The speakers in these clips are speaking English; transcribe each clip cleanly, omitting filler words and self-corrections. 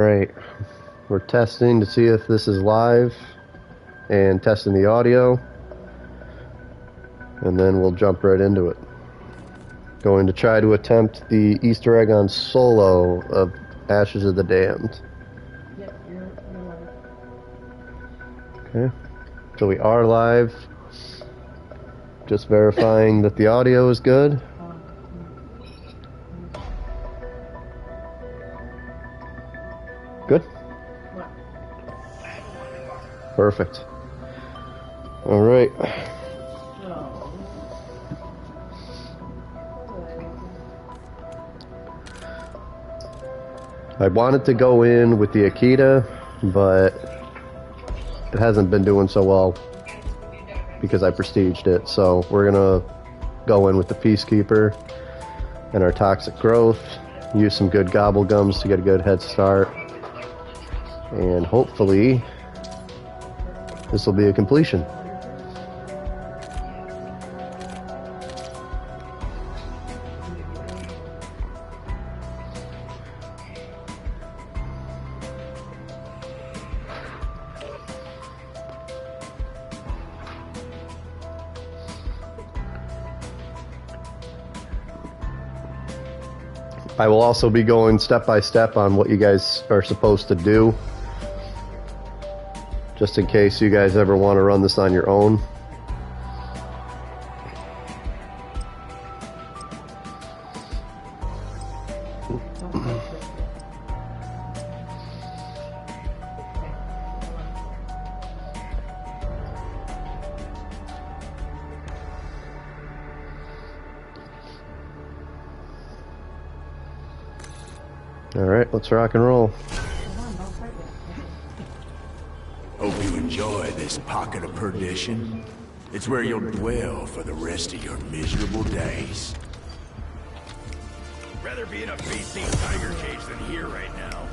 Alright, we're testing to see if this is live and testing the audio, and then we'll jump right into it. Going to try to attempt the Easter egg on Solo of Ashes of the Damned. Yep, you're live. Okay, so we are live. Just verifying that the audio is good. Good? What? Perfect. Alright. No. I wanted to go in with the Akita, but it hasn't been doing so well because I prestiged it. So we're gonna go in with the Peacekeeper and our Toxic Growth, use some good gobble gums to get a good head start, and hopefully this will be a completion. I will also be going step by step on what you guys are supposed to do, just in case you guys ever want to run this on your own. Alright, let's rock and roll. Hope you enjoy this pocket of perdition. It's where you'll dwell for the rest of your miserable days. Rather be in a feasting tiger cage than here right now.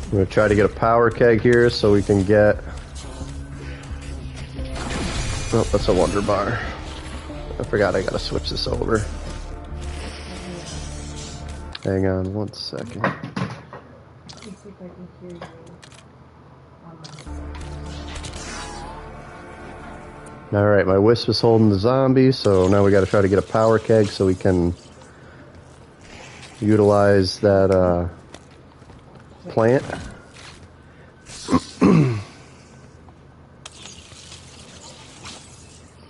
I'm going to try to get a power keg here so we can get... Oh, that's a Wonder Bar. I forgot I got to switch this over. Hang on one second. Alright, my Wisp is holding the zombie, so now we got to try to get a power keg so we can utilize that plant.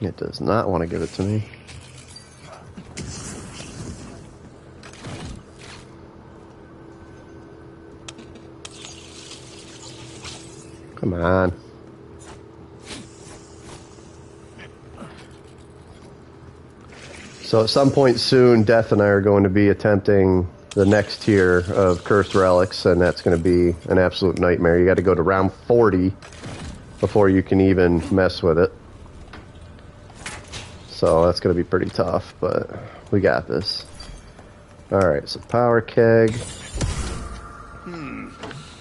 It does not want to give it to me. Come on. So at some point soon, Death and I are going to be attempting the next tier of Cursed Relics, and that's going to be an absolute nightmare. You got to go to round 40 before you can even mess with it. So that's going to be pretty tough, but we got this. Alright, so power keg.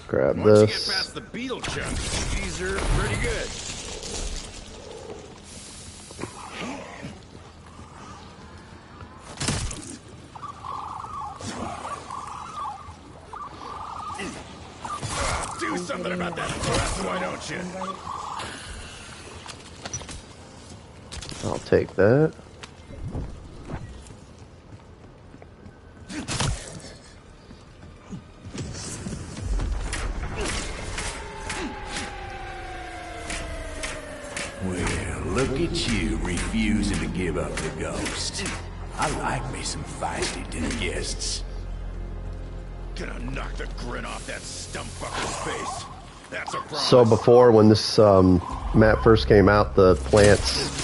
Grab Once this. you get past the beetle chunks, these are pretty good. Do something about that thrust, why don't you? I'll take that. Well, look at you refusing to give up the ghost. I like me some feisty dinner guests. Gonna knock the grin off that stump fucker's face. That's a promise. So before, when this map first came out, the plants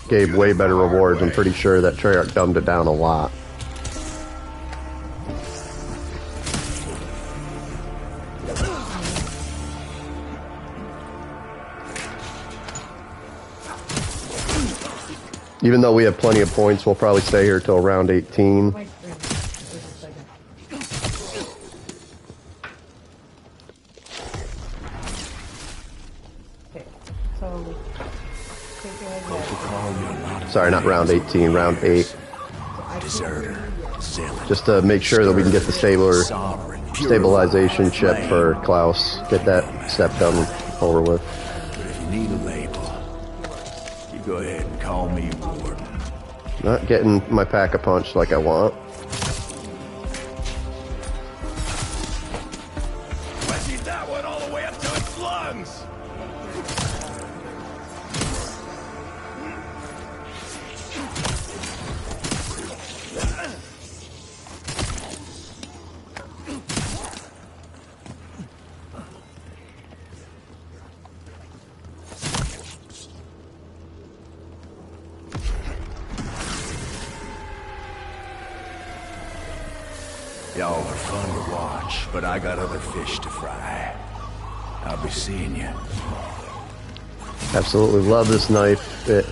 gave way better rewards. I'm pretty sure that Treyarch dumbed it down a lot. Even though we have plenty of points, we'll probably stay here till round 18. So, take your head back. Call you're not a Sorry, not round 18, round 8. deserter, zealot, Just to make sure that we can get the sovereign, stabilization purified chip for flame. Klaus. Get that step done over with. But if you need a label, you go ahead and call me Warden. Not getting my pack-a-punch like I want. Let's eat that one all the way up to its lungs! Y'all are fun to watch, but I got other fish to fry. I'll be seeing you. Absolutely love this knife. It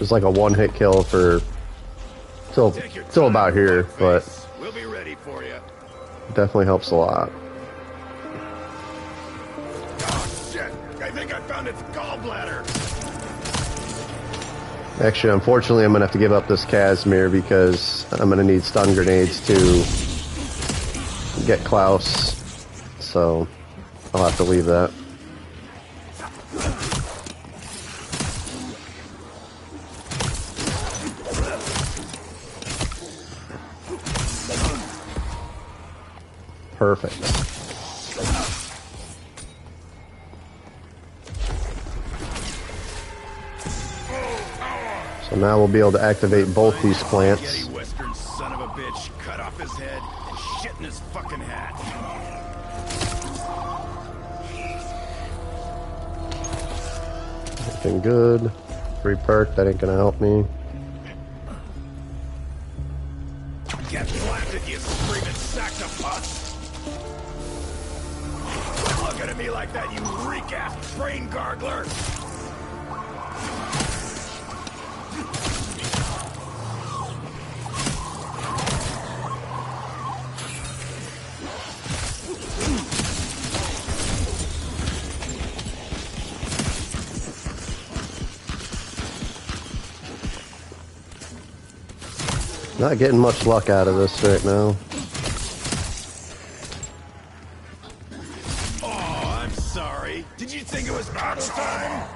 was like a one-hit kill for till about here, but We'll be ready for you. definitely helps a lot. Oh shit! I think I found its gallbladder. Actually, unfortunately, I'm gonna have to give up this Casimir because I'm gonna need stun grenades to get Klaus. So I'll have to leave that. Perfect. So now we'll be able to activate both these plants. Any western son of a bitch cut off his head and shit in his fucking hat. Looking good. Free perk, that ain't gonna help me. Get planted, you screaming sacks of pus! Quit looking at me like that, you reek-ass train gargler! Not getting much luck out of this right now. Oh, I'm sorry. Did you think it was box time?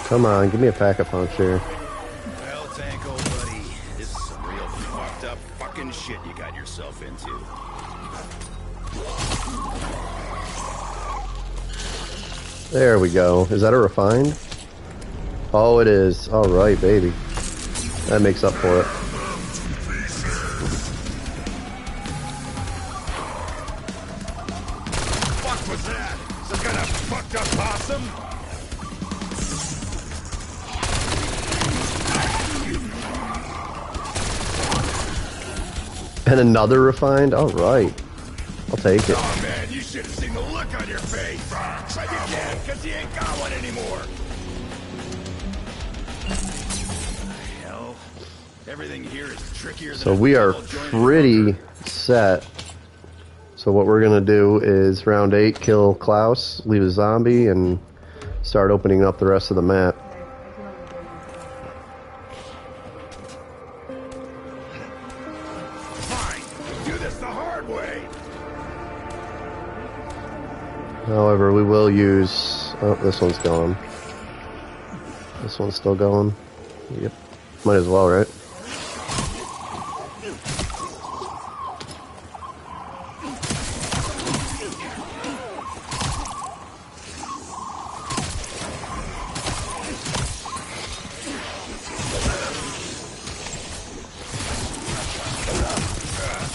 Come on, give me a pack-a-punch here. Well, Tank, old buddy, this is some real fucked up fucking shit you got yourself into. There we go. Is that a refined? Oh, it is. Alright, baby. That makes up for it. Fuck was that? Some kind of fucked up possum? And another refined? Alright. I'll take it. Oh man, you should have seen the look on your face. But you can't, cause you ain't got one anymore. Hell, everything here is trickier than So a we are double jointed pretty hooker. set. So what we're gonna do is round 8, kill Klaus, leave a zombie, and start opening up the rest of the map. Fine, do this the hard way. However, we will use... Oh, this one's gone. This one's still going. Yep. Might as well, right?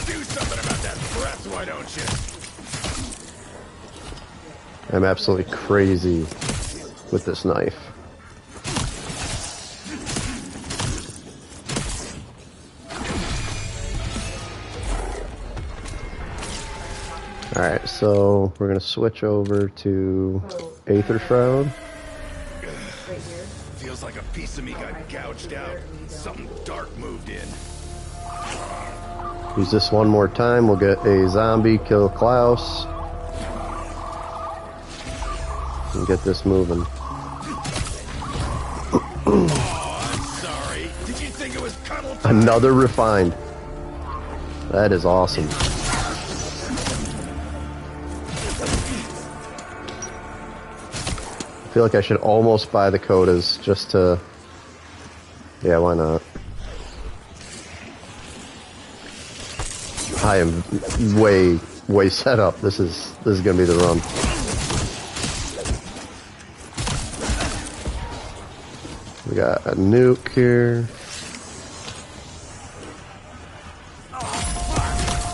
Do something about that breath, why don't you? I'm absolutely crazy with this knife. Alright, so we're going to switch over to Aether Shroud. Feels like like a piece of me got gouged out. Something dark moved in. Use this one more time. We'll get a zombie, kill Klaus. And get this moving. Oh, I'm sorry. Did you think it was cuddle time? Another refined. That is awesome. I feel like I should almost buy the Kodas just to... Yeah, why not? I am way set up. This is gonna be the run. We got a nuke here. This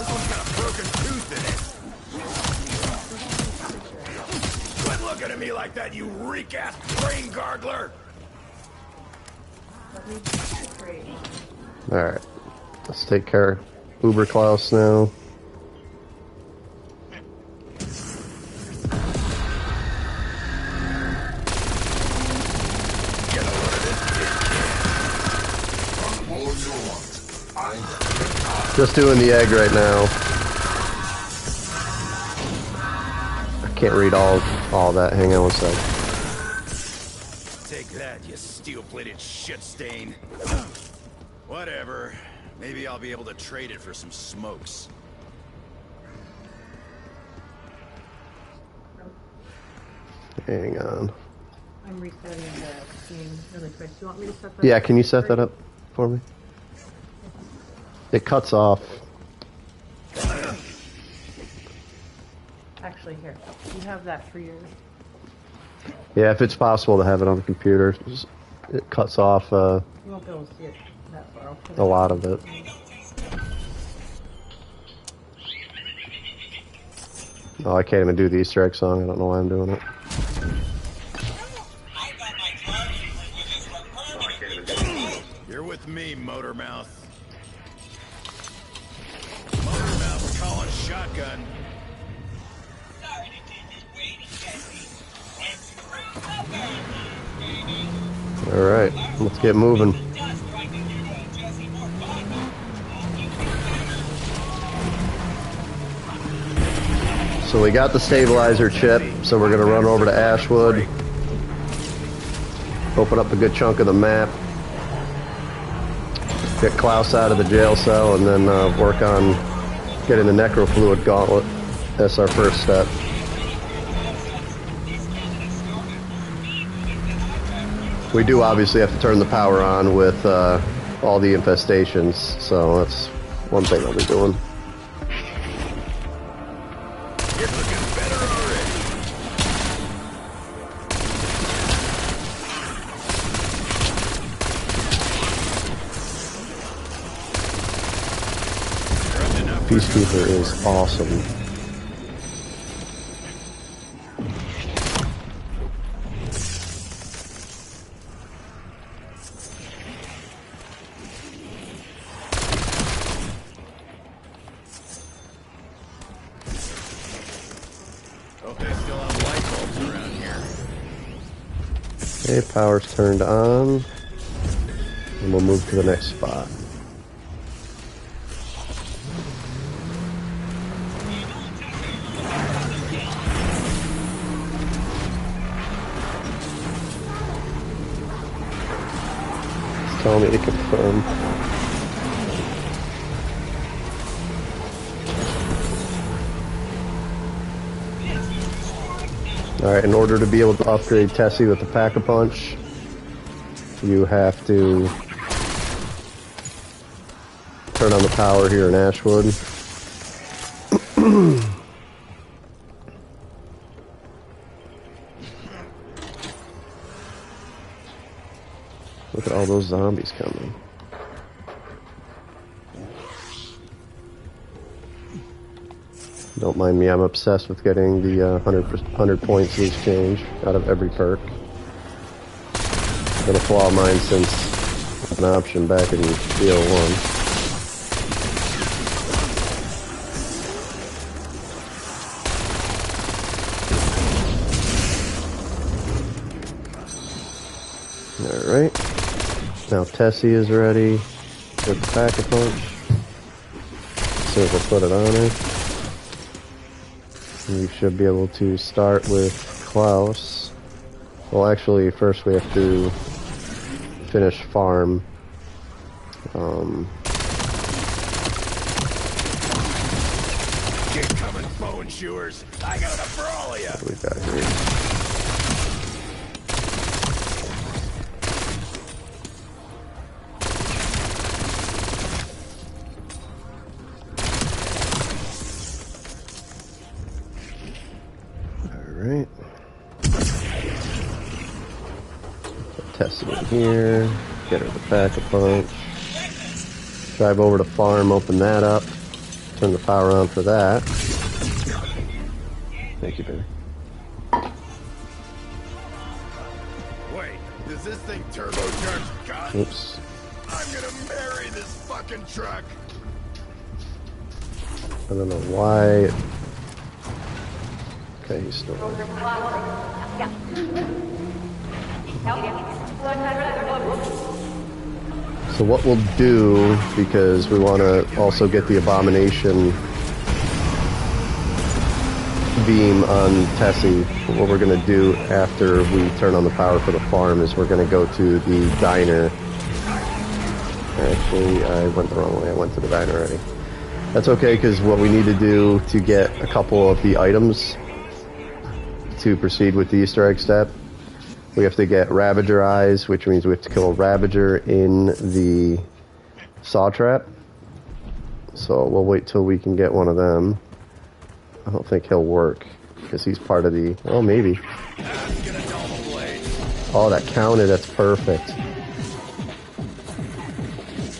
one's got a broken tooth in it. Quit looking at me like that, you reek-ass brain gargler! Alright. Let's take care of Uber Klaus now. Just doing the egg right now. I can't read all that. Hang on one sec. Take that, you steel-plated shit stain. Whatever. Maybe I'll be able to trade it for some smokes. Hang on. I'm resetting the scene really quick. Do you want me to set that Yeah, up? can you set that up for me? It cuts off. Actually, here. You have that for your... Yeah, if it's possible to have it on the computer, it cuts off You won't be able to see it that far. I'll put a lot of it. Oh, I can't even do the Easter egg song. I don't know why I'm doing it. You're with me, Motormouth. Motormouth calling shotgun. Alright, let's get moving. So we got the stabilizer chip, so we're going to run over to Ashwood. Open up a good chunk of the map. Get Klaus out of the jail cell, and then work on getting the necrofluid gauntlet. That's our first step. We do obviously have to turn the power on with all the infestations, so that's one thing I'll be doing. You're looking better already. Peacekeeper is awesome. Hope they still have light bulbs around here. Okay, power's turned on. And we'll move to the next spot. It's telling me to confirm. Alright, in order to be able to upgrade Tessie with the Pack-a-Punch, you have to turn on the power here in Ashwood. Look at all those zombies coming. Don't mind me, I'm obsessed with getting the 100 points loose change out of every perk. Been a flaw of mine since an option back in BO1. Alright. Now Tessie is ready with the Pack-a-Punch. As soon as I put it on her, we should be able to start with Klaus. Well, actually, first we have to finish farm. Get coming, bone chewers. I got enough for all of you. What do we got here? Alright. Test it in here. Get her the Pack-a-Punch. Drive over to farm, open that up. Turn the power on for that. Thank you, baby. Wait, does this thing turbocharge guns? Oops. I'm gonna marry this fucking truck. I don't know why. Okay, he's still there. So what we'll do, because we want to also get the Abomination beam on Tessie, what we're going to do after we turn on the power for the farm is we're going to go to the diner. Actually, I went the wrong way. I went to the diner already. That's okay, because what we need to do to get a couple of the items to proceed with the Easter egg step, we have to get Ravager eyes, which means we have to kill a Ravager in the saw trap. So we'll wait till we can get one of them. I don't think he'll work, because he's part of the... Oh, maybe. Oh, that counted. That's perfect.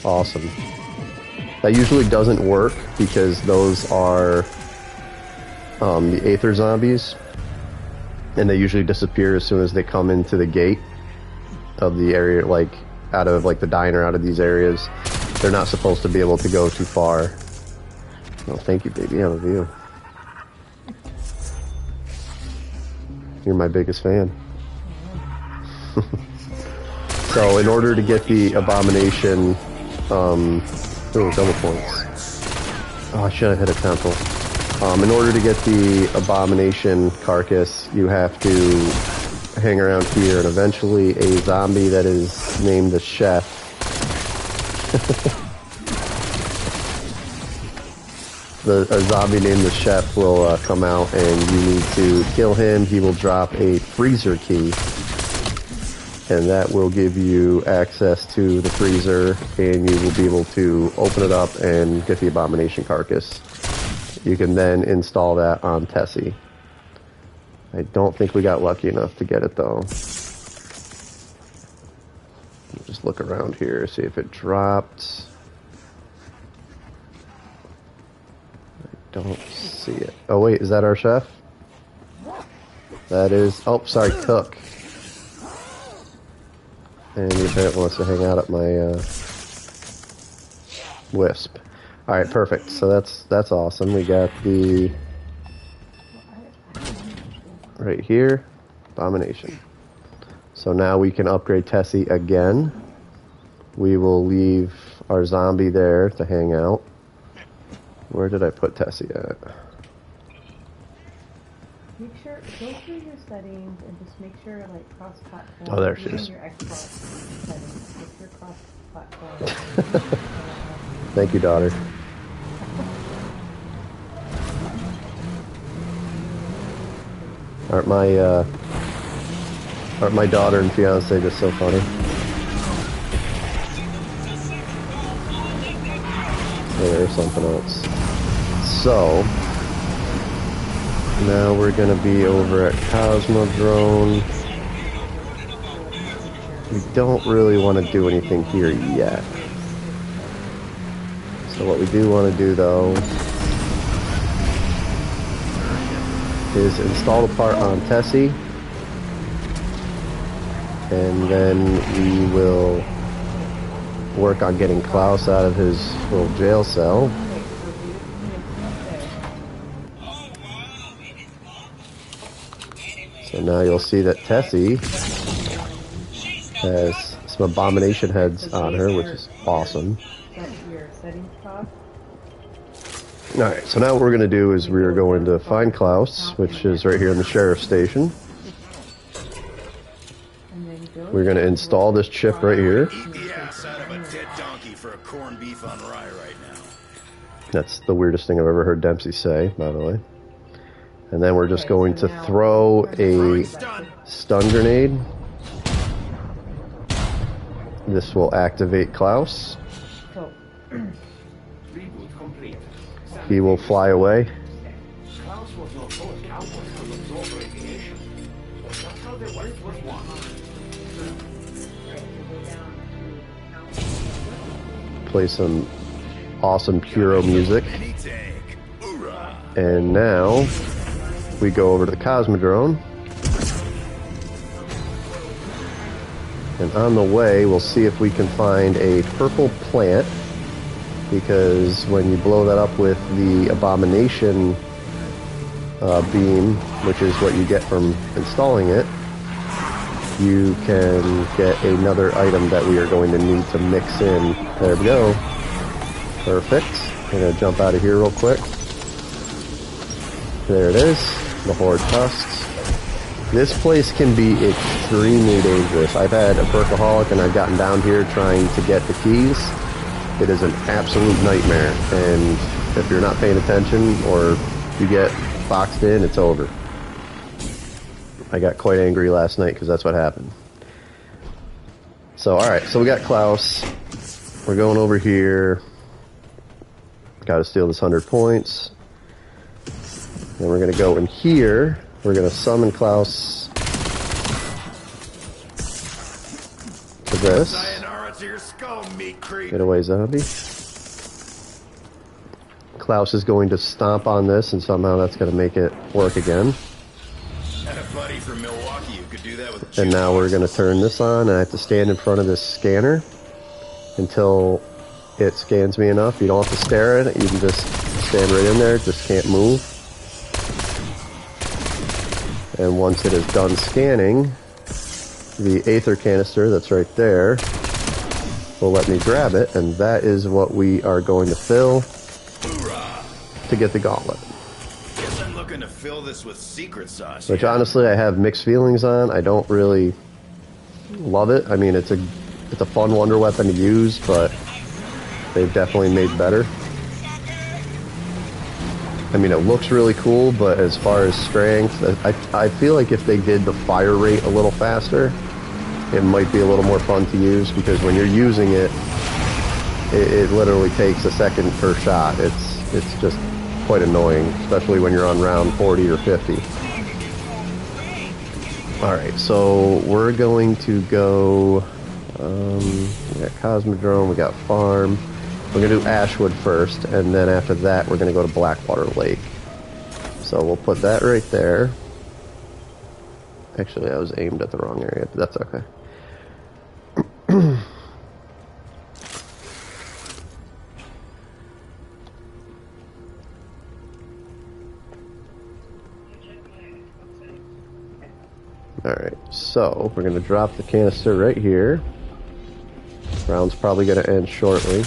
Awesome. That usually doesn't work, because those are the Aether zombies. And they usually disappear as soon as they come into the gate of the area, like, out of, like, the diner, out of these areas. They're not supposed to be able to go too far. Oh, thank you, baby. I have a view. You're my biggest fan. So, in order to get the Abomination, ooh, double points. Oh, I should have hit a temple. In order to get the Abomination carcass, you have to hang around here, and eventually a zombie that is named the Chef a zombie named the Chef will come out, and you need to kill him. He will drop a freezer key, and that will give you access to the freezer, and you will be able to open it up and get the Abomination carcass. You can then install that on Tessie. I don't think we got lucky enough to get it, though. Just look around here, see if it dropped. I don't see it. Oh, wait, is that our chef? That is... Oh, sorry, cook. And the parent wants to hang out at my wisp. Alright, perfect. So that's awesome. We got the... right here. Abomination. So now we can upgrade Tessie again. We will leave our zombie there to hang out. Where did I put Tessie at? Make sure, go through your settings and just make sure, like, cross-platform. Oh, there she is. Your Xbox settings. Make sure cross-platform. Thank you, daughter. Aren't my daughter and fiance just so funny? Oh, there's something else. So now we're gonna be over at Cosmodrome. We don't really want to do anything here yet. So what we do want to do, though, is install the part on Tessie, and then we will work on getting Klaus out of his little jail cell. So now you'll see that Tessie has some abomination heads on her, which is awesome. Set your settings cost. Alright, so now what we're going to do is we are going to find Klaus, which is right here in the sheriff's station. And then go We're going to install this chip right here. Eat the ass out of a dead donkey for a corned beef on rye right now. That's the weirdest thing I've ever heard Dempsey say, by the way. And then we're just going to throw a stun grenade. This will activate Klaus. So, He will fly away. Play some awesome Puro music. And now we go over to the Cosmodrome. And on the way, we'll see if we can find a purple plant, because when you blow that up with the abomination beam, which is what you get from installing it, you can get another item that we are going to need to mix in. There we go. Perfect. I'm going to jump out of here real quick. There it is. The Horde Tusks. This place can be extremely dangerous. I've had a Perkaholic and I've gotten down here trying to get the keys. It is an absolute nightmare, and if you're not paying attention or you get boxed in, it's over. I got quite angry last night because that's what happened. So, alright, so we got Klaus. We're going over here. Gotta steal this 100 points. Then we're gonna go in here. We're gonna summon Klaus to this. Get away, zombie. Klaus is going to stomp on this, and somehow that's going to make it work again. Had a buddy from Milwaukee who could do that with. And now we're going to turn this on, and I have to stand in front of this scanner until it scans me enough. You don't have to stare at it. You can just stand right in there. Just can't move. And once it is done scanning, the Aether canister that's right there will let me grab it, and that is what we are going to fill to get the gauntlet. Guess I'm looking to fill this with secret sauce. Which honestly I have mixed feelings on. I don't really love it. I mean, it's a fun wonder weapon to use, but they've definitely made better. I mean, it looks really cool, but as far as strength, I feel like if they did the fire rate a little faster, it might be a little more fun to use, because when you're using it, it literally takes a second per shot. It's just quite annoying, especially when you're on round 40 or 50. Alright, so we're going to go, we got Cosmodrome, we got Farm. We're going to do Ashwood first, and then after that we're going to go to Blackwater Lake. So we'll put that right there. Actually, I was aimed at the wrong area, but that's okay. Alright, so we're going to drop the canister right here. Round's probably going to end shortly.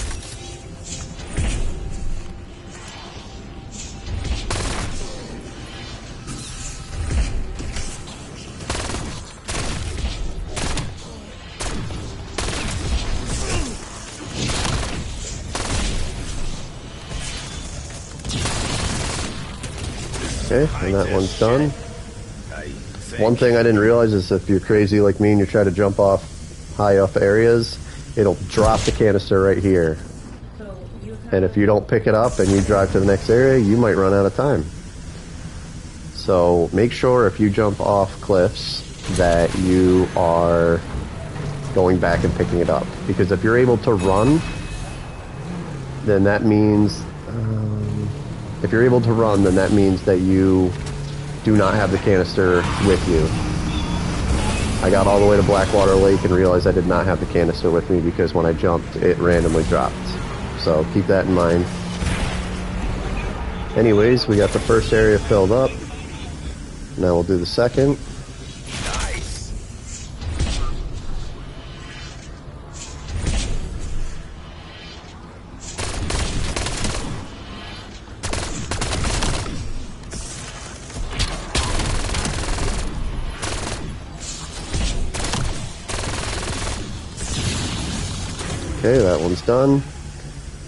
Okay, and that one's done. One thing I didn't realize is if you're crazy like me and you try to jump off high up areas, it'll drop the canister right here. And if you don't pick it up and you drive to the next area, you might run out of time. So make sure if you jump off cliffs that you are going back and picking it up. Because if you're able to run, then that means... if you're able to run, then that means that you do not have the canister with you. I got all the way to Blackwater Lake and realized I did not have the canister with me because when I jumped, it randomly dropped. So keep that in mind. Anyways, we got the first area filled up. Now we'll do the second. Nice. Okay, that one's done.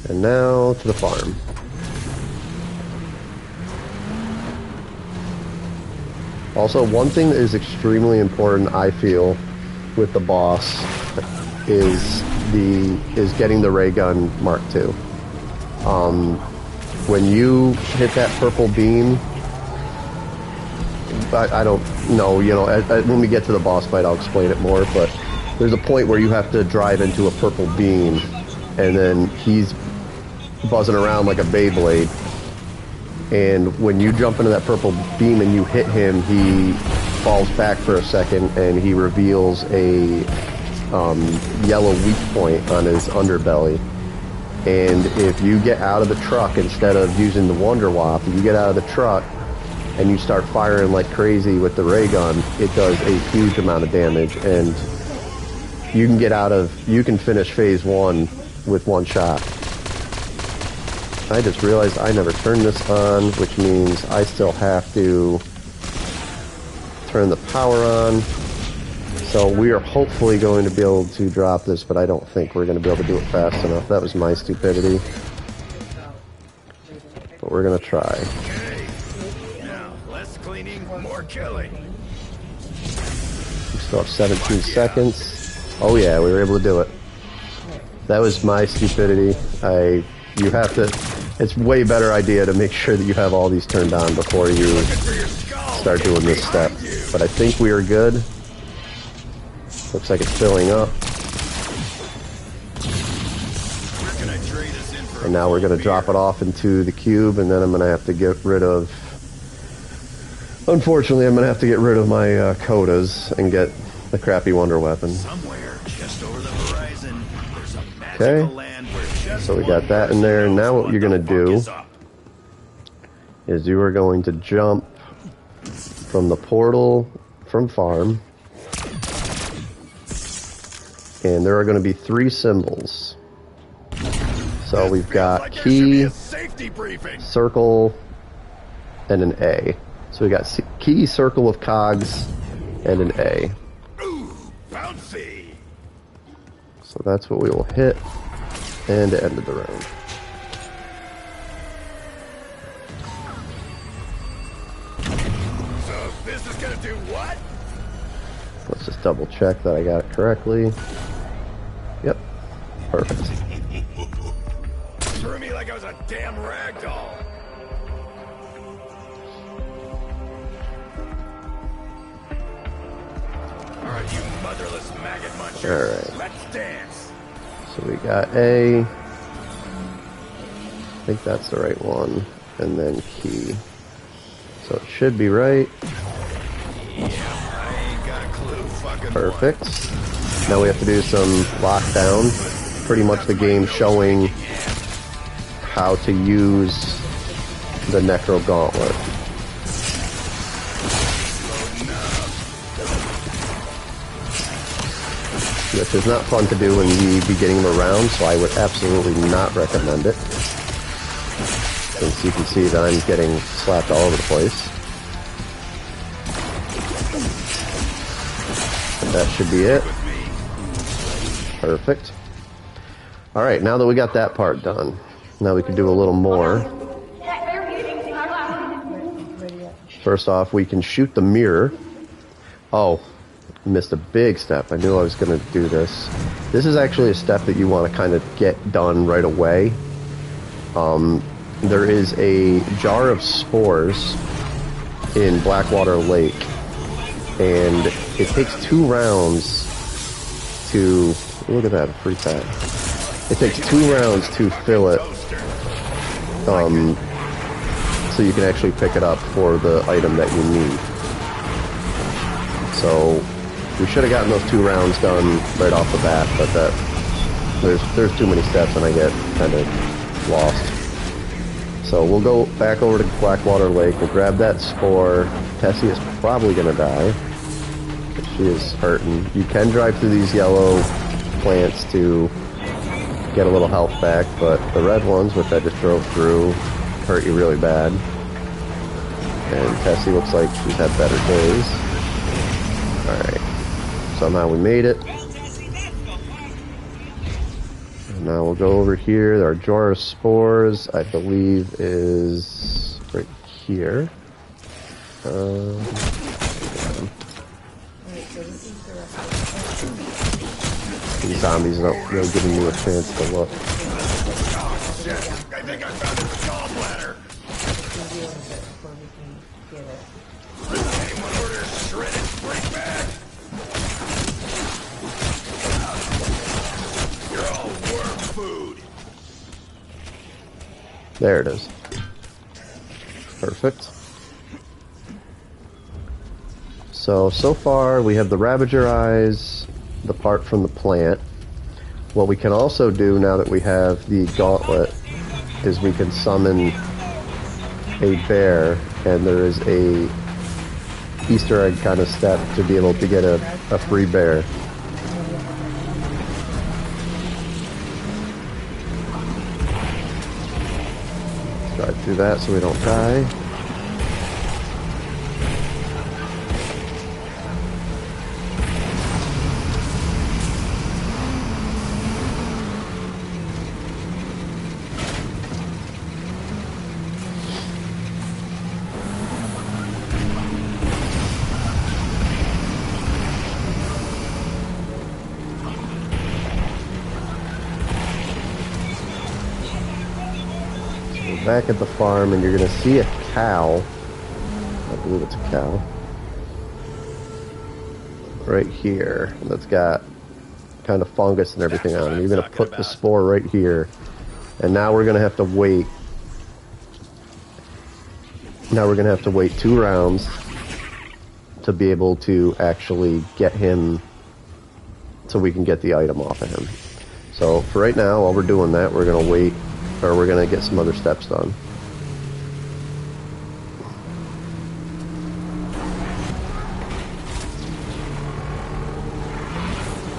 And now to the farm. Also, one thing that is extremely important, I feel, with the boss is getting the ray gun Mark II. When you hit that purple beam, I don't know, you know, when we get to the boss fight I'll explain it more, but there's a point where you have to drive into a purple beam, and then he's buzzing around like a Beyblade, and when you jump into that purple beam and you hit him, he falls back for a second and he reveals a yellow weak point on his underbelly. And if you get out of the truck instead of using the Wonder Wop, if you get out of the truck and you start firing like crazy with the ray gun, it does a huge amount of damage, and you can finish phase 1 with one shot. I just realized I never turned this on, which means I still have to turn the power on. So we are hopefully going to be able to drop this, but I don't think we're going to be able to do it fast enough. That was my stupidity. But we're going to try. Okay. Now, less cleaning, more killing. We still have 17 seconds. Oh yeah, we were able to do it. That was my stupidity. You have to... It's way better idea to make sure that you have all these turned on before you start doing this step. But I think we are good. Looks like it's filling up. And now we're going to drop it off into the cube, and then I'm going to have to get rid of... Unfortunately, I'm going to have to get rid of my Kodas and get the crappy wonder weapon. Somewhere just over the horizon, there's a magical land where just so we got that in there. And now what you're going to do is you are going to jump from the portal from farm. And there are going to be 3 symbols. So we've got key, circle, and an A. So we got key, circle of cogs, and an A. Ooh, bouncy. So that's what we will hit, and it ended the round. So this is gonna do what? Let's just double check that I got it correctly. Yep, perfect. Threw me like I was a damn rag doll. Alright, you motherless maggot muncher. Alright. Let's dance. So we got A. I think that's the right one. And then key. So it should be right. Yeah, I ain't got a clue. Fucking Perfect. Now we have to do some lockdown. Pretty much the game showing how to use the Necro Gauntlet. Which is not fun to do in the beginning of a round, so I would absolutely not recommend it. Since you can see that I'm getting slapped all over the place. And that should be it. Perfect. Alright, now that we got that part done, now we can do a little more. First off, we can shoot the mirror. Oh, missed a big step. I knew I was going to do this. This is actually a step that you want to kind of get done right away. There is a jar of spores in Blackwater Lake, and it takes 2 rounds to... Look at that, free fat. It takes 2 rounds to fill it, so you can actually pick it up for the item that you need. So we should have gotten those 2 rounds done right off the bat, but there's too many steps and I get kind of lost. So we'll go back over to Blackwater Lake, we'll grab that spore. Tessie is probably going to die. She is hurting. You can drive through these yellow plants to get a little health back, but the red ones, which I just drove through, hurt you really bad. And Tessie looks like she's had better days. Alright. Somehow we made it. Now we'll go over here. Our jar of spores, I believe, is right here. Alright, so this is the rest of These zombies aren't really giving me a chance to look. Oh, shit! I think I found the gallbladder! the deal with it before we can get it. Anyone order shredded spring bag? You're all worm food! There it is. Perfect. So far we have the Ravager eyes, the part from the plant. What we can also do now that we have the gauntlet is we can summon a bear, and there is a Easter egg kind of step to be able to get a free bear. Drive through that so we don't die. Back at the farm, and you're going to see a cow. I believe it's a cow. Right here. That's got kind of fungus and everything on it. You're going to put the spore right here. And now we're going to have to wait. Now we're going to have to wait 2 rounds to be able to actually get him, so we can get the item off of him. So for right now, while we're doing that, we're going to wait. Or we're going to get some other steps done.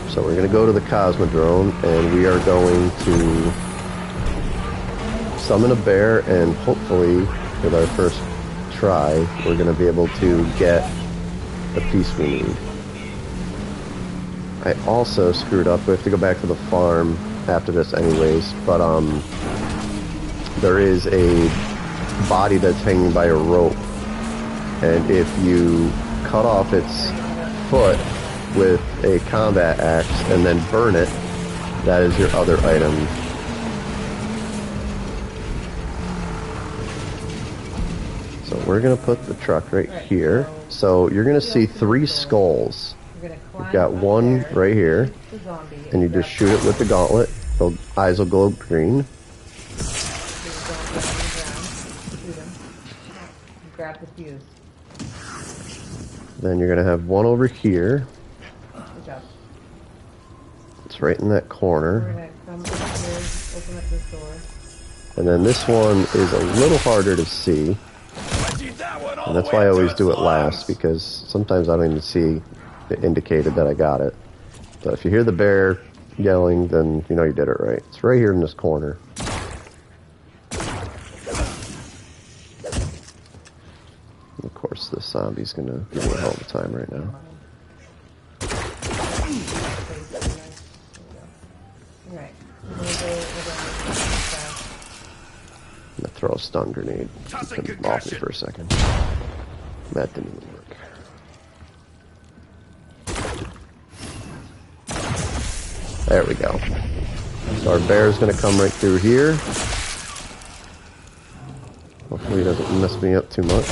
So we're going to go to the Cosmodrome, and we are going to summon a bear, and hopefully, with our first try, we're going to be able to get the piece we need. I also screwed up. We have to go back to the farm after this anyways, but there is a body that's hanging by a rope, and if you cut off its foot with a combat axe and then burn it, that is your other item. So we're going to put the truck right here. So you're going to see 3 skulls. You've got one right here, and you just shoot it with the gauntlet. The eyes will glow green. Grab the fuse. Then you're going to have one over here. Good job. It's right in that corner. We're going to come up here, open up this door. And then this one is a little harder to see. And that's why I always do it last, because sometimes I don't even see it indicated that I got it. But if you hear the bear yelling, then you know you did it right. It's right here in this corner. Of course, this zombie's gonna give me a hell of a time right now. Alright. I'm gonna throw a stun grenade. Keep him off me for a second. That didn't even work. There we go. So our bear's gonna come right through here. Hopefully he doesn't mess me up too much.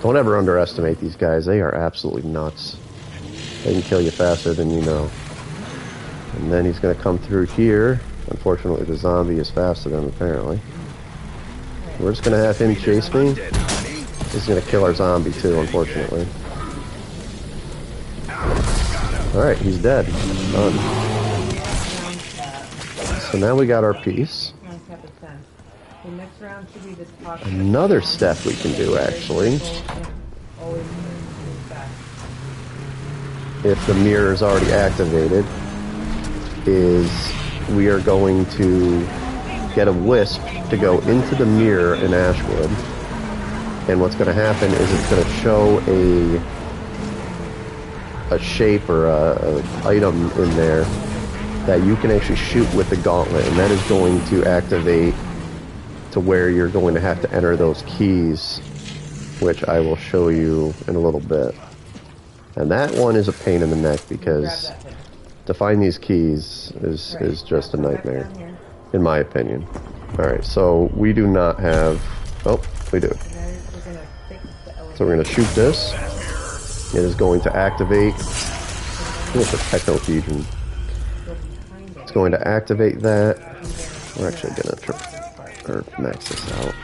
Don't ever underestimate these guys. They are absolutely nuts. They can kill you faster than you know. And then he's going to come through here. Unfortunately, the zombie is faster than him, apparently. We're just going to have him chase me. He's going to kill our zombie, too, unfortunately. Alright, he's dead. Done. So now we got our piece. The next round should be the talk. Another step we can do, actually, if the mirror is already activated, is we are going to get a wisp to go into the mirror in Ashwood, and what's going to happen is it's going to show a shape or a item in there that you can actually shoot with the gauntlet, and that is going to activate to where you're going to have to enter those keys, which I will show you in a little bit. And that one is a pain in the neck because to find these keys is just a nightmare, in my opinion. Alright, so we do not have... Oh, we do. So we're going to shoot this. It is going to activate... It's a techno-fusion. It's going to activate that. We're actually going to max this out.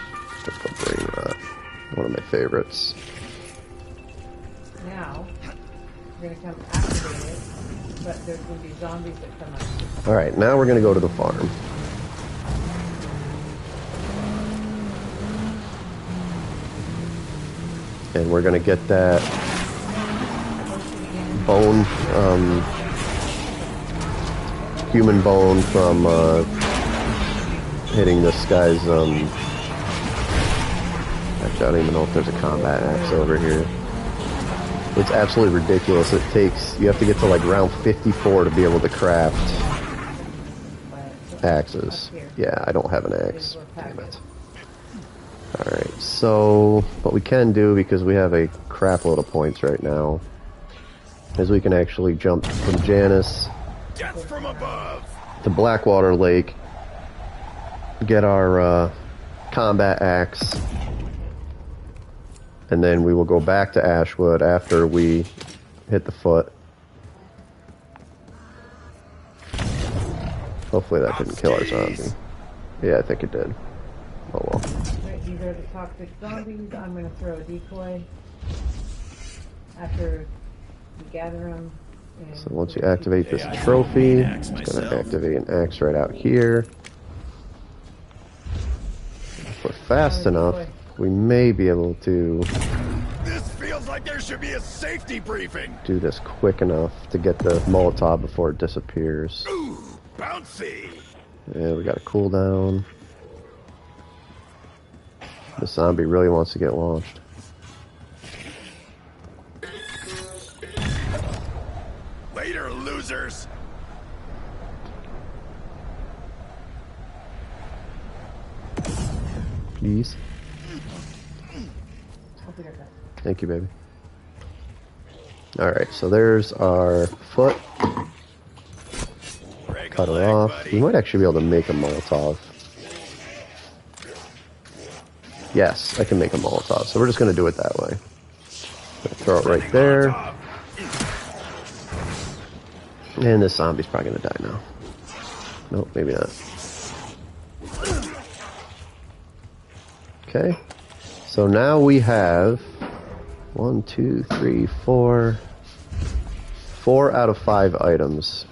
Let's go brain rot. One of my favorites. Now, we're going to come activate it, but there's going to be zombies that come up. Alright, now we're going to go to the farm. And we're going to get that bone, human bone from hitting this guy's, actually I don't even know if there's a combat axe over here. It's absolutely ridiculous. It takes, you have to get to like round 54 to be able to craft axes. Yeah, I don't have an axe. Damn it. Alright, so what we can do, because we have a crap load of points right now, is we can actually jump from Janus Death from above. to Blackwater Lake, get our combat axe, and then we will go back to Ashwood after we hit the foot. Hopefully that didn't kill our zombie. Yeah, I think it did. Oh well. These are the toxic zombies. I'm going to throw a decoy after we gather them. So once you activate this trophy, it's going to activate an axe right out here. If we're fast enough, we may be able to This feels like there should be a safety briefing. do this quick enough to get the Molotov before it disappears. Ooh, bouncy. Yeah, we got a cooldown. The zombie really wants to get launched. Later, losers. Please. I'll be right back. Thank you, baby. Alright, so there's our foot. Cut it off. We might actually be able to make a Molotov. Yes, I can make a Molotov, so we're just going to do it that way. Throw it right there. And this zombie's probably going to die now. Nope, maybe not. Okay. So now we have 1, 2, 3, 4. 4 out of 5 items.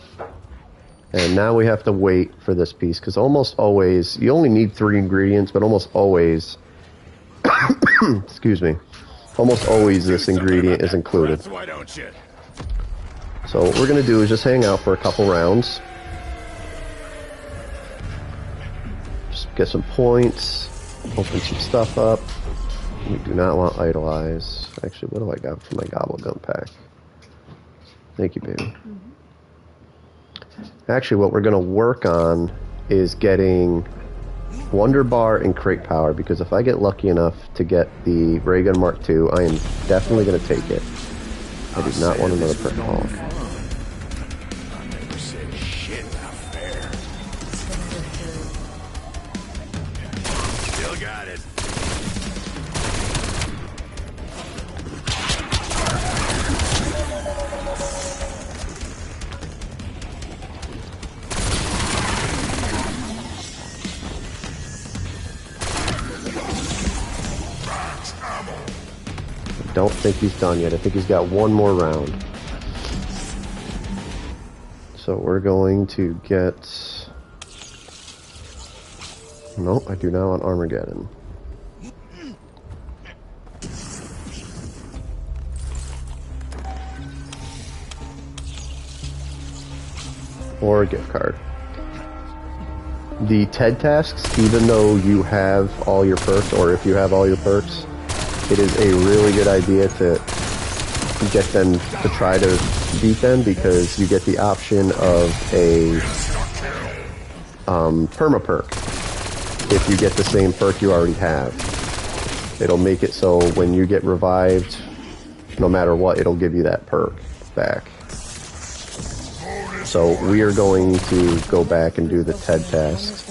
And now we have to wait for this piece, because almost always, you only need 3 ingredients, but almost always, excuse me, almost always this ingredient is included. Why don't you? So what we're going to do is just hang out for a couple rounds. Just get some points, open some stuff up. We do not want idolize. Actually, what do I got for my gobble gum pack? Thank you, baby. Actually, what we're going to work on is getting Wonder Bar and Crate Power, because if I get lucky enough to get the Ray Gun Mark II, I am definitely going to take it. I do not want another Perk Hawk. I never said shit about fair. Still got it. I don't think he's done yet. I think he's got one more round. So we're going to get... Nope, I do not want Armageddon. Or a gift card. The TED tasks, even though you have all your perks, or if you have all your perks, it is a really good idea to get them to try to beat them because you get the option of a perma perk if you get the same perk you already have. It'll make it so when you get revived, no matter what, it'll give you that perk back. So we are going to go back and do the TED task.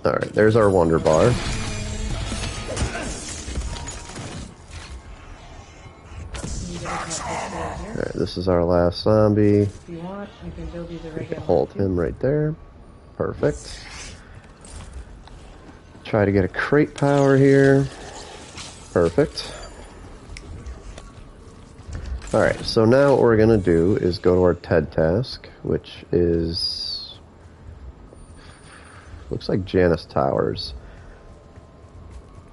Alright, there's our Wonder Bar. Alright, this is our last zombie. If you want, you can build these a regular. Hold him right there. Perfect. Try to get a crate power here. Perfect. Alright, so now what we're going to do is go to our TED task, which is... looks like Janice Towers.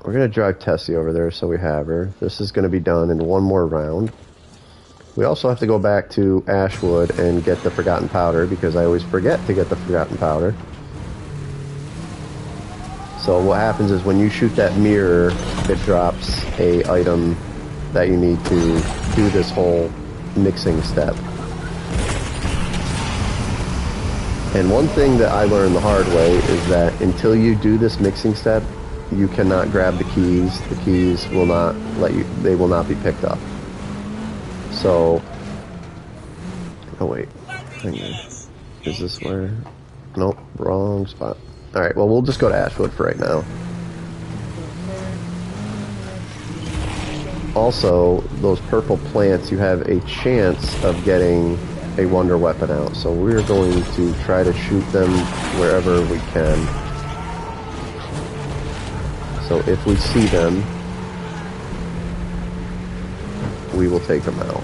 We're going to drive Tessie over there so we have her. This is going to be done in one more round. We also have to go back to Ashwood and get the Forgotten Powder, because I always forget to get the Forgotten Powder. So what happens is when you shoot that mirror, it drops a item that you need to do this whole mixing step. And one thing that I learned the hard way is that until you do this mixing step, you cannot grab the keys. The keys will not let you, they will not be picked up. So, oh wait, hang on. Is this where? Nope, wrong spot. Alright, well we'll just go to Ashwood for right now. Also, those purple plants, you have a chance of getting a wonder weapon out. So we're going to try to shoot them wherever we can. So if we see them, we will take them out.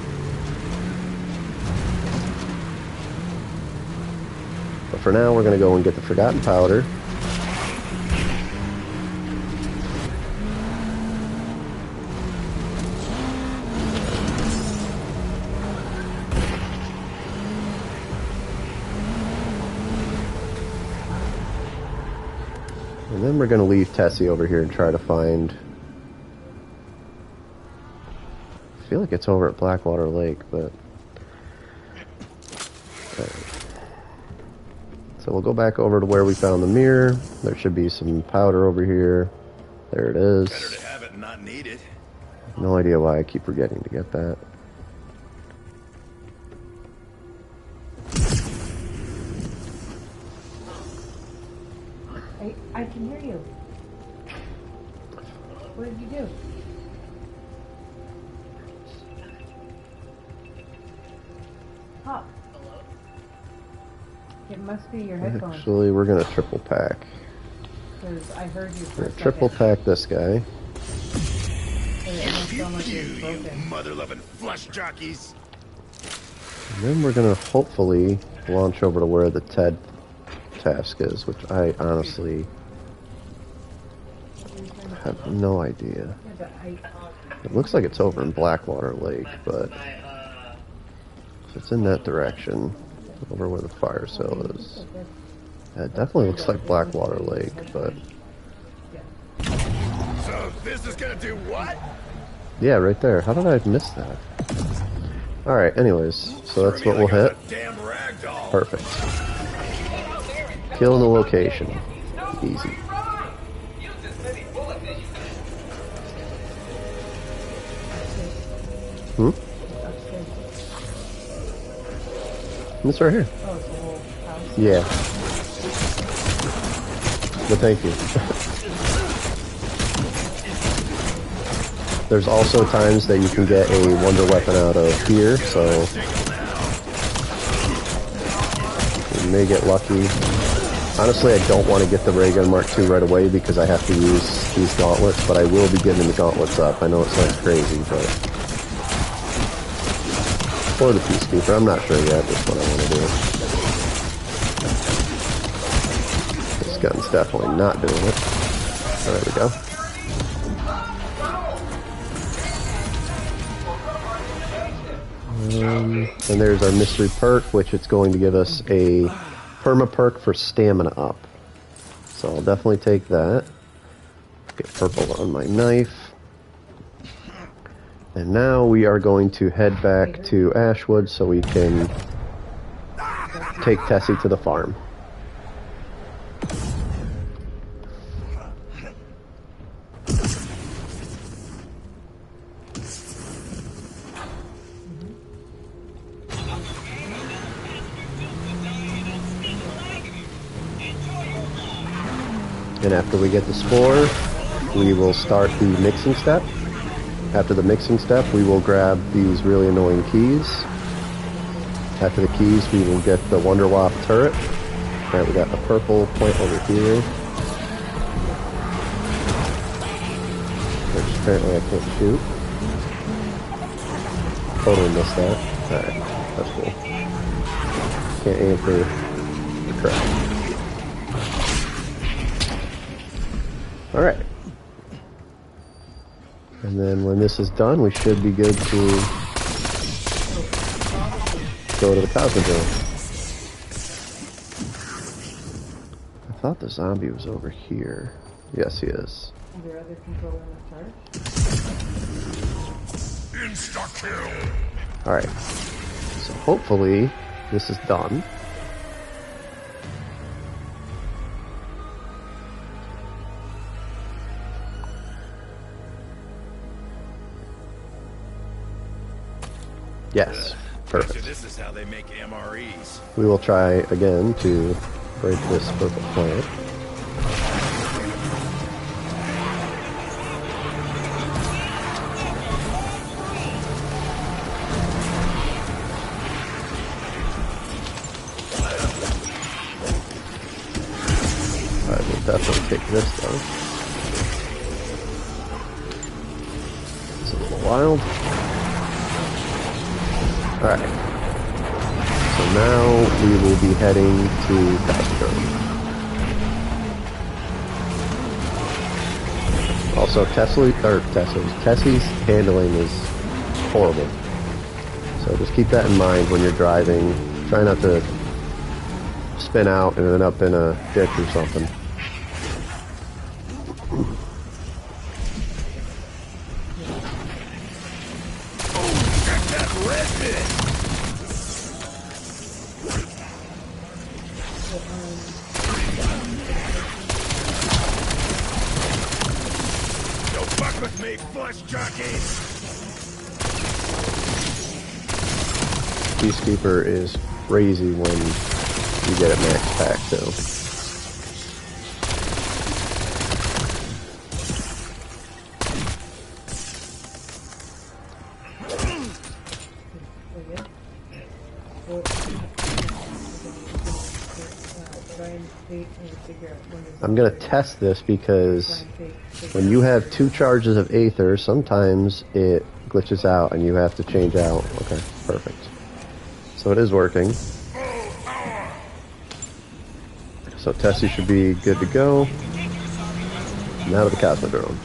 But for now, we're going to go and get the Forgotten Powder. And then we're going to leave Tessie over here and try to find... I feel like it's over at Blackwater Lake, but... So we'll go back over to where we found the mirror. There should be some powder over here. There it is. Better to have it and not need it. No idea why I keep forgetting to get that. I can hear you. What did you do? Pop. It must be your headphones. Actually, we're going to triple pack. Because I heard you for We're a gonna triple second. pack this guy. But it almost sounded like it was You broken. mother-loving flesh jockeys. And then we're going to hopefully launch over to where the TED task is, which I honestly have no idea. Yeah, but It looks like it's over in Blackwater Lake, but it's in that direction, over where the fire cell is. Yeah, it definitely looks like Blackwater Lake, but So this is gonna do what? yeah, right there. How did I miss that? Alright, anyways, so that's what we'll hit. Damn ragdoll. Perfect. Kill the location. Easy. Hmm? It's right here. oh, it's the whole house. Yeah. But thank you. There's also times that you can get a wonder weapon out of here, so you may get lucky. Honestly, I don't want to get the Ray Gun Mark II right away because I have to use these gauntlets, but I will be giving the gauntlets up. I know it sounds crazy, but... Or the Peacekeeper, I'm not sure yet. That's what I want to do. This gun's definitely not doing it. Oh, there we go. And there's our mystery perk, which it's going to give us a perma perk for stamina up. So I'll definitely take that. Get purple on my knife. And now we are going to head back to Ashwood so we can take Tessie to the farm. And after we get the spore, we will start the mixing step. After the mixing step, we will grab these really annoying keys. After the keys, we will get the Wonderwap turret. Alright, we got a purple point over here. Which apparently I can't shoot. Totally missed that. Alright, that's cool. Can't aim for the crap. Alright. And then when this is done, we should be good to go to the Cosmodrome. I thought the zombie was over here. Yes, he is. Is there other controller in the chart? Insta-kill! Alright. So hopefully this is done. Yes, perfect. This is how they make MREs. We will try again to break this purple plant. I will definitely take this though. It's a little wild. Alright. So now we will be heading to Cosmodrome. Also, Tessie's handling is horrible. So just keep that in mind when you're driving. Try not to spin out and end up in a ditch or something. Peacekeeper is crazy when you get it max pack too. I'm gonna test this because when you have 2 charges of Aether, sometimes it glitches out and you have to change out. Okay, perfect. So it is working. So Tessie should be good to go. Now to the Cosmodrome.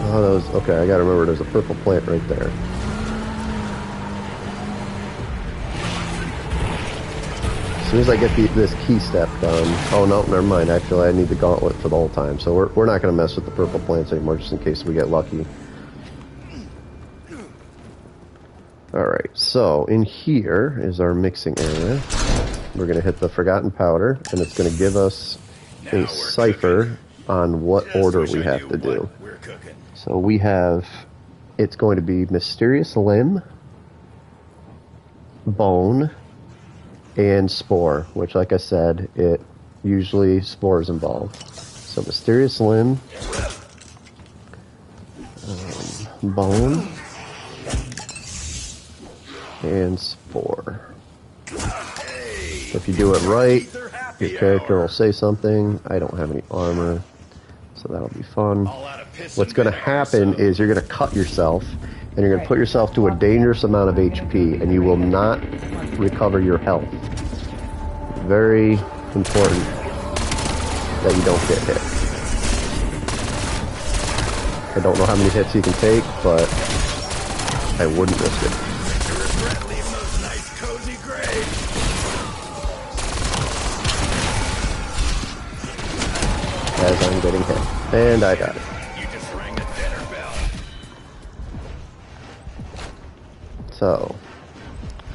Oh, those. Okay, I gotta remember there's a purple plant right there. As soon as I get this key step done... Oh, no, never mind. Actually, I need the gauntlet for the whole time. So we're not going to mess with the purple plants anymore, just in case we get lucky. Alright, so in here is our mixing area. We're going to hit the Forgotten Powder, and it's going to give us a cipher on what order we have to do. So we have... It's going to be Mysterious Limb, Bone, and Spore, which, like I said, it usually Spore is involved. So Mysterious Limb, Bone, and Spore. So if you do it right, your character will say something. I don't have any armor, so that'll be fun. What's going to happen is you're going to cut yourself, and you're going to put yourself to a dangerous amount of HP, and you will not recover your health. Very important that you don't get hit. I don't know how many hits you can take, but I wouldn't risk it. I'm getting hit. And I got it. You just rang the dinner bell. So,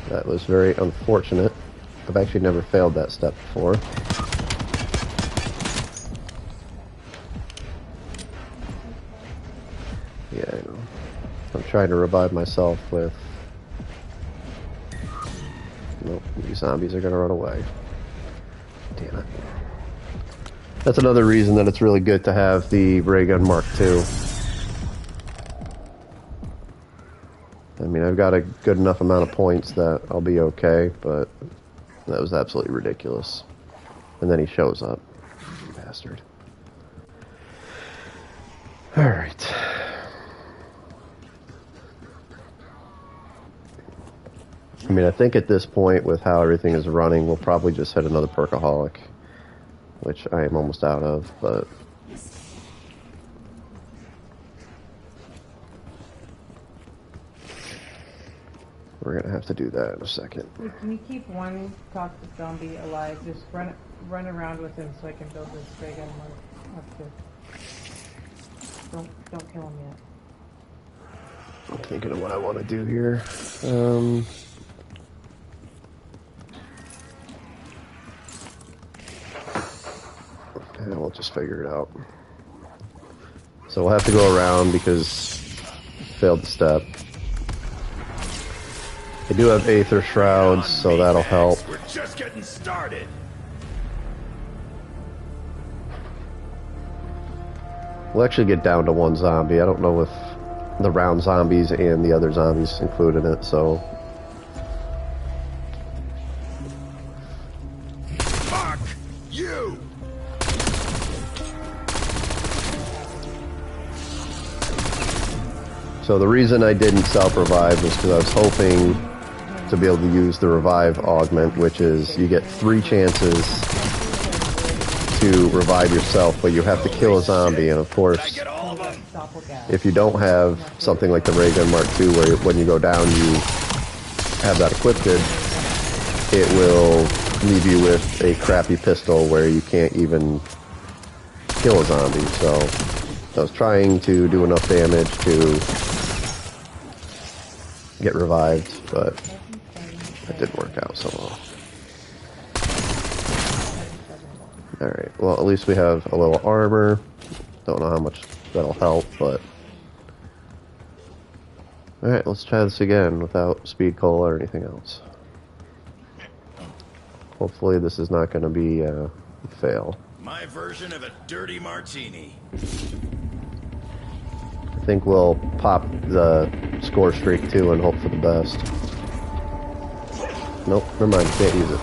that was very unfortunate. I've actually never failed that step before. Yeah, I know. I'm trying to revive myself with... Nope, these zombies are gonna run away. Damn it. That's another reason that it's really good to have the ray gun Mark II. I mean, I've got a good enough amount of points that I'll be okay, but that was absolutely ridiculous. And then he shows up. Bastard. Alright. I mean, I think at this point, with how everything is running, we'll probably just hit another Perkaholic, which I am almost out of, but... We're gonna have to do that in a second. Wait, can you keep one toxic zombie alive? Just run around with him so I can build this ray gun Mark II. Don't kill him yet. I'm thinking of what I want to do here. And we'll just figure it out. So we'll have to go around because failed the step. I do have Aether Shrouds, so that'll help. We're just getting started. We'll actually get down to one zombie. I don't know if the round zombies and the other zombies included in it, so... Fuck you! So the reason I didn't self-revive was because I was hoping to be able to use the revive augment, which is you get 3 chances to revive yourself, but you have to kill a zombie, and of course, if you don't have something like the Ray Gun Mark II, where when you go down you have that equipped, it will leave you with a crappy pistol where you can't even kill a zombie. So I was trying to do enough damage to get revived, but it didn't work out so well. Alright, well at least we have a little armor. Don't know how much that'll help, but... Alright, let's try this again without speed cola or anything else. Hopefully this is not going to be a fail. My version of a dirty martini. I think we'll pop the score streak too and hope for the best. Nope, never mind, can't use it.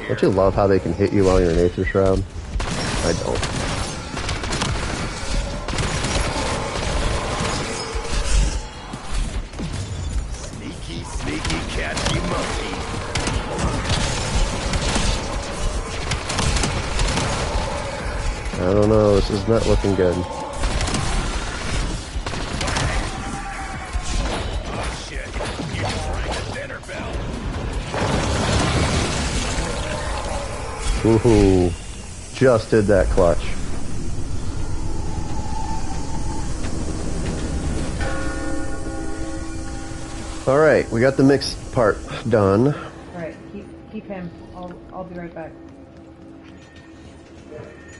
Don't you love how they can hit you while you're in Aether Shroud? I don't. Sneaky, sneaky, catchy monkey. I don't know, this is not looking good. Oh shit, you just rang the dinner bell. Woohoo. Just did that clutch. Alright, we got the mixed part done. Alright, keep him. I'll be right back.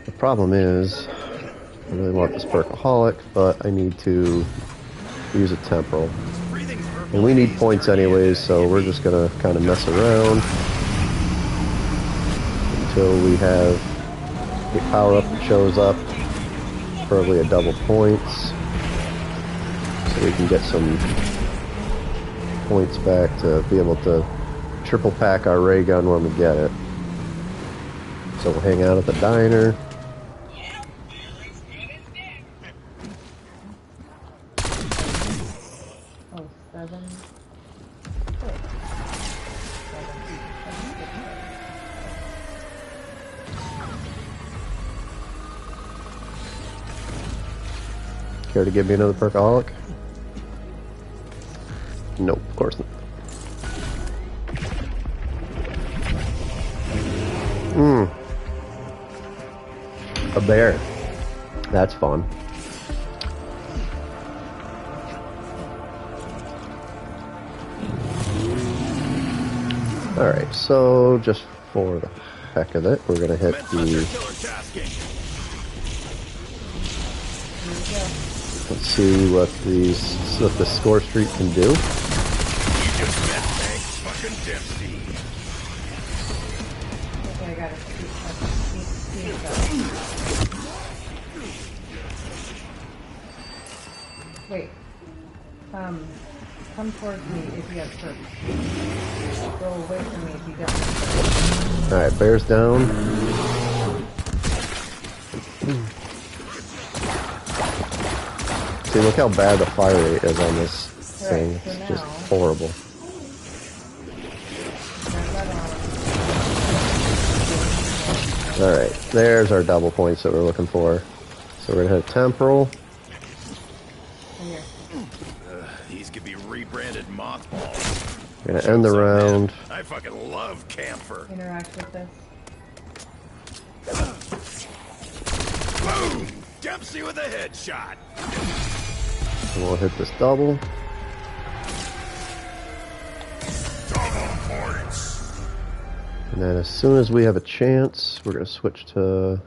The problem is, I really want this Perkaholic, but I need to use a temporal. And we need points anyways, so we're just gonna kind of mess around until we have a power-up that shows up, probably a double points, so we can get some points back to be able to triple pack our ray gun when we get it. So we'll hang out at the diner. Oh, 7. Care to give me another Perkaholic? Nope, of course not. A bear. That's fun. Alright, so just for the heck of it, we're gonna hit the... Let's see what the score streak can do. You just met Hank fucking Dempsey. Okay, I gotta see Wait. Come towards me if you have perks. Go away from me if you don't have perks. Alright, bear's down. See, look how bad the fire rate is on this thing. So It's just now- horrible. Alright, there's our double points that we're looking for. So we're gonna hit temporal. Here. These could be rebranded mothballs. We're gonna end the round. I fucking love camphor. Interact with this. Boom! Dempsey with a headshot. And we'll hit this double. Double points. And then as soon as we have a chance, we're gonna switch to...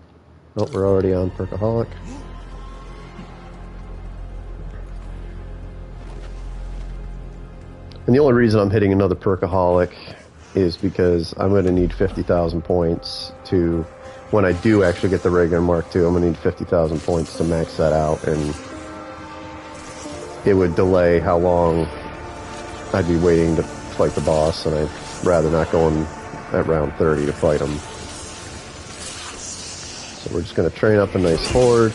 Oh, we're already on Perkaholic. And the only reason I'm hitting another Perkaholic is because I'm going to need 50,000 points to, when I do actually get the regular Mark II, I'm going to need 50,000 points to max that out, and it would delay how long I'd be waiting to fight the boss, and I'd rather not go in at round 30 to fight him. So we're just going to train up a nice horde.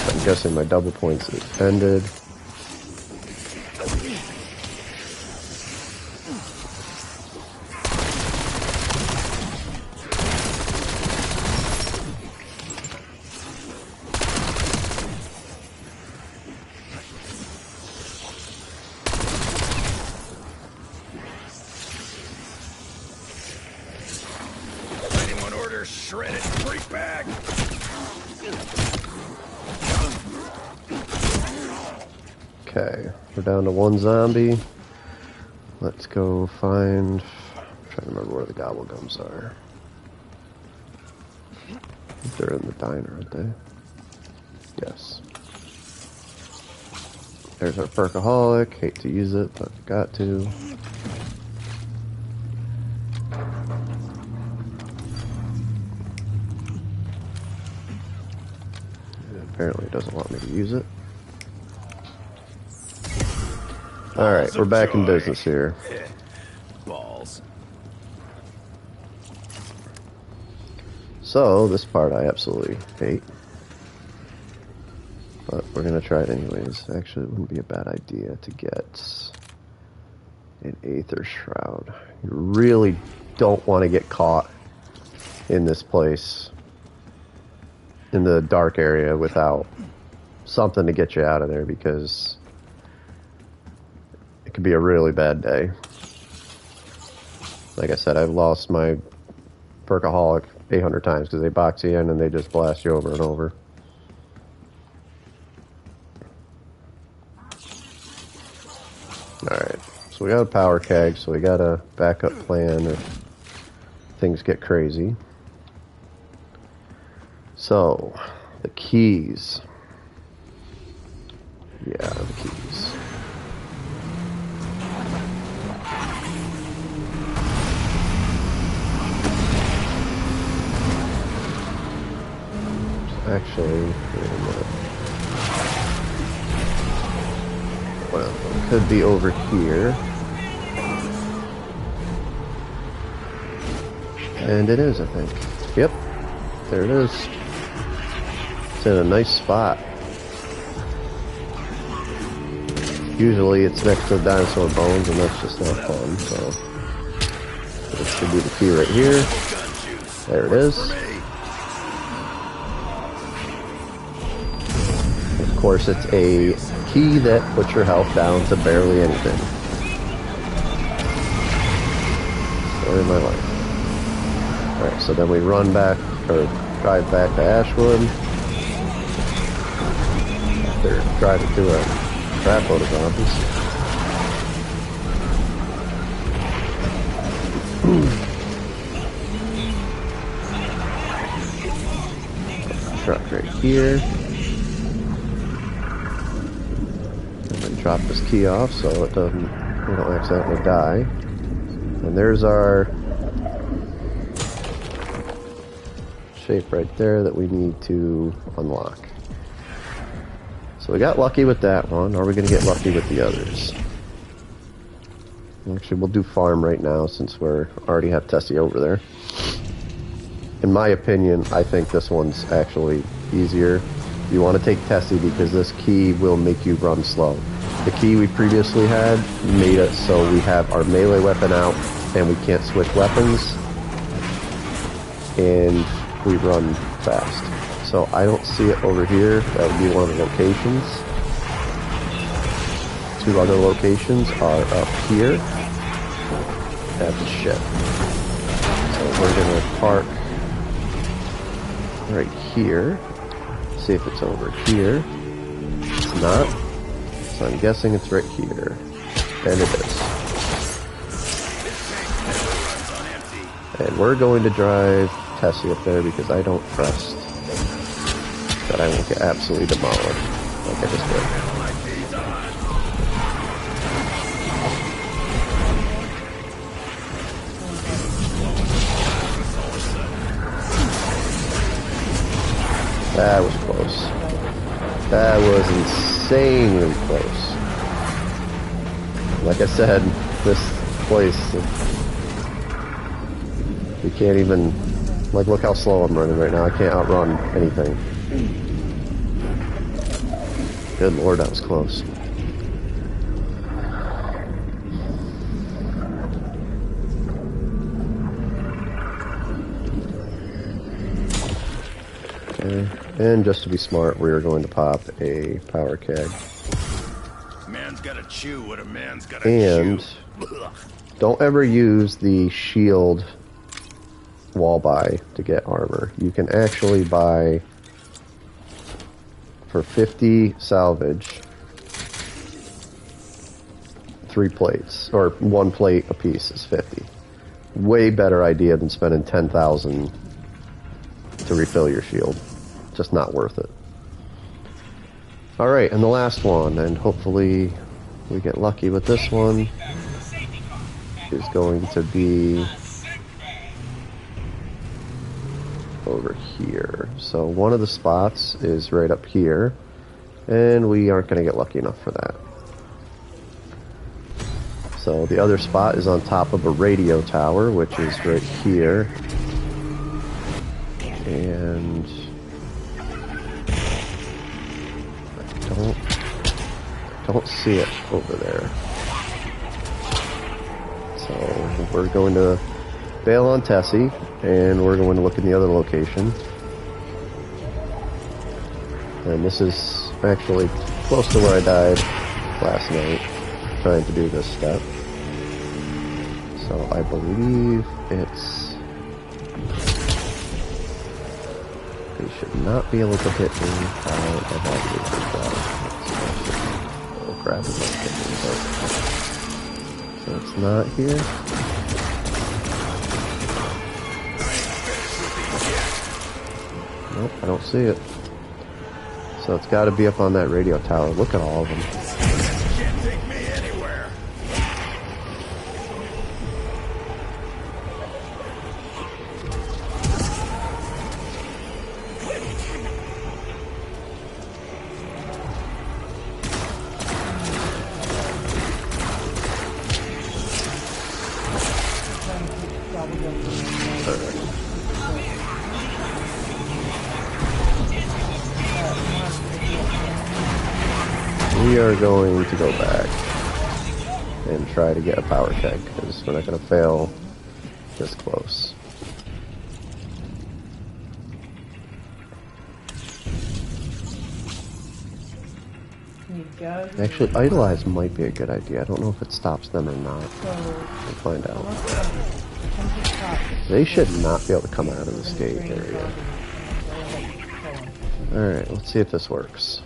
I'm guessing my double points is ended. Anyone order shredded freak bag? Okay, we're down to one zombie. Let's go find... I'm trying to remember where the gobblegums are. I think they're in the diner, aren't they? Yes. There's our Perkaholic. Hate to use it, but got to. And apparently it doesn't want me to use it. Alright, we're back in business here. Balls. So, this part I absolutely hate. But we're gonna try it anyways. Actually, it wouldn't be a bad idea to get an Aether Shroud. You really don't want to get caught in this place, in the dark area, without something to get you out of there, because it could be a really bad day. Like I said, I've lost my Perkaholic 800 times because they box you in and they just blast you over and over. Alright, so we got a power keg, so we got a backup plan if things get crazy. So, the keys. Yeah, the keys. Actually, wait a minute. Well, it could be over here. And it is, I think. Yep. There it is. It's in a nice spot. Usually it's next to the dinosaur bones, and that's just not fun, so. This could be the key right here. Gun juice. There it is. Of course, it's a key that puts your health down to barely anything. Story of my life. Alright, so then we run back, or drive back to Ashwood. After driving through a crap load of zombies. Truck right here. And then drop this key off so we don't accidentally die. And there's our shape right there that we need to unlock. So we got lucky with that one. Are we going to get lucky with the others? Actually, we'll do farm right now since we're already have Tessie over there. In my opinion, I think this one's actually easier. You want to take Tessie because this key will make you run slow. The key we previously had made it so we have our melee weapon out and we can't switch weapons. And we run fast. So I don't see it over here. That would be one of the locations. Two other locations are up here. That's a ship. So we're going to park right here. See if it's over here. It's not. So I'm guessing it's right here. And it is. And we're going to drive Tessie up there because I don't trust that I won't get absolutely demolished like I just did. That was close. That was insanely close. Like I said, this place, you can't even, like, look how slow I'm running right now. I can't outrun anything. Good lord, that was close. Okay. And just to be smart, we are going to pop a power keg. Man's gotta chew what a man's gotta and chew. Don't ever use the shield wall buy to get armor. You can actually buy for 50 salvage 3 plates, or 1 plate a piece is 50. Way better idea than spending 10,000 to refill your shield. Just not worth it. Alright, and the last one, and hopefully we get lucky with this one, is going to be over here. So one of the spots is right up here, and we aren't going to get lucky enough for that. So the other spot is on top of a radio tower, which is right here. And I don't see it over there. So we're going to bail on Tessie, and we're going to look in the other location. And this is actually close to where I died last night, trying to do this step. So I believe it's... They should not be able to hit me out of that. Oh crap, it's not hitting me, so it's not here. Nope, I don't see it. So it's got to be up on that radio tower. Look at all of them. Can't take me anywhere. We are going to go back and try to get a power keg because we're not going to fail this close. need jugs. Actually, idolize might be a good idea. I don't know if it stops them or not. So, We'll find out. once it comes to stop, They should not be able to come out of this then gate train area. zombies, and then they'll, like, kill 'em. Alright, let's see if this works.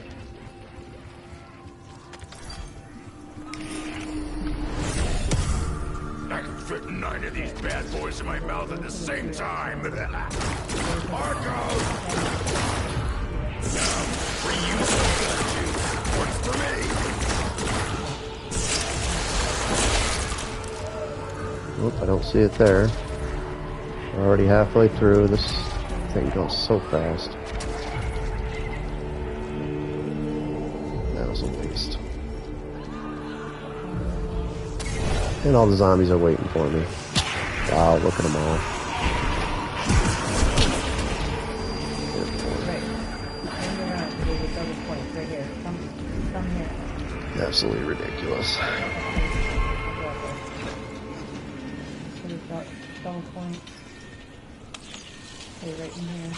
I can fit 9 of these bad boys in my mouth at the same time. Marco! Now, reuse the works for me. Nope, I don't see it there. We're already halfway through. This thing goes so fast. That was a waste. And all the zombies are waiting for me. Wow, look at them all. Right. Turn around, so there's a double point right here. Come here. Absolutely ridiculous. So we've got double points. Okay, right in here.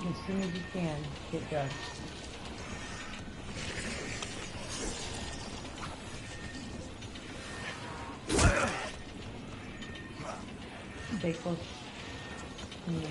As soon as you can, get done. Stay close to me.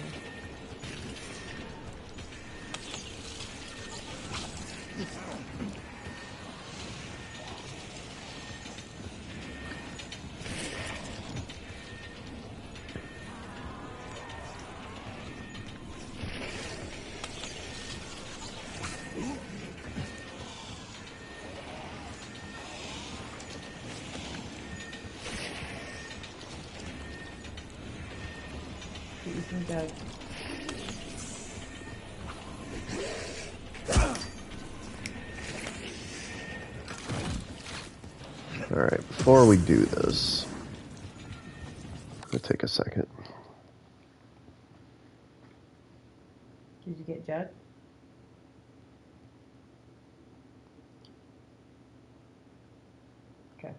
Get you some jugs. Alright, before we do this, we'll take a second. Did you get jugs? Okay.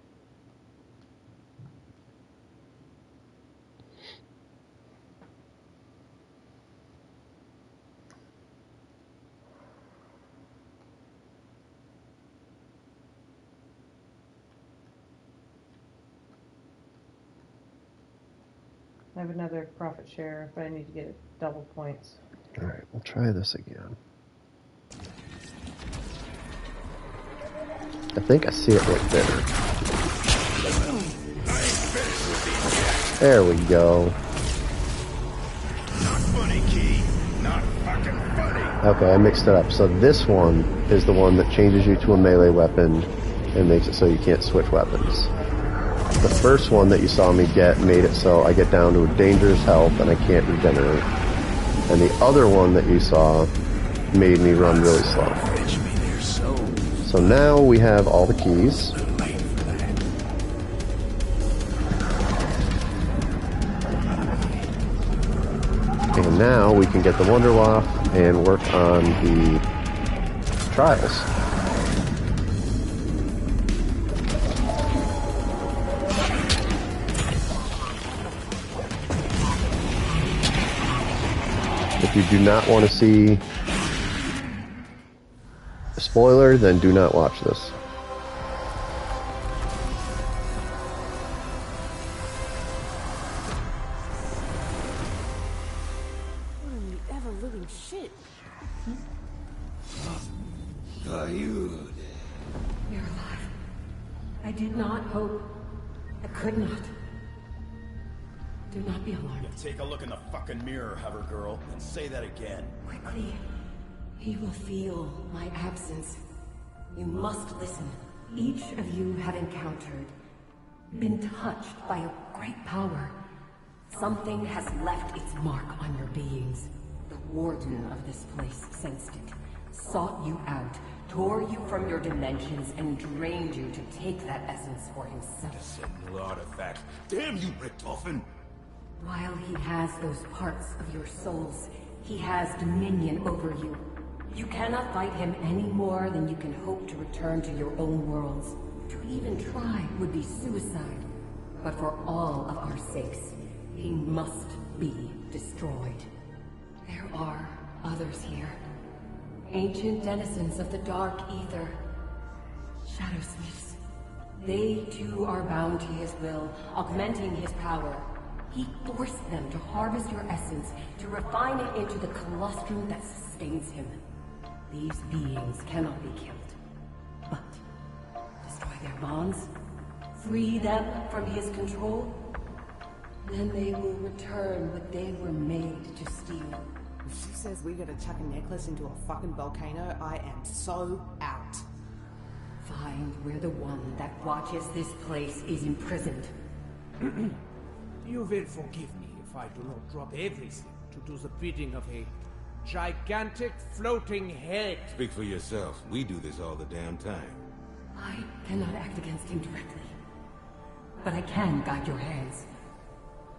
I have another profit share, but I need to get it double points. Alright, we'll try this again. I think I see it right there. There we go. Not funny, Key. Not fucking funny. Okay, I mixed it up. So this one is the one that changes you to a melee weapon and makes it so you can't switch weapons. The first one that you saw me get made it so I get down to a dangerous health and I can't regenerate. And the other one that you saw made me run really slow. Fetch me their souls. So now we have all the keys. Wait for that. And now we can get the Wonderwaff and work on the trials. If you do not want to see a spoiler, then do not watch this. What in the ever-living shit? Ayud. You're alive. I did not hope. I could not. Do not be alarmed. Take a look in the fucking mirror, hover girl, and say that again. Quickly. He will feel my absence. You must listen. Each of you have encountered, been touched by a great power. Something has left its mark on your beings. The warden of this place sensed it, sought you out, tore you from your dimensions, and drained you to take that essence for himself. Send artifacts. Damn you, Richtofen. While he has those parts of your souls, he has dominion over you. You cannot fight him any more than you can hope to return to your own worlds. To even try would be suicide. But for all of our sakes, He must be destroyed. There are others here. Ancient denizens of the dark ether. Shadowsmiths. They too are bound to his will, augmenting his power. He forced them to harvest your essence, to refine it into the colostrum that sustains him. These beings cannot be killed. But destroy their bonds, free them from his control, then they will return what they were made to steal. If she says we gotta chuck a necklace into a fucking volcano, I am so out. Find where the one that watches this place is imprisoned. You will forgive me if I do not drop everything to do the bidding of a gigantic floating head. Speak for yourself. We do this all the damn time. I cannot act against him directly, but I can guide your hands.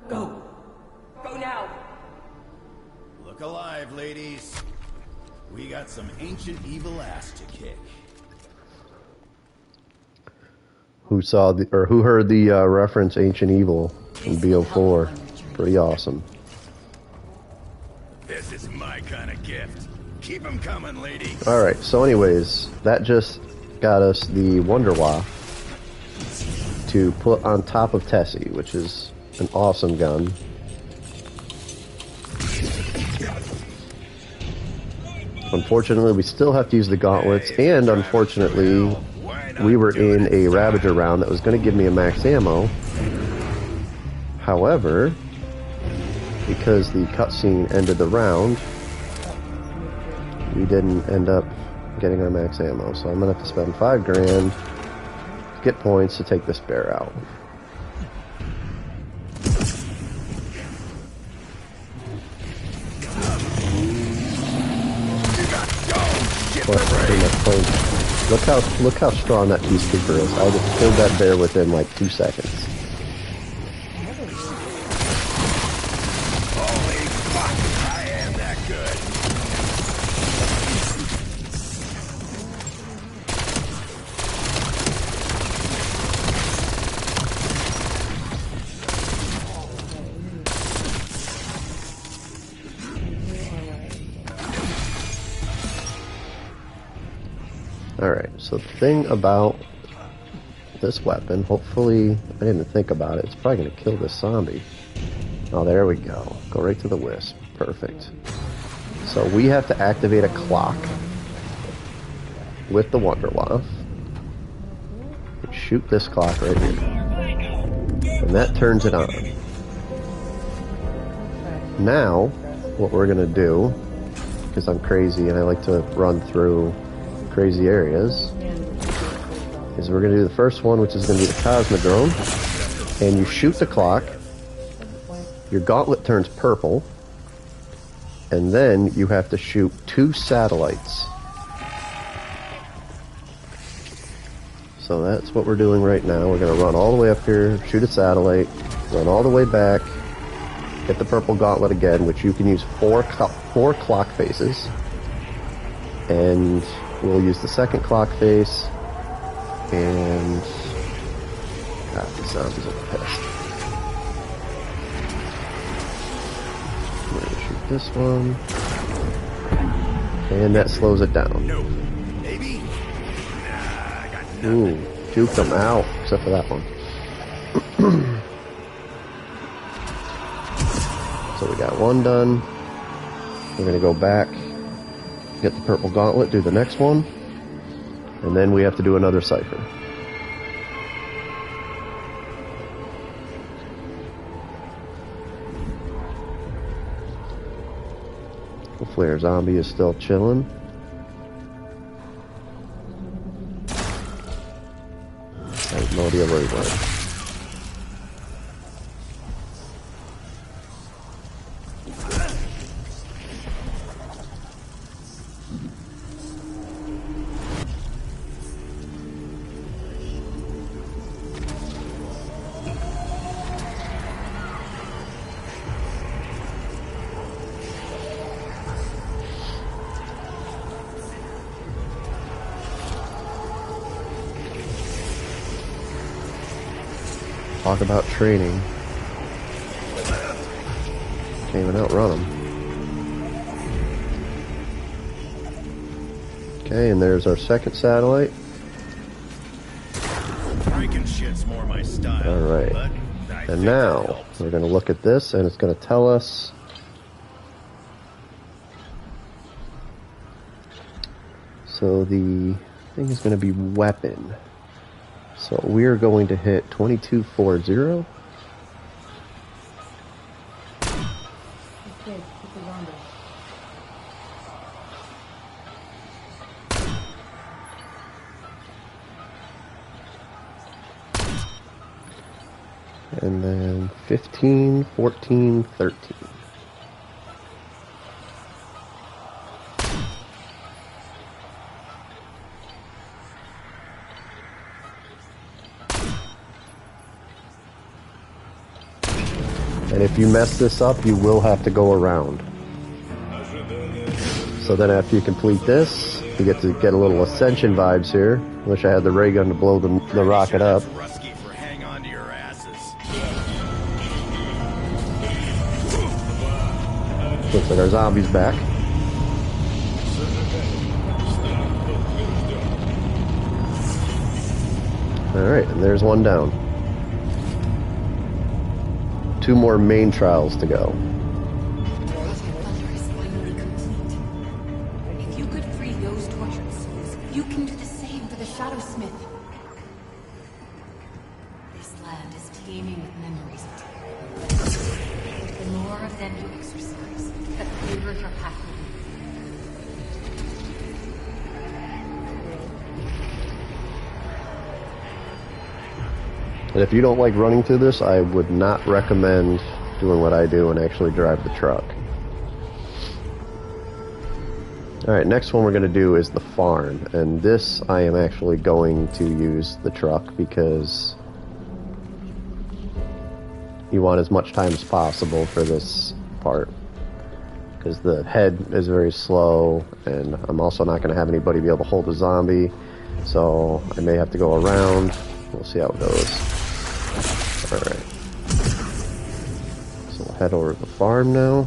Go! Go now! Look alive, ladies. We got some ancient evil ass to kick. Who saw the, or who heard the reference Ancient Evil in BO4? Pretty awesome. This is my kind of gift. Keep them coming, ladies. Alright, so anyways, that just got us the Wonder Waff to put on top of Tessie, which is an awesome gun. Unfortunately, we still have to use the gauntlets, and unfortunately, we were in a Ravager round that was going to give me a max ammo. However, because the cutscene ended the round, we didn't end up getting our max ammo. So I'm going to have to spend $5 grand to get points to take this bear out. Look how strong that Peacekeeper is. I just killed that bear within like 2 seconds. Holy fuck, I am that good. Alright, so the thing about this weapon, hopefully, I didn't think about it, it's probably going to kill this zombie. Oh, there we go. Go right to the wisp. Perfect. So we have to activate a clock with the Wonder Waff. Shoot this clock right here. And that turns it on. Now, what we're going to do, because I'm crazy and I like to run through crazy areas, is we're going to do the first one, which is going to be the Cosmodrome, and you shoot the clock, your gauntlet turns purple, and then you have to shoot 2 satellites. So that's what we're doing right now. We're going to run all the way up here, shoot a satellite, run all the way back, get the purple gauntlet again, which you can use 4 clock faces, and we'll use the second clock face, and God, these zombies are pissed. I'm going to shoot this one, and that slows it down. No, maybe. Nah, I got nothing. Ooh, juke them out, except for that one. So we got one done. We're going to go back, get the purple gauntlet, do the next one, and then we have to do another cipher. Hopefully our zombie is still chilling. I have no idea where he went. Talk about training. Can't even outrun them. Okay, and there's our second satellite. Breaking shit's more my style. Alright. but I And think now, that helps. we're going to look at this, and it's going to tell us... So the thing is going to be weapon. So we're going to hit 2240. Okay, keep it on there. And then 15, 14, 13. And if you mess this up, you will have to go around. So then after you complete this, you get to get a little Ascension vibes here. Wish I had the ray gun to blow the rocket up. Rusky for hang on to your asses. Looks like our zombie's back. Alright, and there's one down. 2 more main trials to go. Thunder is finally complete. If you could free those tortured souls, you can do the same for the Shadowsmith. This land is teeming with memories of Tyr. The more of them you exercise, the clearer your path will be. And if you don't like running through this, I would not recommend doing what I do and actually drive the truck. Alright, next one we're going to do is the farm. And this I am actually going to use the truck because you want as much time as possible for this part. Because the head is very slow, and I'm also not going to have anybody be able to hold a zombie. So I may have to go around. We'll see how it goes. Alright. So we'll head over to the farm now.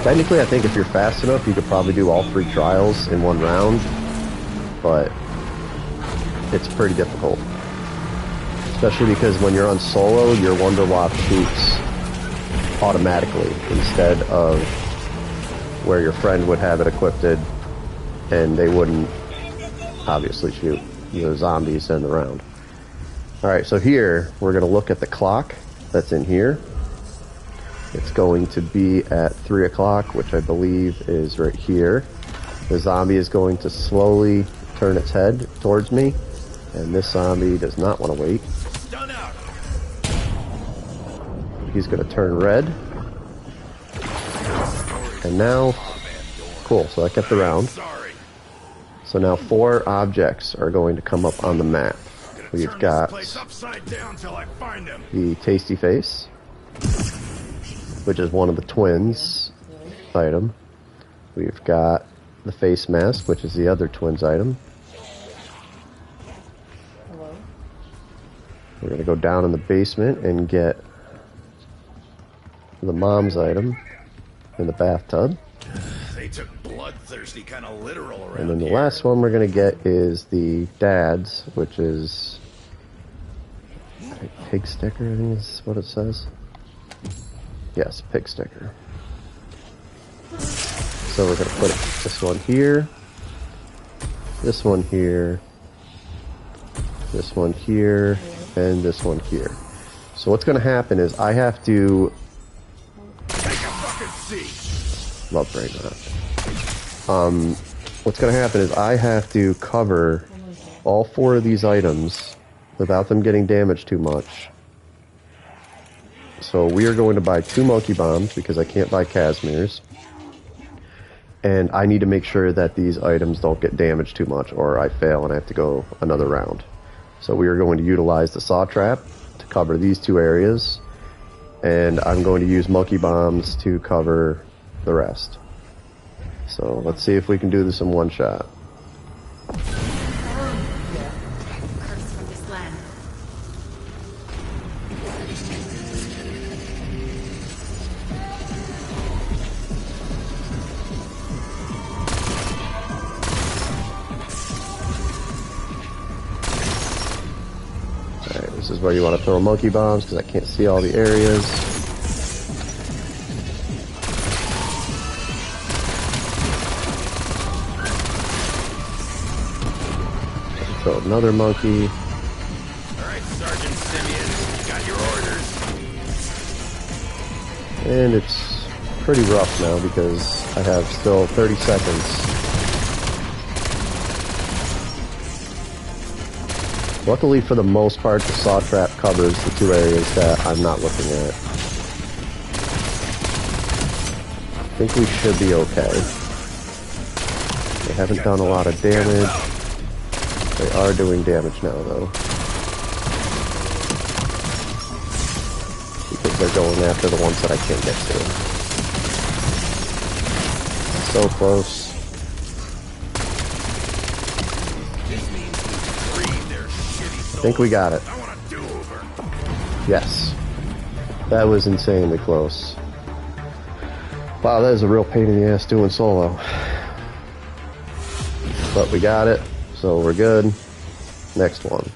Technically, I think if you're fast enough, you could probably do all 3 trials in 1 round. But it's pretty difficult. Especially because when you're on solo, your Wonder Watch shoots automatically instead of where your friend would have it equipped and they wouldn't obviously shoot the zombies in the round. Alright, so here we're going to look at the clock that's in here. It's going to be at 3 o'clock, which I believe is right here. The zombie is going to slowly turn its head towards me, and this zombie does not want to wait. Done out. He's going to turn red. And now, cool, so I kept the round. Sorry. So now 4 objects are going to come up on the map. We've Turn got this place upside down till I find him. the Tasty Face, which is one of the twins item. We've got the face mask, which is the other twins item. Hello? We're going to go down in the basement and get the mom's item in the bathtub. They took bloodthirsty kind of literal around And then the here. last one we're going to get is the dad's, which is pig sticker, I think is what it says. Yes, pig sticker. So we're going to put this one here, this one here, this one here, and this one here. So what's going to happen is I have to... Take a fucking seat. Love brain rot. What's going to happen is I have to cover all 4 of these items without them getting damaged too much. So we are going to buy 2 monkey bombs because I can't buy Casimirs. And I need to make sure that these items don't get damaged too much or I fail and I have to go another round. So we are going to utilize the saw trap to cover these 2 areas. And I'm going to use monkey bombs to cover the rest. So let's see if we can do this in one shot. Curse from this land. This is where you want to throw monkey bombs because I can't see all the areas. Throw another monkey. Alright, Sergeant Simeon, you got your orders. And it's pretty rough now because I have still 30 seconds. Luckily, for the most part, the saw trap covers the two areas that I'm not looking at. I think we should be okay. They haven't done a lot of damage. They are doing damage now, though. Because they're going after the ones that I can't get to. So close. I think we got it. Yes. That was insanely close. Wow, that is a real pain in the ass doing solo. But we got it, so we're good. Next one.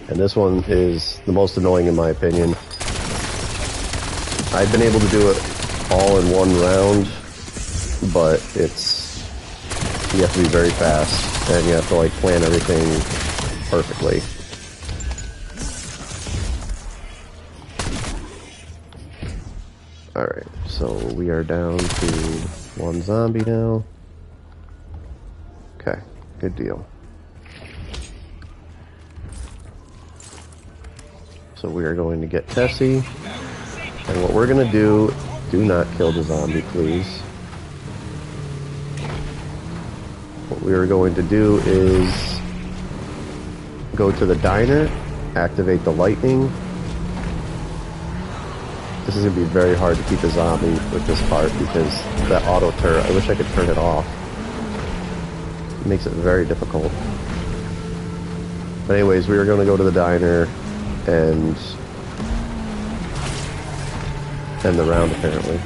And this one is the most annoying in my opinion. I've been able to do it all in one round, but you have to be very fast, and you have to like plan everything perfectly. Alright, so we are down to one zombie now. Okay, good deal. So we are going to get Tessie, and what we're going to do not kill the zombie, please. What we are going to do is go to the diner, activate the lightning. This is going to be very hard to keep a zombie with this part because that auto turret, I wish I could turn it off. It makes it very difficult. But anyways, we are going to go to the diner and end the round apparently.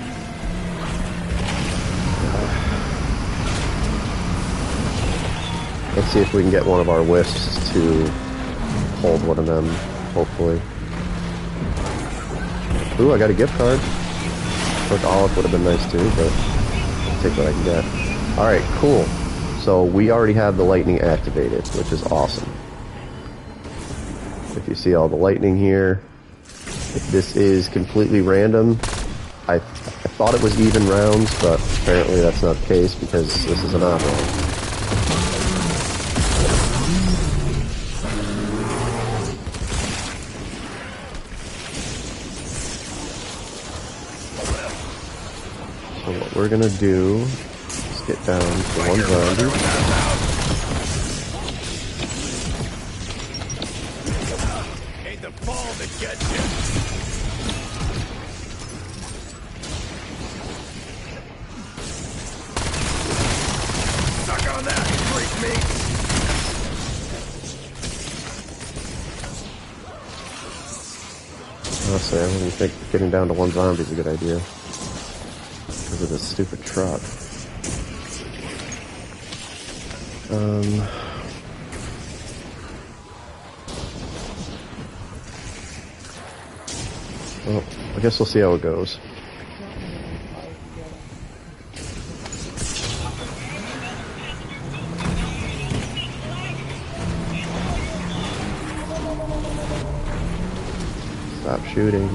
Let's see if we can get one of our wisps to hold one of them, hopefully. Ooh, I got a gift card. Quick olive would have been nice too, but I'll take what I can get. Alright, cool. So we already have the lightning activated, which is awesome. If you see all the lightning here, this is completely random. I thought it was even rounds, but apparently that's not the case because this is an odd round. So what we're gonna do is get down to one zombie. Ain't the ball that gets you. Suck on that, freak meat. Honestly, I wouldn't think getting down to one zombie is a good idea. Because of this stupid truck. Well, I guess we'll see how it goes. Stop shooting.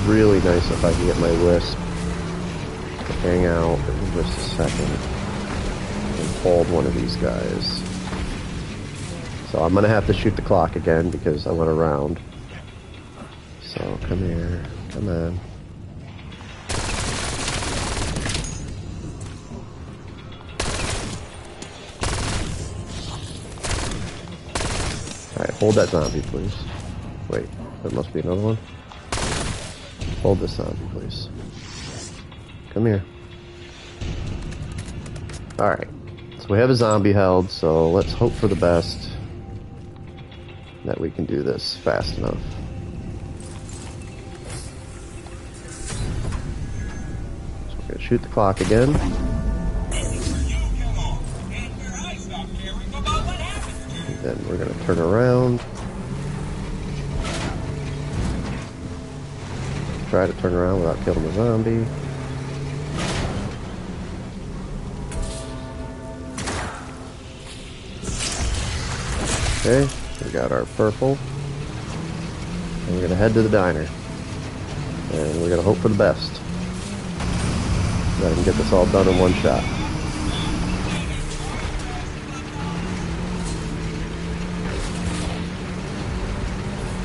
Really nice if I can get my wisp to hang out in just a second and hold one of these guys. So I'm gonna have to shoot the clock again because I went around. So come here, come on. Alright, hold that zombie please. Wait, there must be another one. Hold this zombie, please. Come here. Alright. So we have a zombie held, so let's hope for the best that we can do this fast enough. shoot the clock again. And then we're going to turn around. Try to turn around without killing the zombie. Okay, we got our purple. And we're going to head to the diner. And we're going to hope for the best. That I can get this all done in one shot.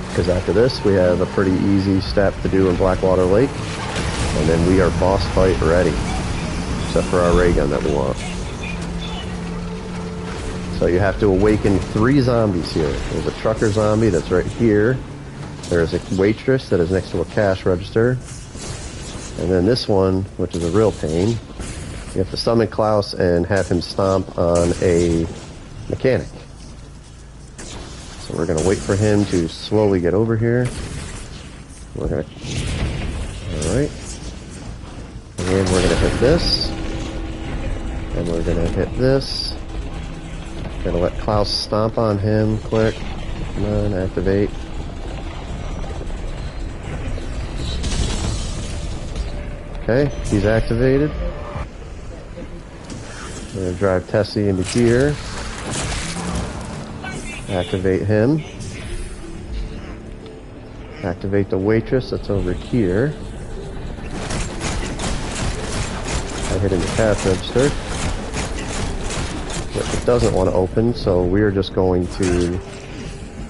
Because after this, we have a pretty easy step to do in Blackwater Lake. And then we are boss fight ready. Except for our ray gun that we want. So you have to awaken 3 zombies here. There's a trucker zombie that's right here. There's a waitress that is next to a cash register. And then this one, which is a real pain, you have to summon Klaus and have him stomp on a mechanic. So we're going to wait for him to slowly get over here. We're going to... Alright. And we're going to hit this. And we're going to hit this. Going to let Klaus stomp on him. Click. Come on, activate. Okay, he's activated. We're going to drive Tessie into here. Activate him. Activate the waitress that's over here. I hit in the cash register. Which it doesn't want to open, so we're just going to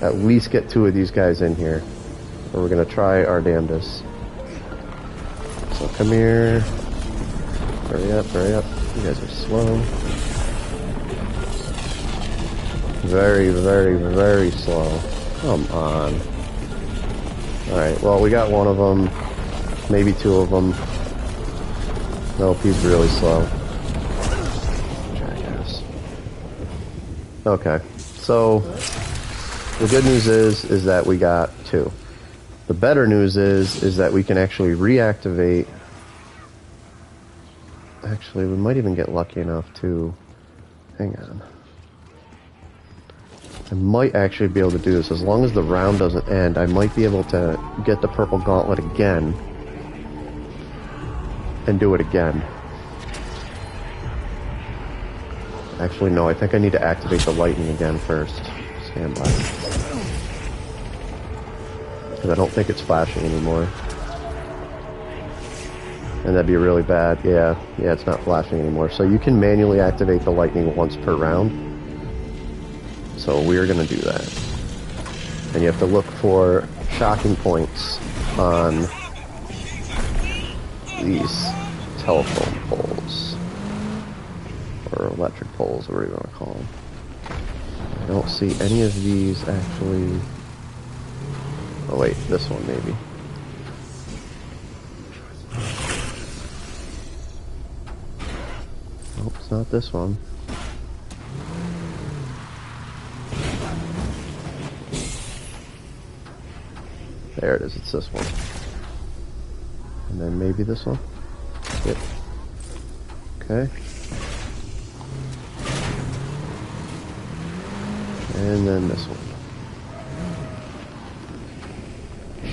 at least get 2 of these guys in here. Or we're going to try our damnedest. So come here. Hurry up, hurry up. You guys are slow. Very, very, very slow. Come on. Alright, well, we got 1 of them. Maybe 2 of them. Nope, he's really slow. Jackass. Okay, so the good news is that we got 2. The better news is that we can actually reactivate. Actually, we might even get lucky enough to... Hang on. I might actually be able to do this. As long as the round doesn't end, I might be able to get the purple gauntlet again. And do it again. Actually, no, I think I need to activate the lightning again first. Stand by. Because I don't think it's flashing anymore. And that'd be really bad. Yeah, it's not flashing anymore. So you can manually activate the lightning once per round. So we're going to do that. And you have to look for shocking points on these telephone poles. Or electric poles, whatever you want to call them. I don't see any of these actually... Oh wait, this one maybe. Nope, it's not this one. There it is, it's this one. And then maybe this one? Yep. Okay. And then this one.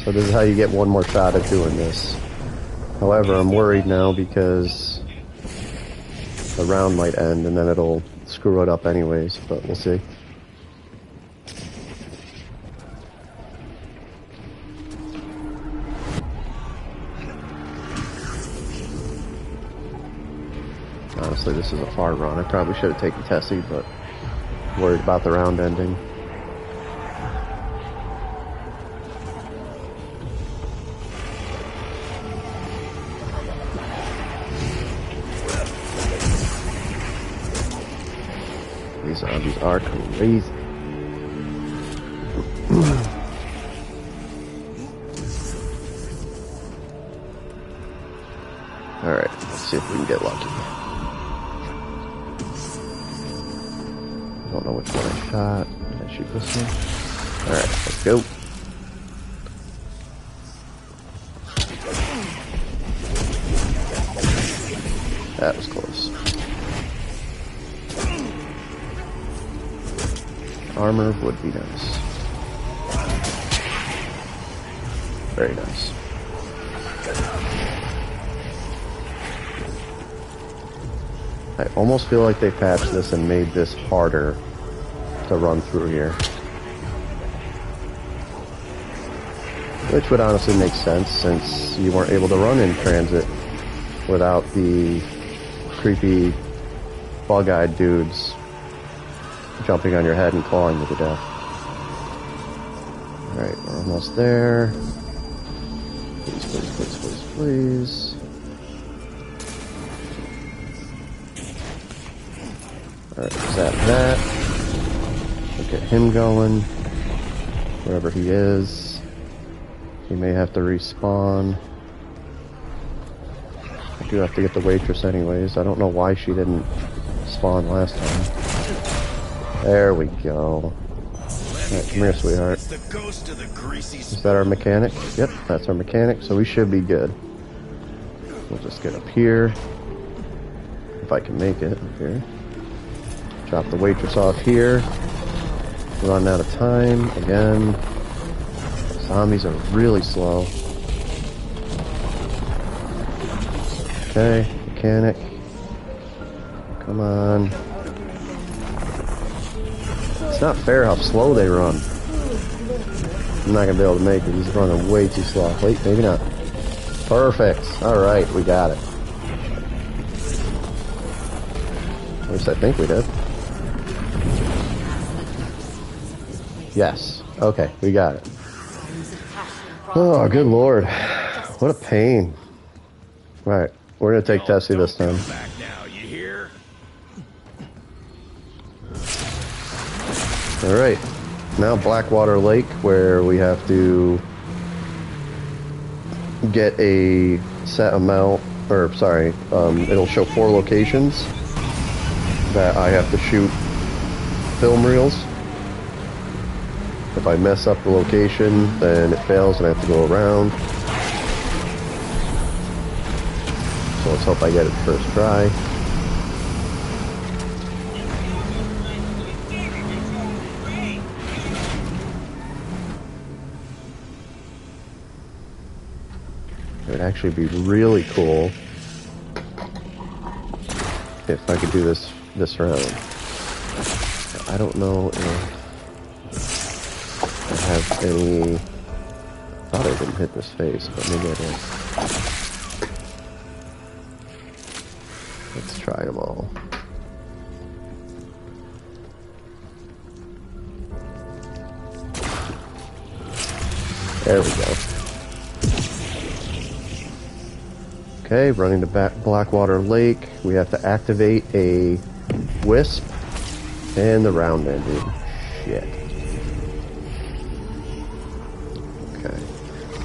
So this is how you get 1 more shot at doing this. However, I'm worried now because the round might end and then it'll screw it up anyways, but we'll see. Honestly, this is a far run. I probably should have taken Tessie, but worried about the round ending. These zombies are crazy. Alright, let's see if we can get lucky. I don't know which one I shot. Did I shoot this one? Alright, let's go. armor would be nice. Very nice. I almost feel like they patched this and made this harder to run through here. Which would honestly make sense since you weren't able to run in transit without the creepy bug-eyed dudes jumping on your head and clawing you to death. Alright, we're almost there. Please, please, please, please, please. Alright, zap that. We'll get him going. Wherever he is. He may have to respawn. I do have to get the waitress anyways. I don't know why she didn't spawn last time. There we go. Alright, come here, sweetheart. Is that our mechanic? Yep, that's our mechanic, so we should be good. We'll just get up here. If I can make it up here. Drop the waitress off here. Run out of time again. Zombies are really slow. Okay, mechanic. Come on. It's not fair how slow they run. I'm not gonna be able to make it. He's running way too slow. Wait, maybe not. Perfect. Alright, we got it. At least I think we did. Yes. Okay, we got it. Oh, good lord. What a pain. Alright, we're gonna take Tessie this time. Alright, now Blackwater Lake, where we have to get a set amount, or sorry, it'll show 4 locations that I have to shoot film reels. If I mess up the location, then it fails and I have to go around. So let's hope I get it first try. It would actually be really cool if I could do this round. I don't know if I have any... I thought I didn't hit this face, but maybe I did. Let's try them all. There we go. Okay, running to Blackwater Lake. We have to activate a wisp and the round ended. Shit. Okay.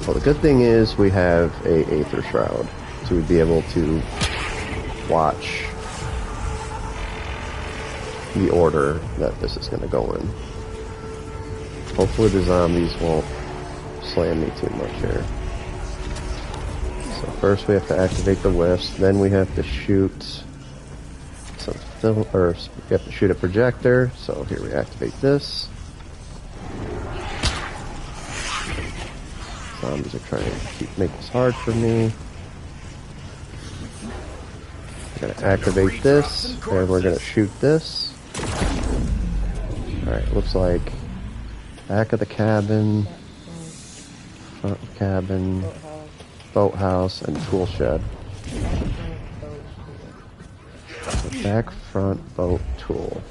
Well, the good thing is we have a Aether Shroud, so we'd be able to watch the order that this is going to go in. Hopefully the zombies won't slam me too much here. So first we have to activate the wisp, then we have to shoot some film, or we have to shoot a projector. So here we activate this. Zombies are trying to make this hard for me. We're gonna activate this, and we're gonna shoot this. Alright, looks like back of the cabin, front of the cabin, boathouse, and tool shed. So back, front, boat, tool.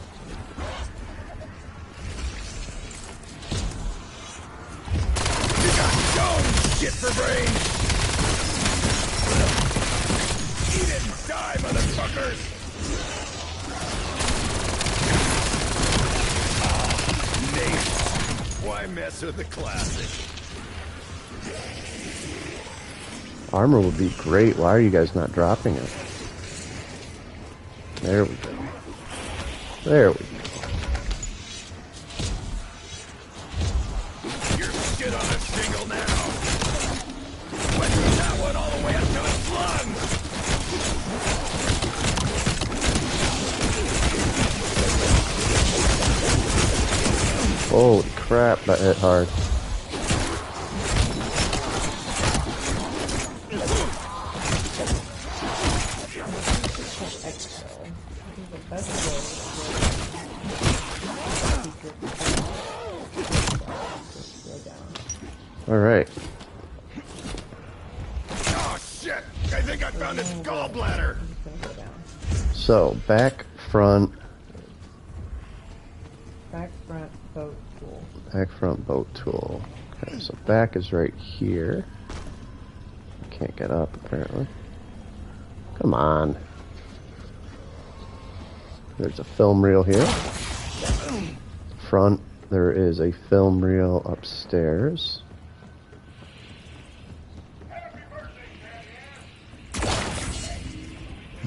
You got stone shit for brains! Eat it and die, motherfuckers! Oh, Nate. Why mess with the classic? Armor would be great. Why are you guys not dropping it? There we go. There we go. Your shit on a shingle now. Went through that one all the way up to its lungs. Holy crap, that hit hard. Alright. Oh shit! I think I found his gallbladder! So, back, front. Back, front, boat, tool. Back, front, boat, tool. Okay, so back is right here. Can't get up, apparently. Come on. There's a film reel here. Front, there is a film reel upstairs.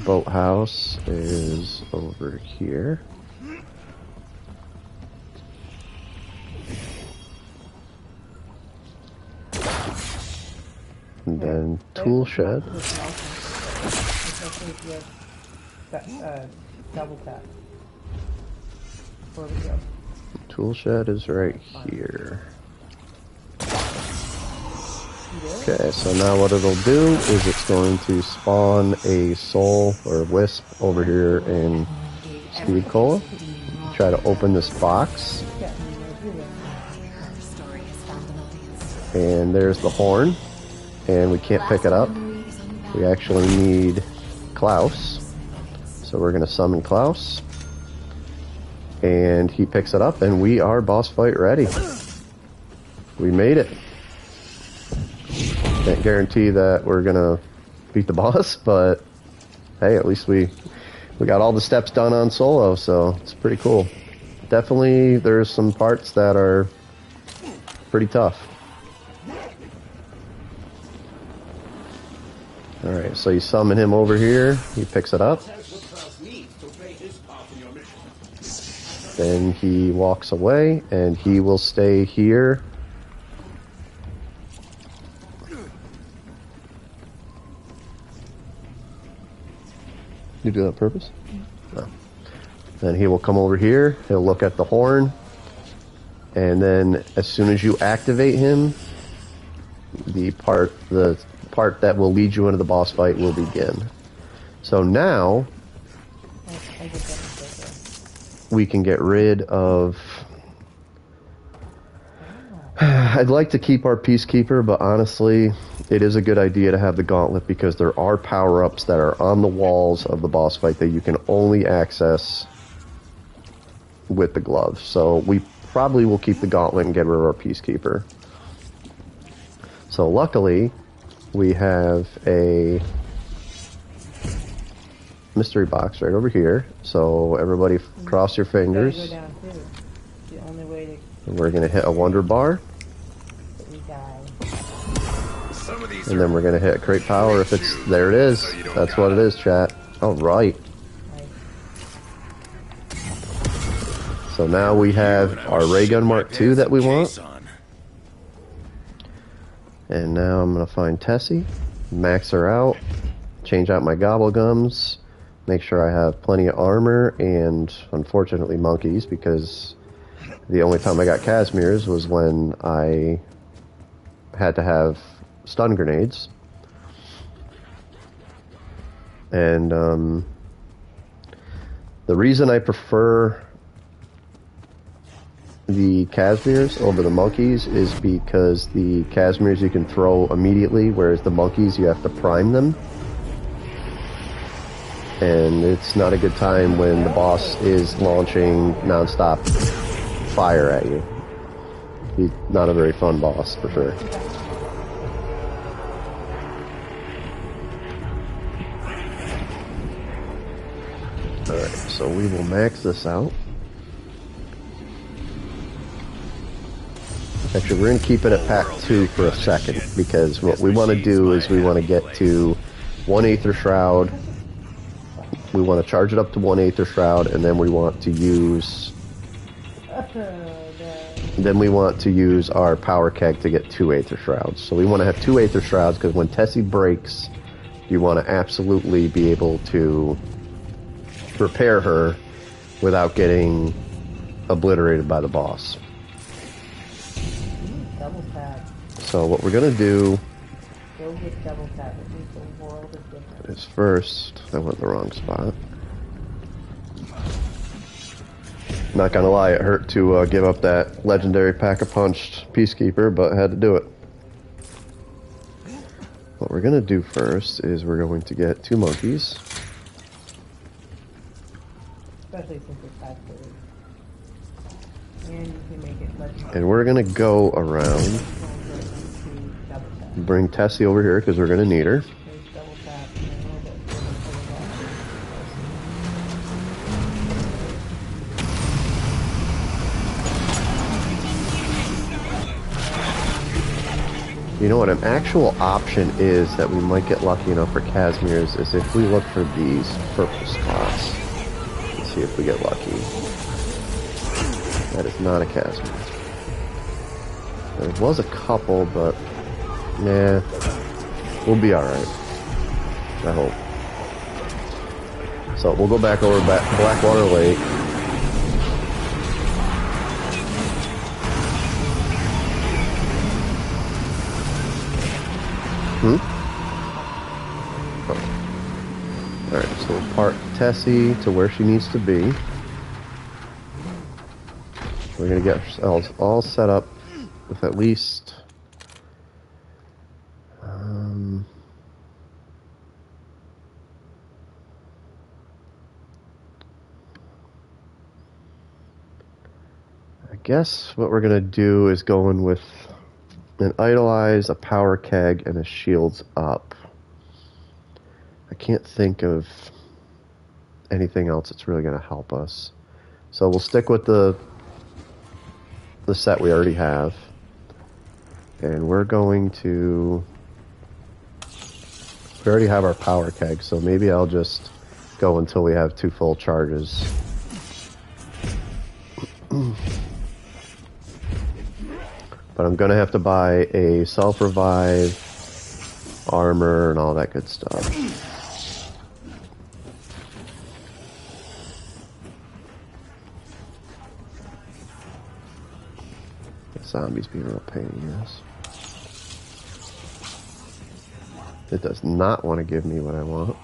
Boathouse is over here. And then tool shed. Double tap. Before we go. Tool shed is right here. Okay, so now what it'll do is it's going to spawn a soul or a wisp over here in Speed Cola. Try to open this box. And there's the horn. And we can't pick it up. We actually need Klaus. So we're going to summon Klaus. And he picks it up, and we are boss fight ready. We made it. Can't guarantee that we're gonna beat the boss, but hey, at least we got all the steps done on solo, so it's pretty cool. Definitely, there's some parts that are pretty tough. Alright, so you summon him over here, he picks it up. Then he walks away, and he will stay here. You do that on purpose? No. Then he will come over here, he'll look at the horn, and then as soon as you activate him, the part that will lead you into the boss fight will begin. So now we can get rid of... I'd like to keep our Peacekeeper, but honestly, it is a good idea to have the Gauntlet because there are power-ups that are on the walls of the boss fight that you can only access with the gloves. So we probably will keep the Gauntlet and get rid of our Peacekeeper. So luckily, we have a mystery box right over here. So everybody cross your fingers. Go down too. The only way to... We're going to hit a Wonder Bar. We die. And then we're going to hit Great Power if it's... There it is. That's what it is, chat. Alright. So now we have our Ray Gun Mark II that we want. And now I'm going to find Tessie. Max her out. Change out my Gobblegums. Make sure I have plenty of armor and, unfortunately, monkeys, because the only time I got Casimirs was when I had to have stun grenades. And the reason I prefer the Casimirs over the monkeys is because the Casimirs you can throw immediately, whereas the monkeys you have to prime them. And it's not a good time when the boss is launching non-stop fire at you. He's not a very fun boss, for sure. Alright, so we will max this out. Actually, we're going to keep it at pack 2 for a second, because what we want to do is we want to get to 1 Aether Shroud. We want to charge it up to 1 Aether Shroud, and then we want to use... Then we want to use our Power Keg to get 2 Aether Shrouds. So we want to have 2 Aether Shrouds, because when Tessie breaks, you want to absolutely be able to repair her without getting obliterated by the boss. So what we're gonna do Go get double tap. It makes a world of difference. is first. I went in the wrong spot. Not gonna lie, it hurt to give up that legendary pack-a-punched Peacekeeper, but had to do it. What we're gonna do first is we're going to get 2 monkeys. Especially since it's fast food. And you can make it legendary. And we're gonna go around, bring Tessie over here because we're gonna need her. There's double tap and a little bit further. You know what an actual option is that we might get lucky enough for Casimir's is if we look for these purple spots. Let's see if we get lucky. That is not a Casimir. There was a couple, but nah, we'll be alright. I hope. So we'll go back over Blackwater Lake. Oh. Alright, so we'll park Tessie to where she needs to be. We're gonna get ourselves all set up with at least I guess what we're gonna do is go in with an Idolize, a Power Keg, and a Shields Up. I can't think of anything else that's really gonna help us. So we'll stick with the set we already have. And we're going to... We already have our Power Keg, so maybe I'll just go until we have 2 full charges. But I'm gonna have to buy a self-revive, armor, and all that good stuff. The zombies being a real pain in the ass. It does not want to give me what I want.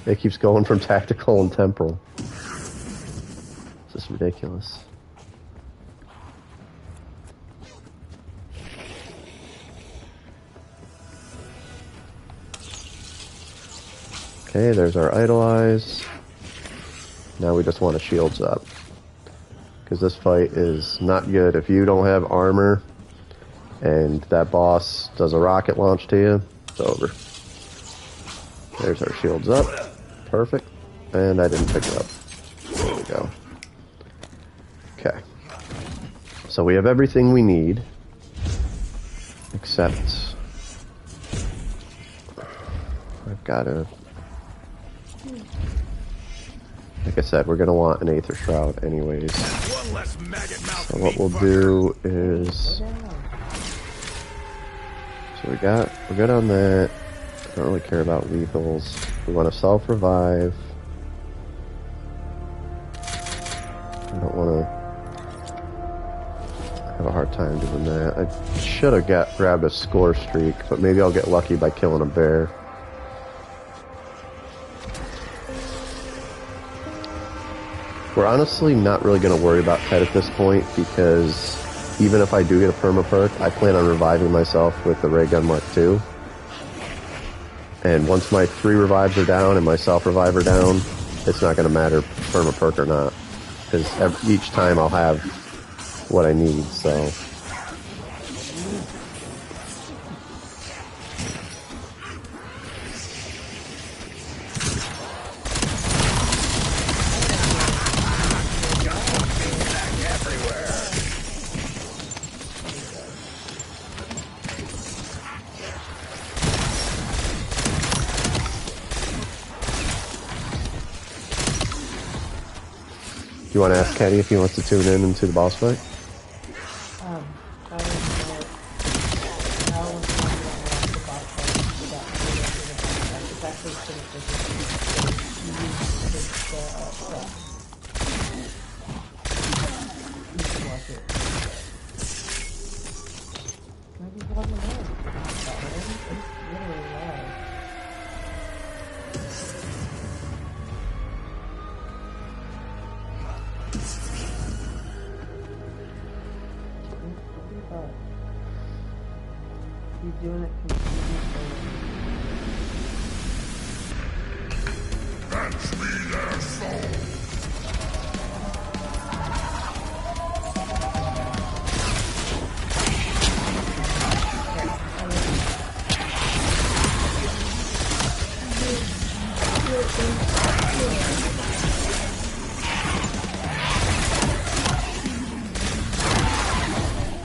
It keeps going from tactical and temporal. This is ridiculous. Okay, there's our Idolize. Now we just want to Shields Up. Because this fight is not good. If you don't have armor and that boss does a rocket launch to you, it's over. There's our Shields Up. Perfect. And I didn't pick it up. There we go. Okay. So we have everything we need. Except... I've got to... Like I said, we're going to want an Aether Shroud anyways. So what we'll do is... So we're good on that. I don't really care about lethals. We want to self-revive. I don't want to have a hard time doing that. I should have grabbed a score streak, but maybe I'll get lucky by killing a bear. We're honestly not really going to worry about Pet at this point, because even if I do get a perma-perk, I plan on reviving myself with the Ray Gun Mark II. And once my 3 revives are down and my self-revive are down, it's not going to matter perma-perk or not. Because each time I'll have what I need, so... You want to ask Kenny if he wants to tune in into the boss fight? I was not going to watch the boss fight without it's actually pretty He's doing it completely solo. Grant me their soul.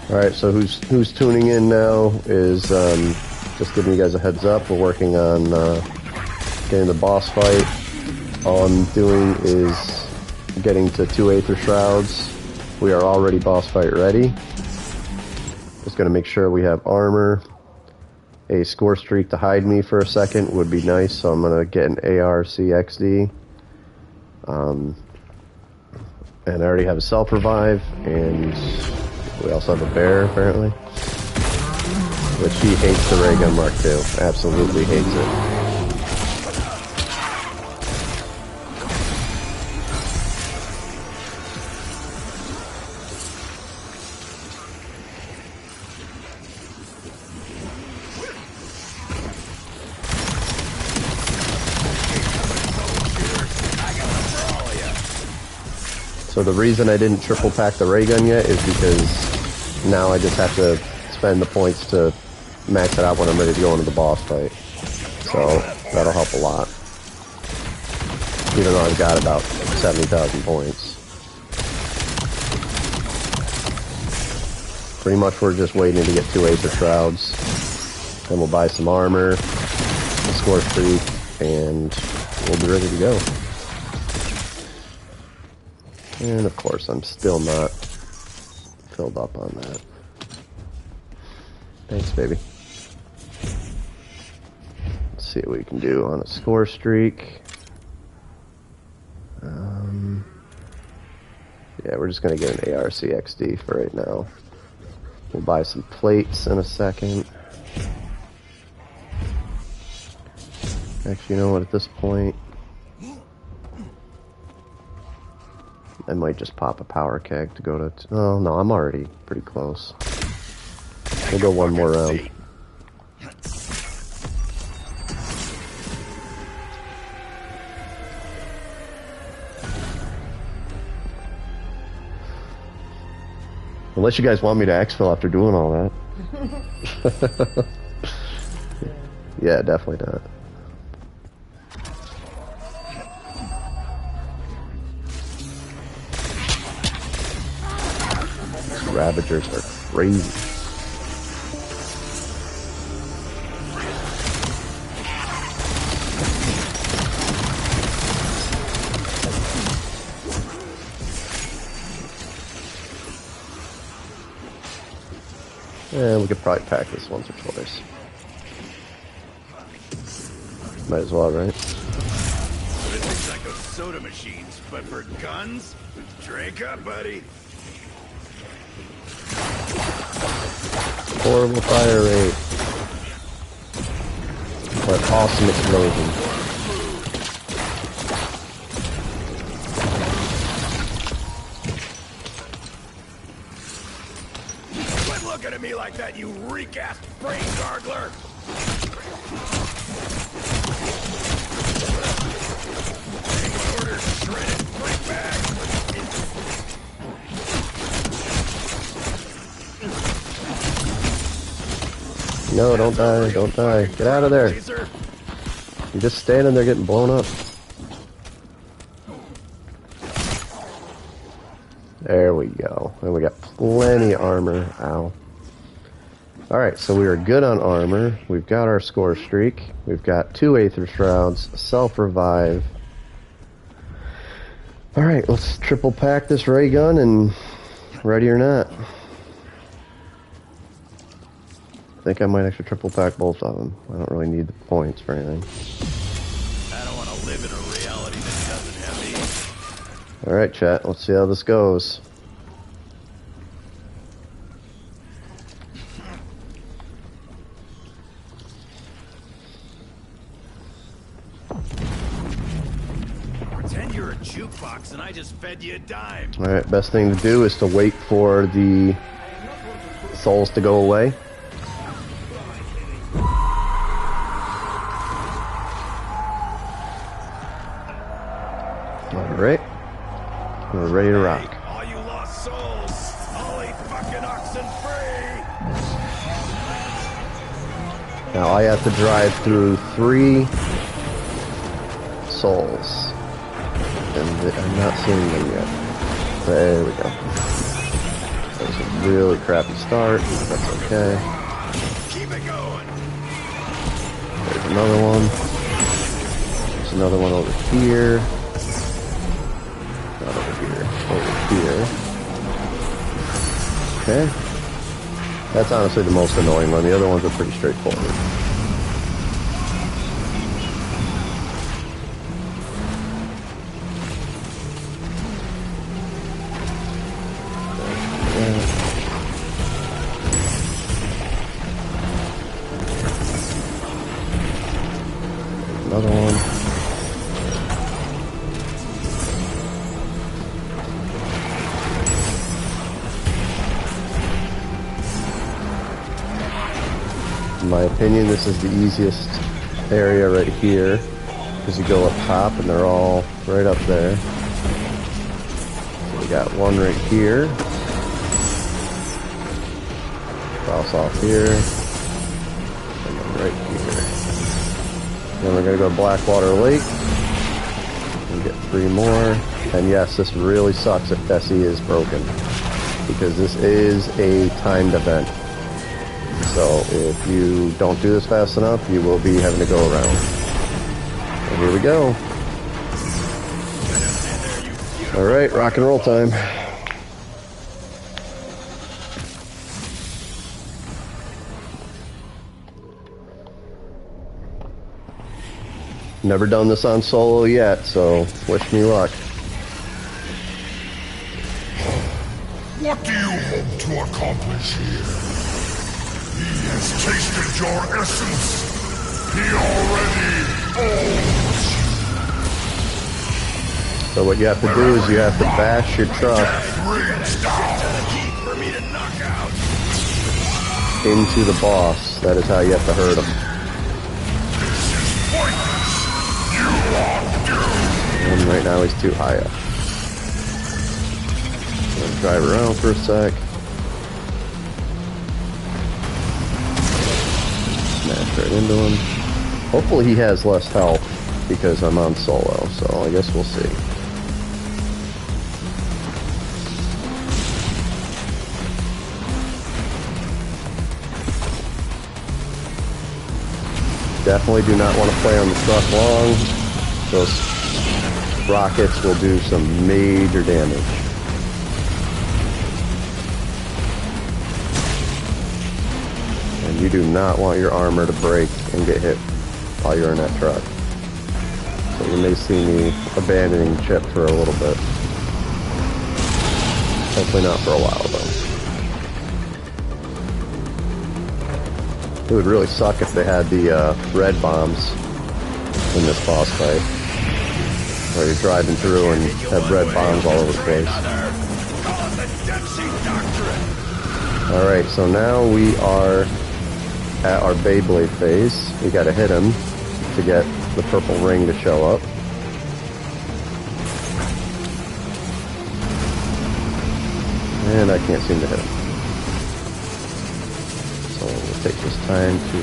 Alright, so who's tuning in now is just giving you guys a heads up. We're working on getting the boss fight. All I'm doing is getting to 2 Aether Shrouds. We are already boss fight ready. Just gonna make sure we have armor. A score streak to hide me for a second would be nice, so I'm gonna get an ARCXD. And I already have a self-revive, and we also have a bear, apparently. Which he hates the ray gun Mark II. Absolutely hates it. So the reason I didn't triple pack the ray gun yet is because now I just have to spend the points to max it out when I'm ready to go into the boss fight. So that'll help a lot. Even though I've got about 70,000 points. Pretty much we're just waiting to get 2 Aether Shrouds. Then we'll buy some armor, a score streak, and we'll be ready to go. And of course, I'm still not filled up on that. Thanks, baby. Let's see what we can do on a score streak. Yeah, we're just going to get an ARCXD for right now. We'll buy some plates in a second. Actually, you know what, at this point, I might just pop a power keg to go to... Oh, no, I'm already pretty close. We'll go one more round. Unless you guys want me to exfil after doing all that. Yeah, definitely not. Ravagers are crazy. Yeah, we could probably pack this once or twice. Might as well, right? This looks like those soda machines, but for guns? Drink up, buddy. Horrible fire rate. But awesome explosion. Quit looking at me like that, you reek-ass brain gargler! Anyone orders shredded brick bags? No, don't die, don't die. Get out of there. You're just standing there getting blown up. There we go. And we got plenty of armor. Ow. Alright, so we are good on armor. We've got our score streak. We've got 2 Aether Shrouds, self-revive. Alright, let's triple pack this ray gun and ready or not. I think I might actually triple pack both of them. I don't really need the points for anything. live in a reality that doesn't have these. Alright, chat, let's see how this goes. Pretend you're a jukebox and I just fed you a dime. Alright, best thing to do is to wait for the souls to go away. Alright. We're ready to rock. Hey, all you lost souls, I'll eat fucking oxen free. Now I have to drive through 3 souls. And I'm not seeing them yet. There we go. That was a really crappy start, but that's okay. Keep it going. There's another one. There's another one over here. Not over here. Over here. Okay. That's honestly the most annoying one. The other ones are pretty straightforward. Another one. In my opinion, this is the easiest area right here, because you go up top and they're all right up there. So we got one right here. Cross off here. And then right here. Then we're going to go to Blackwater Lake and get 3 more. And yes, this really sucks if Bessie is broken, because this is a timed event. So if you don't do this fast enough, you will be having to go around. And here we go. Alright, rock and roll time. Never done this on solo yet, so wish me luck. What do you hope to accomplish here? He has tasted your essence. He already owns you. So what you have to do is you have to bash your truck into the boss. That is how you have to hurt him. And right now he's too high up. I'm gonna drive around for a sec. Smash right into him. Hopefully he has less health because I'm on solo, so I guess we'll see. Definitely do not want to play on the truck long. Those rockets will do some major damage. And you do not want your armor to break and get hit while you're in that truck. So you may see me abandoning Chip for a little bit. Hopefully not for a while though. It would really suck if they had the red bombs in this boss fight, where you're driving through and have red bombs all over the place. Alright, so now we are at our Beyblade phase. We gotta hit him to get the purple ring to show up. And I can't seem to hit him. So we'll take this time to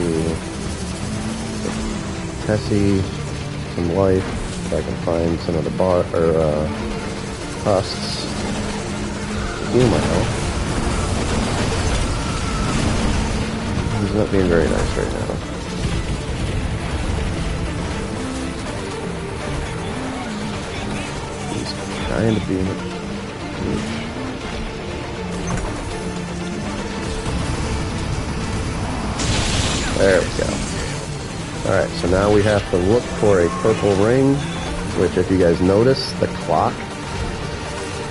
give Tessie some life, if I can find some of the husks. Heal my health. He's not being very nice right now. He's kind of being a douche. There we go. Alright, so now we have to look for a purple ring which if you guys notice, the clock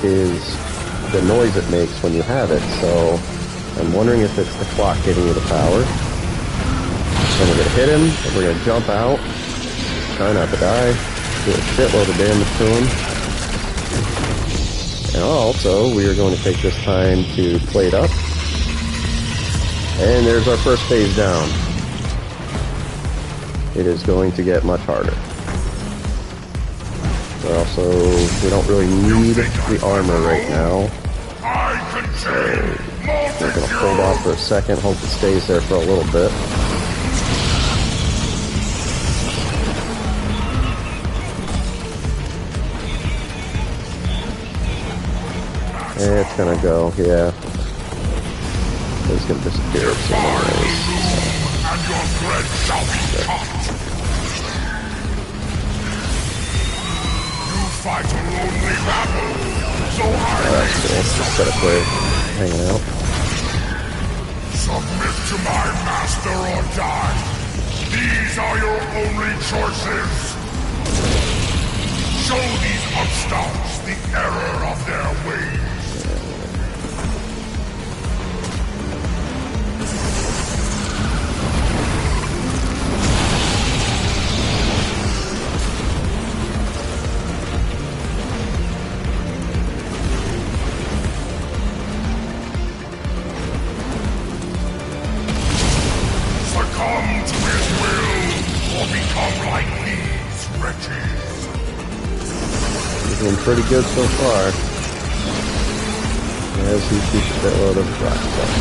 is the noise it makes when you have it, so I'm wondering if it's the clock giving you the power. And we're going to hit him, and we're going to jump out, try not to die, do a shitload of damage to him. And also, we are going to take this time to plate up. And there's our first phase down. It is going to get much harder. But also, we don't really need the armor right now. So, we're going to hold off for a second, hope it stays there for a little bit. It's going to go, yeah. It's going to disappear if someone knows. And your bread shall be cut. You fight a lonely battle, so That's cool. Instead of play hanging out. Submit to my master or die. These are your only choices. Show these upstarts the error of their ways. Doing pretty good so far. As he keeps that load of rock stuff.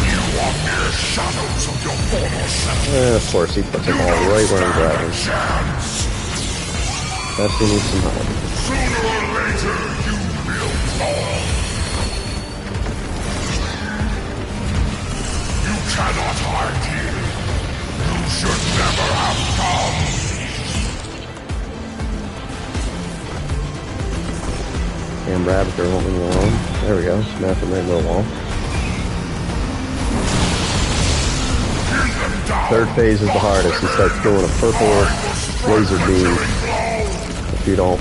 You are mere shadows of your former self. And of course, he puts them all right where I'm grabbing. Best he needs some help. Sooner or later, you will fall. You cannot hide here. You should never have come. Damn rabbit, they won't leave me alone. There we go. Smash him right into the wall. Third phase is the hardest. He starts doing a purple laser beam. If you don't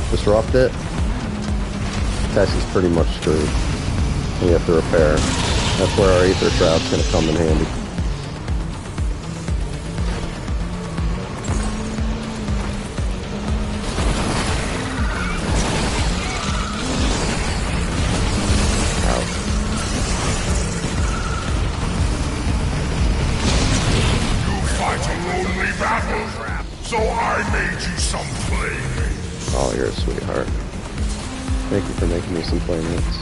disrupt it, Tessie's pretty much screwed. And you have to repair. That's where our Aether Shroud's going to come in handy. So I made you some playmates. Oh, you're a sweetheart. Thank you for making me some playmates.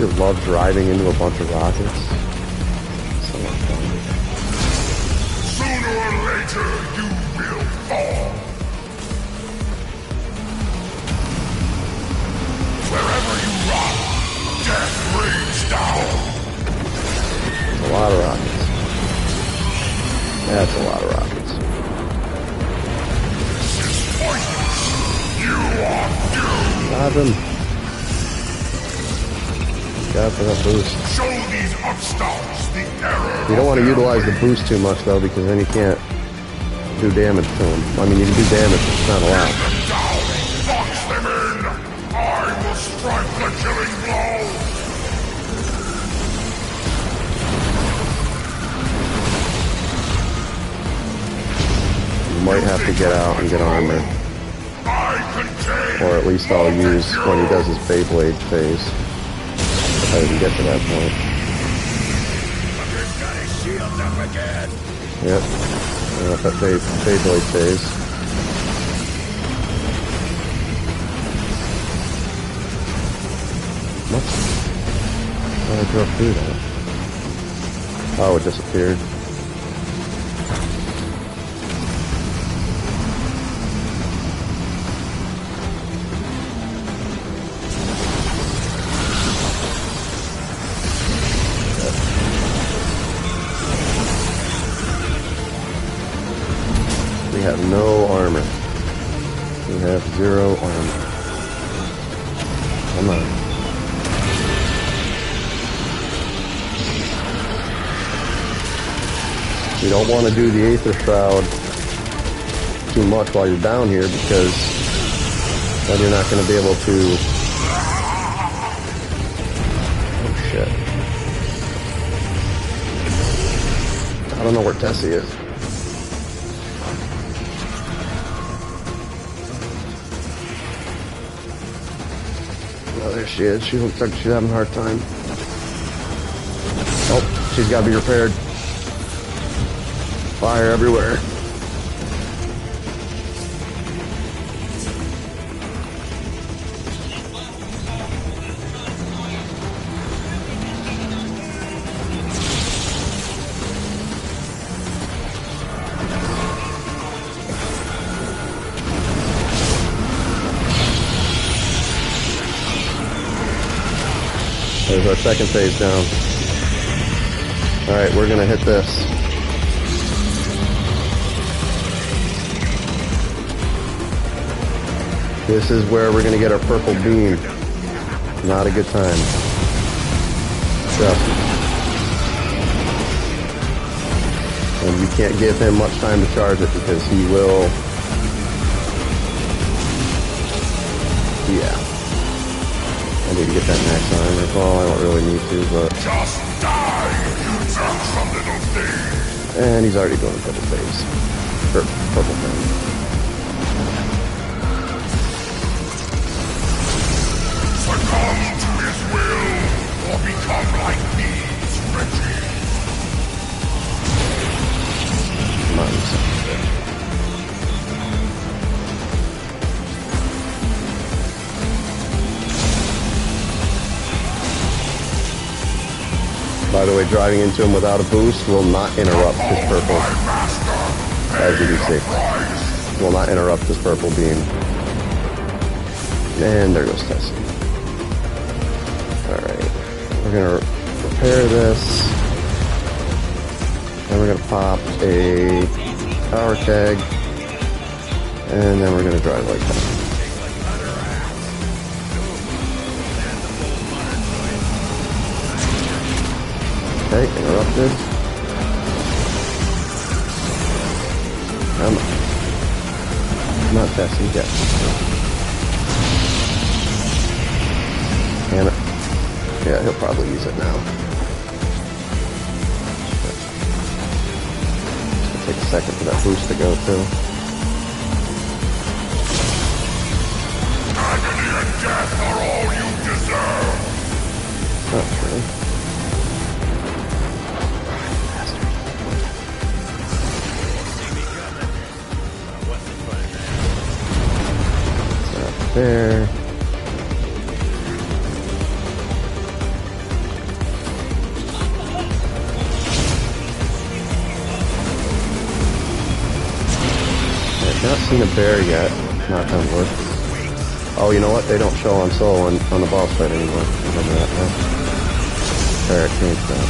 You love driving into a bunch of rockets. So much fun. Sooner or later, you will fall. Wherever you run, death rains down. That's a lot of rockets. That's a lot of rockets. This is pointless. You are doomed. Stop him. God for that boost. Show these upstarts the error. You don't want to utilize the boost too much though, because then you can't do damage to him. I mean, you can do damage, but it's not allowed. Down, box them in. I will strike the killing blow. You might have to get out and get armor. Or at least I'll use when he does his Beyblade phase. If I can get to that point. Got his shields up again. Yep. That Beyblade phase. What? How did I drove through that? Oh, it disappeared. We have no armor. We have 0 armor. Come on. You don't want to do the Aether Shroud too much while you're down here because then you're not going to be able to... Oh shit. I don't know where Tessie is. Oh, there she is. She looks like she's having a hard time. Oh, she's got to be repaired. Fire everywhere. There's our second phase down. Alright, we're gonna hit this. This is where we're gonna get our purple beam. Not a good time. Trust me. And you can't give him much time to charge it because he will... Yeah. I need to get that max armor. Well, I don't really need to, but... Just die, you some little thing! And he's already doing a double phase. Or purple thing. Succumb to his will, or become like these wretches. Come on, son. By the way, driving into him without a boost will not interrupt his purple. As you can see. Will not interrupt his purple beam. And there goes Tessie. Alright. We're gonna repair this. And we're gonna pop a power tag. And then we're gonna drive like that. Okay, interrupted. Come on. Not Tessie, yes. Damn it. Yeah, he'll probably use it now. It'll take a second for that boost to go too. Agony and death are all you deserve! Not true. There. I've not seen a bear yet. Knock on wood. Oh, you know what? They don't show on Soul on the boss fight anymore. Remember that now. Bear changed that.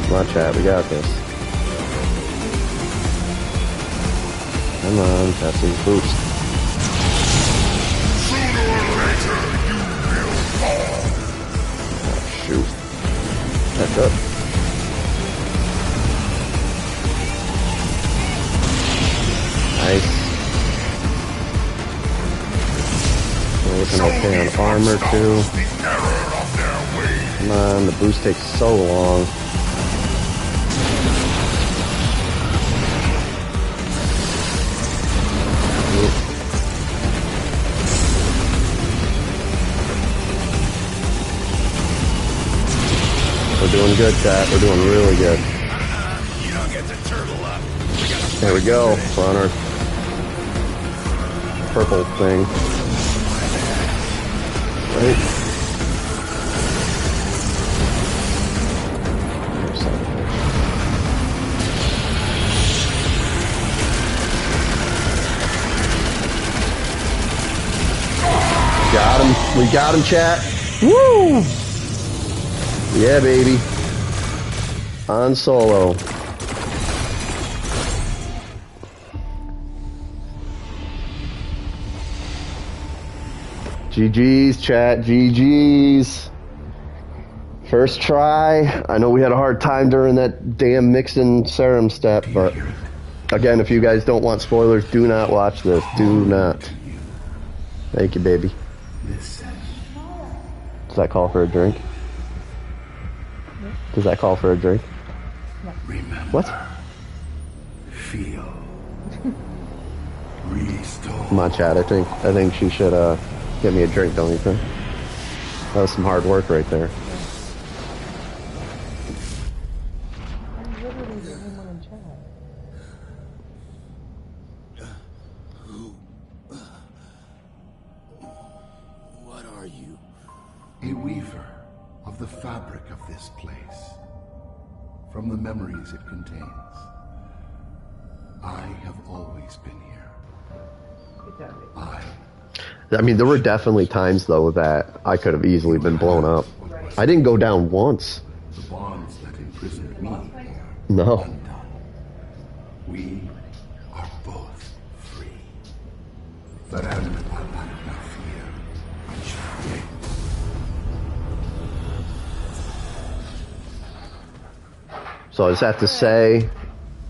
Come on, chat. We got this. Come on, Tessie, boost. Sooner or later, you will fall! Oh, shoot. Back up. Nice. We're looking okay on armor, too. Come on, the boost takes so long. We're doing good, chat. We're doing really good. You don't get to turtle up. There we go. We're on our purple thing. Right? Got him. We got him, chat. Woo! Yeah, baby. On Solo. GG's, chat. GG's. First try. I know we had a hard time during that damn mixing serum step, but again, if you guys don't want spoilers, do not watch this. Do not. Thank you, baby. Does that call for a drink? Does that call for a drink? What? Feel. Restore. Come on, Chad. I think she should get me a drink, don't you think? That was some hard work right there. I'm literally the only one in chat. What are you? A weaver of the fabric of this place. From the memories it contains. I have always been here. Good job, baby. I mean, there were definitely times, though, that I could have easily been blown up. I didn't go down once. The bonds that imprisoned me No. undone. We are both free. Farán na fear. So I just have to say,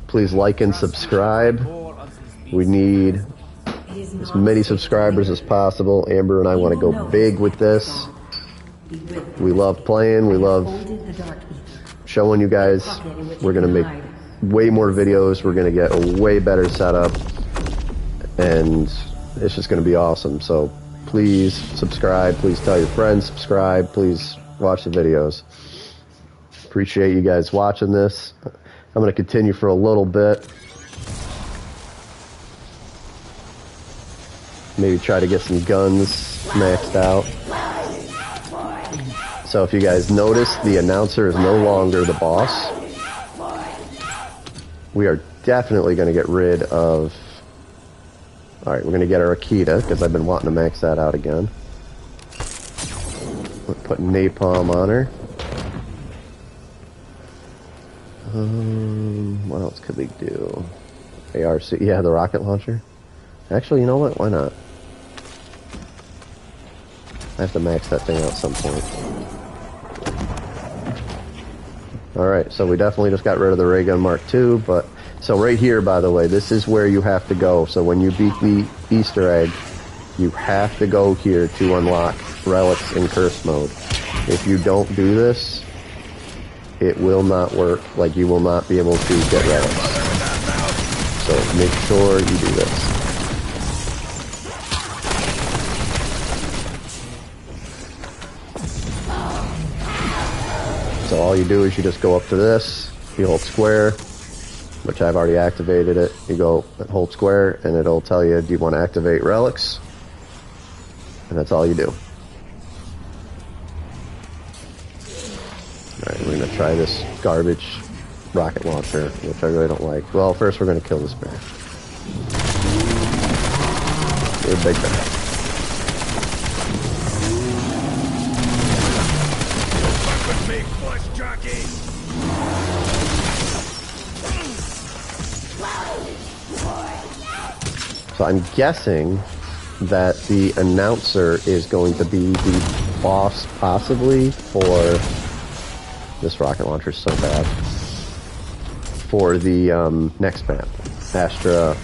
please like and subscribe. We need as many subscribers as possible. Amber and I want to go big with this. We love playing. We love showing you guys. We're going to make way more videos. We're going to get a way better setup. And it's just going to be awesome. So please subscribe. Please tell your friends. Subscribe. Please watch the videos. Appreciate you guys watching this. I'm going to continue for a little bit. Maybe try to get some guns maxed out. So if you guys notice, the announcer is no longer the boss. We are definitely going to get rid of... Alright, we're going to get our Akita, because I've been wanting to max that out again. We'll put napalm on her. What else could we do? ARC, yeah, the rocket launcher. Actually, you know what? Why not? I have to max that thing out at some point. Alright, so we definitely just got rid of the Ray Gun Mark II, but... So right here, by the way, this is where you have to go. So when you beat the Easter egg, you have to go here to unlock relics in curse mode. If you don't do this, it will not work. Like, you will not be able to get relics. So make sure you do this. So all you do is you just go up to this, you hold square, which I've already activated it. You go and hold square, and it'll tell you, do you want to activate relics? And that's all you do. Alright, we're going to try this garbage rocket launcher, which I really don't like. Well, first we're going to kill this bear. You're a big bear. So I'm guessing that the announcer is going to be the boss, possibly, for... This rocket launcher is so bad. For the next map. Astra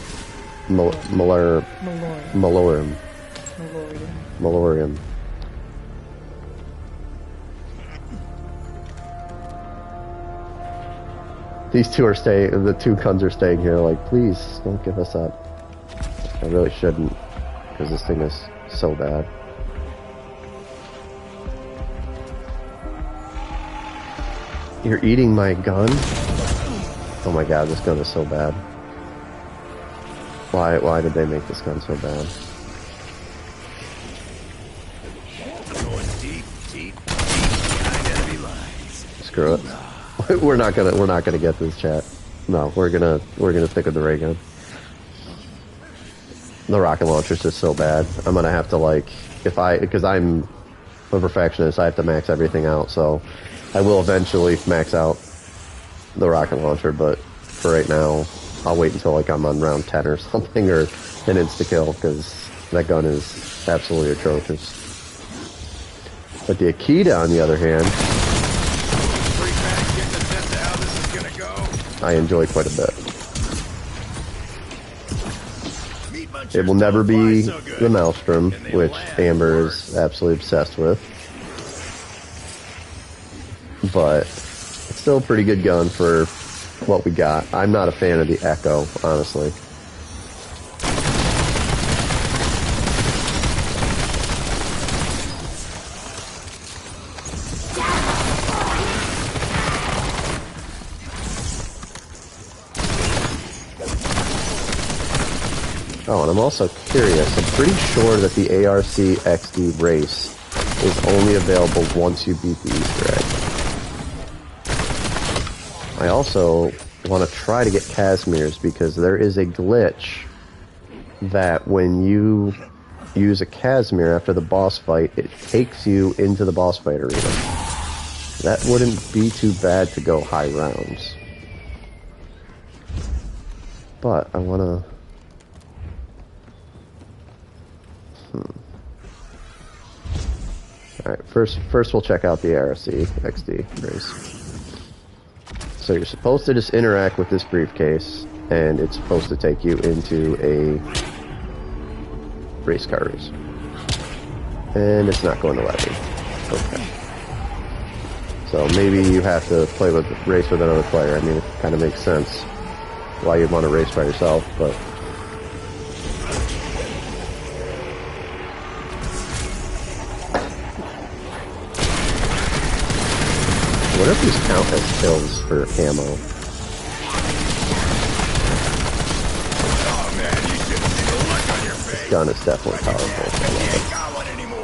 Malorium. These two are staying, the two guns are staying here, like, please, don't give us up. I really shouldn't, because this thing is so bad. You're eating my gun? Oh my god, this gun is so bad. Why did they make this gun so bad? Going deep behind enemy lines. Screw it. We're not gonna get this, chat. No, we're gonna stick with the ray gun. The rocket launcher's just so bad. I'm gonna have to, like, because I'm a perfectionist, I have to max everything out, so I will eventually max out the rocket launcher, but for right now, I'll wait until, like, I'm on round 10 or something, or an insta-kill, because that gun is absolutely atrocious. But the Akita, on the other hand, I enjoy quite a bit. It will never be the Maelstrom, which Amber is absolutely obsessed with. But it's still a pretty good gun for what we got. I'm not a fan of the Echo, honestly. Oh, and I'm also curious. I'm pretty sure that the ARC XD race is only available once you beat the Easter egg. I also want to try to get Casimir's because there is a glitch that when you use a Casimir after the boss fight, it takes you into the boss fight arena. That wouldn't be too bad to go high rounds. But I want to... Alright, first we'll check out the ARC XD race. So you're supposed to just interact with this briefcase, and it's supposed to take you into a race car race. And it's not going to let me. Okay. So maybe you have to race with another player. I mean, it kind of makes sense why you'd want to race by yourself, but... What if these count as kills for ammo? This gun is definitely powerful.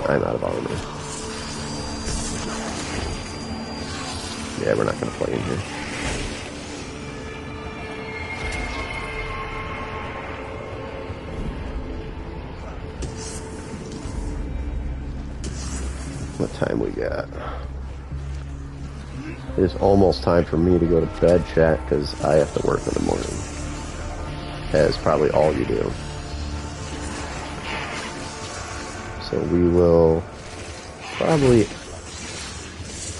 I'm out of armor. Yeah, we're not going to play in here. What time we got? It is almost time for me to go to bed, chat, because I have to work in the morning. That is probably all you do. So we will probably...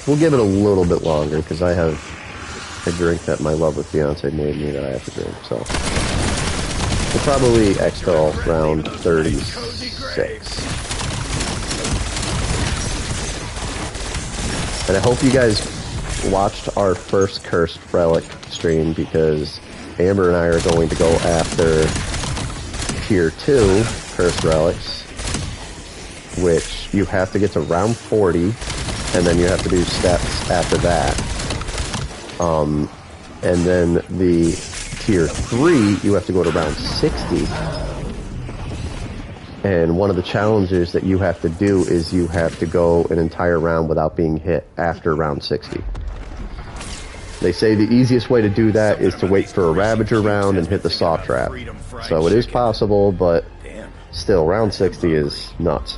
We'll give it a little bit longer, because I have a drink that my lovely fiance made me that I have to drink, so... We'll probably exfil round 36. And I hope you guys watched our first Cursed Relic stream, because Amber and I are going to go after Tier 2 Cursed Relics, which you have to get to round 40, and then you have to do steps after that. And then the Tier 3, you have to go to round 60. And one of the challenges that you have to do is you have to go an entire round without being hit after round 60. They say the easiest way to do that is to wait for a Ravager round and hit the Saw Trap. So it is possible, but still, round 60 is nuts.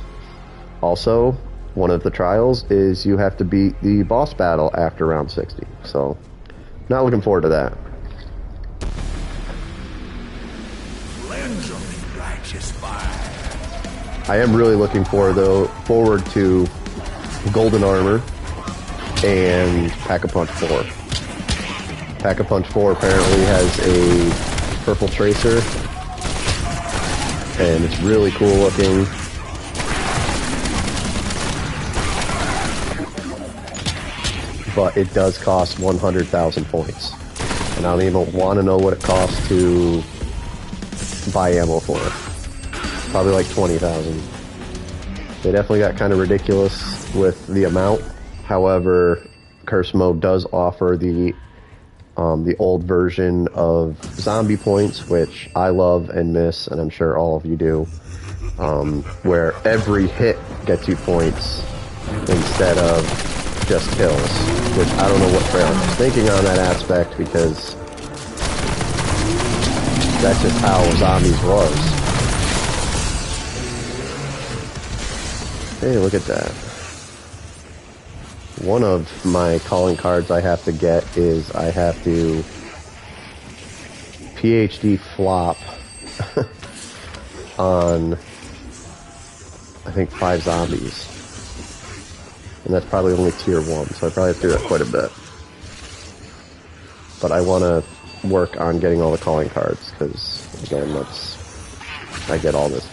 Also, one of the trials is you have to beat the boss battle after round 60. So, not looking forward to that. I am really looking forward to Golden Armor and Pack-a-Punch 4. Pack-a-Punch 4 apparently has a purple tracer, and it's really cool looking. But it does cost 100,000 points. And I don't even want to know what it costs to buy ammo for it. Probably like 20,000. They definitely got kind of ridiculous with the amount. However, Curse Mode does offer the old version of zombie points, which I love and miss, and I'm sure all of you do, where every hit gets you points instead of just kills, which I don't know what Trail was thinking on that aspect, because that's just how zombies was. Hey, look at that. One of my calling cards I have to get is I have to PhD flop on, I think, 5 zombies. And that's probably only tier 1, so I probably have to do that quite a bit. But I want to work on getting all the calling cards, because, again, I get all this.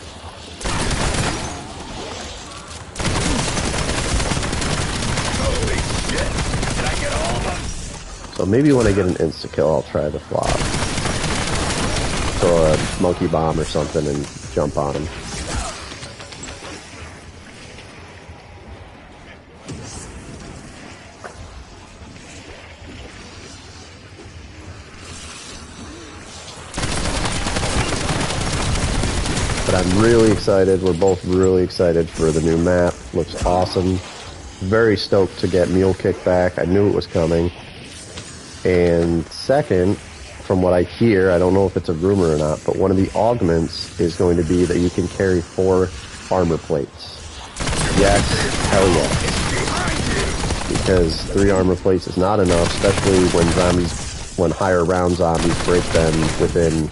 Holy shit! Did I get all of them? So maybe when I get an insta-kill, I'll try the flop. Throw a monkey bomb or something and jump on him. But I'm really excited. We're both really excited for the new map. Looks awesome. Very stoked to get Mule Kick back. I knew it was coming. And second, from what I hear, I don't know if it's a rumor or not, but one of the augments is going to be that you can carry 4 armor plates. Yes, hell yes. Because 3 armor plates is not enough, especially when higher round zombies break them within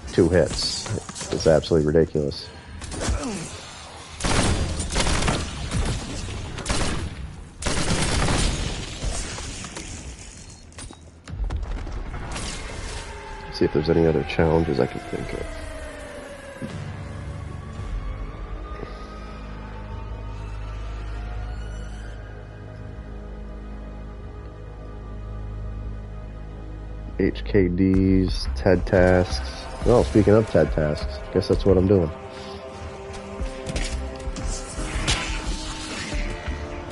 2 hits. It's absolutely ridiculous. See if there's any other challenges I can think of. HKDs, TED tasks. Well, speaking of TED tasks, guess that's what I'm doing.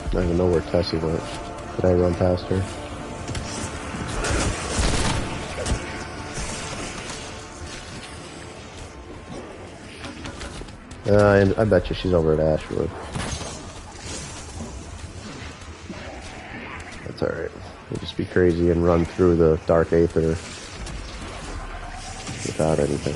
I don't even know where Tessie went. Did I run past her? I bet you she's over at Ashwood. That's alright. We'll just be crazy and run through the Dark Aether without anything.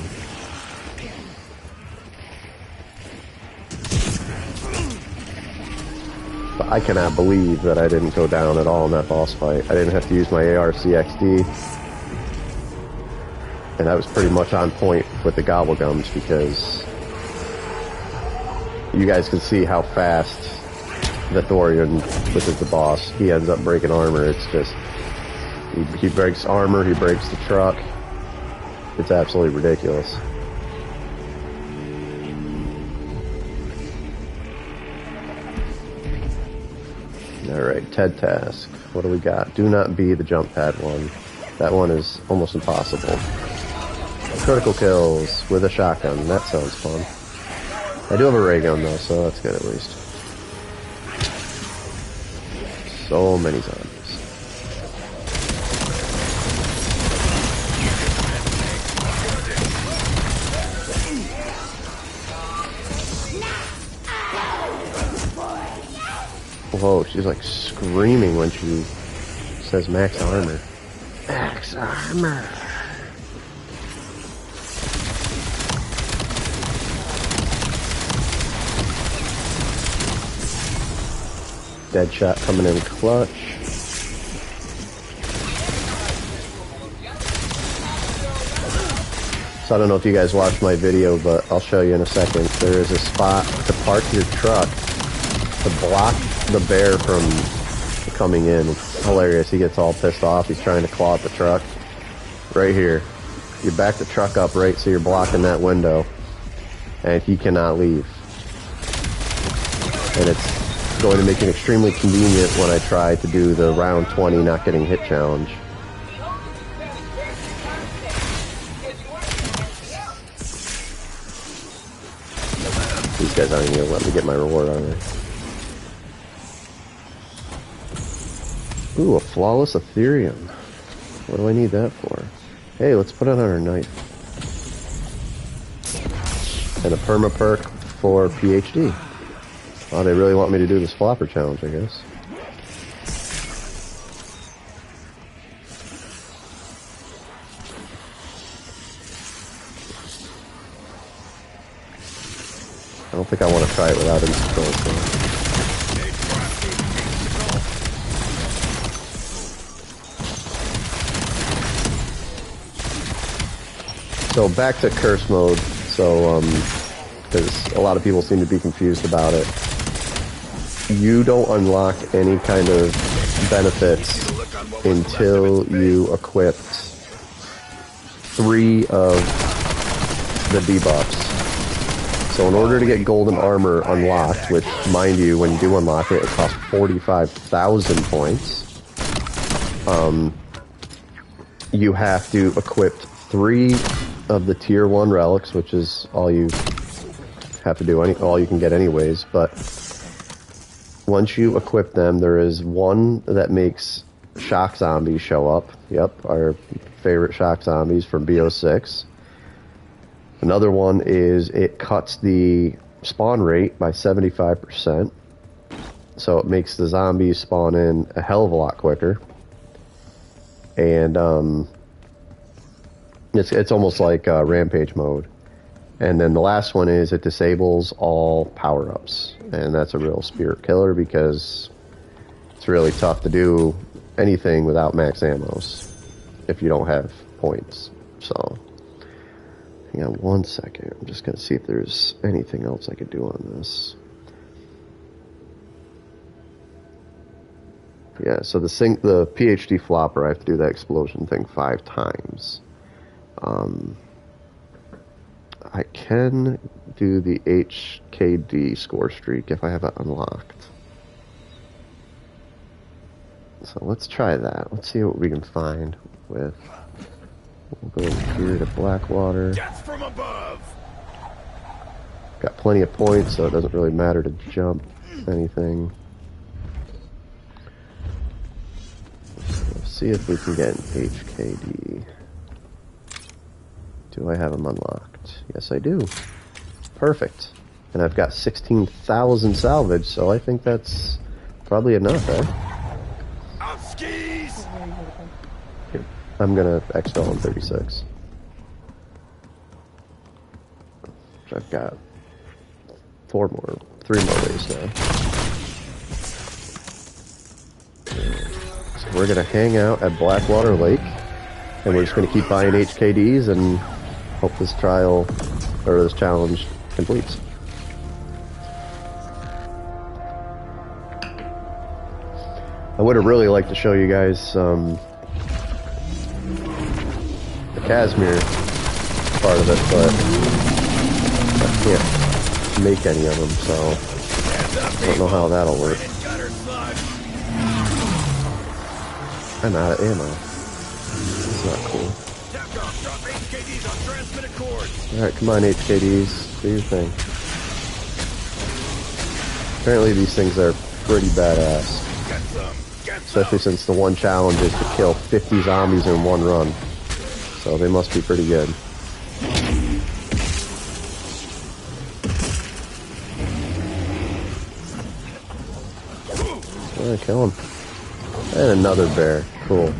But I cannot believe that I didn't go down at all in that boss fight. I didn't have to use my ARCXD. And that was pretty much on point with the Gobblegums, because you guys can see how fast Veytharion, which is the boss, he ends up breaking armor. It's just, he breaks armor, he breaks the truck. It's absolutely ridiculous. Alright, TED task. What do we got? Do not be the jump pad one. That one is almost impossible. Critical kills with a shotgun. That sounds fun. I do have a ray gun though, so that's good at least. So many zombies. Whoa, she's like screaming when she says max armor. Max armor. Deadshot coming in clutch. So I don't know if you guys watched my video, but I'll show you in a second. There is a spot to park your truck to block the bear from coming in. It's hilarious. He gets all pissed off. He's trying to claw at the truck. Right here. You back the truck up right so you're blocking that window. And he cannot leave. And it's going to make it extremely convenient when I try to do the round 20 not getting hit challenge. These guys aren't even going to let me get my reward on it. Ooh, a flawless Veytharion. What do I need that for? Hey, let's put it on our knife. And a perma perk for PhD. Oh, they really want me to do this flopper challenge, I guess. I don't think I want to try it without instant So back to curse mode. So, because a lot of people seem to be confused about it. You don't unlock any kind of benefits until you equipped 3 of the debuffs. So in order to get golden armor unlocked, which, mind you, when you do unlock it, it costs 45,000 points, you have to equip 3 of the tier 1 relics, which is all you have to do, all you can get anyways, but once you equip them, there is one that makes shock zombies show up. Yep, our favorite shock zombies from BO6. Another one is it cuts the spawn rate by 75%. So it makes the zombies spawn in a hell of a lot quicker. And it's almost like rampage mode. And then the last one is it disables all power-ups. And that's a real spirit killer because it's really tough to do anything without max ammos if you don't have points. So, hang on 1 second. I'm just going to see if there's anything else I could do on this. Yeah, so the PhD flopper, I have to do that explosion thing 5 times. I can do the HKD score streak if I have it unlocked. So let's try that. Let's see what we can find with... We'll go here to Blackwater. Death from above. Got plenty of points, so it doesn't really matter to jump anything. Let's see if we can get an HKD. Do I have them unlocked? Yes, I do. Perfect. And I've got 16,000 salvage, so I think that's probably enough, eh? Out skis! Here, I'm gonna expel on 36. I've got 3 more days now. So we're gonna hang out at Blackwater Lake, and we're just gonna keep buying HKDs and hope this trial, or this challenge, completes. I would have really liked to show you guys the Casimir part of it, but I can't make any of them, so I don't know how that'll work. I'm out of ammo. That's not cool. Alright, come on HKDs, do your thing. Apparently these things are pretty badass. Especially since the one challenge is to kill 50 zombies in one run. So they must be pretty good. Alright, kill him. And another bear. Cool.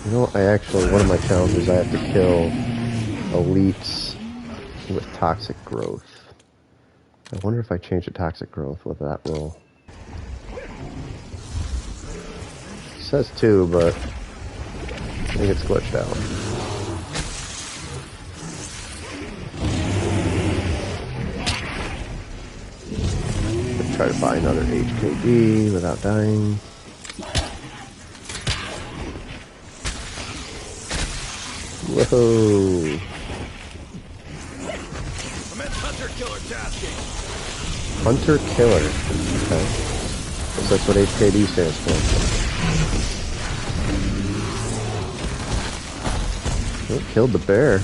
You know, one of my challenges, I have to kill elites with toxic growth. I wonder if I change the toxic growth, what that will. It says 2, but I think it's glitched out. Let's try to buy another HKD without dying. Whoa! Hunter Killer. Okay. So that's what HKD stands for. Oh, killed the bear.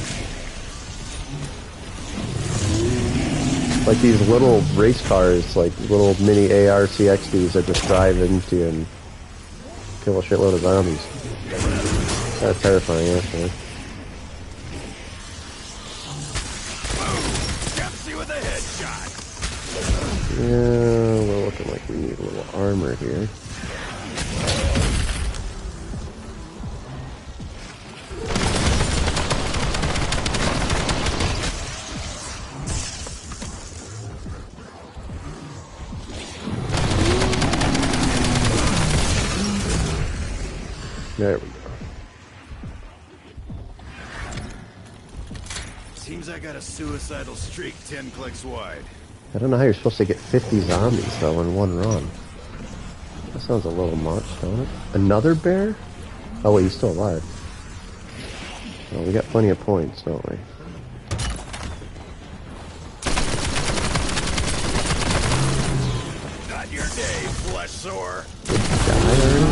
Like these little race cars, like little mini ARCXDs that just drive into you and kill a shitload of zombies. That's terrifying, actually. Yeah, we're looking like we need a little armor here. There we go. Seems I got a suicidal streak 10 clicks wide. I don't know how you're supposed to get 50 zombies, though, in one run. That's Sounds a little much, don't it? Another bear? Oh wait, he's still alive. Well, we got plenty of points, don't we? Not your day, flesh sore. Did he die already?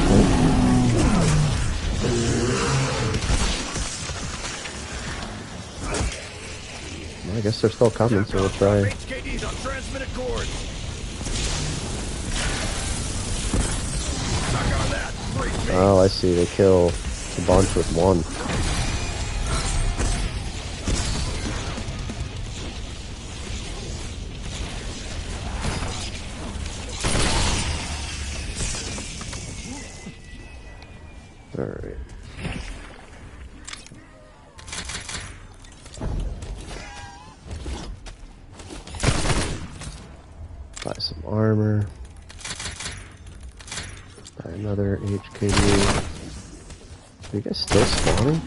Well, I guess they're still coming, so we'll try. HKD's on transmitted cords. Suck on that. Oh, I see. They kill a bunch with one. Alright. Buy some armor. Buy another HKD. Are you guys still spawning?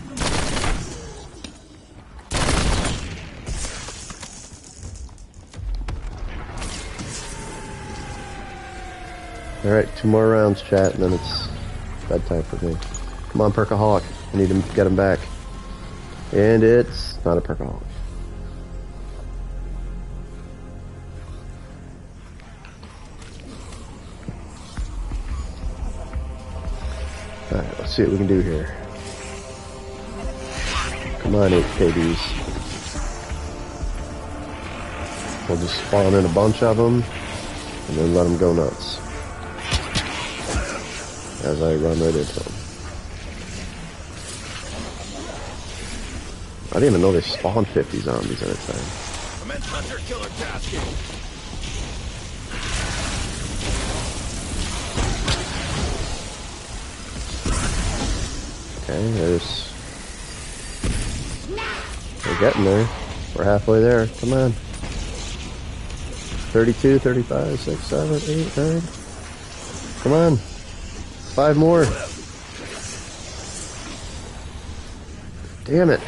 Alright, 2 more rounds, chat, and then it's bedtime for me. Come on, Perkaholic. I need to get him back. And it's not a Perkaholic. Alright, let's see what we can do here. Come on, 8KDs. We'll just spawn in a bunch of them, and then let them go nuts. As I run right into them. I didn't even know they spawned 50 zombies at a time. Commence hunter killer tasking. Okay, we're getting there. We're halfway there. Come on. 32, 35, 6, 7, 8, 9. Come on. 5 more. Damn it.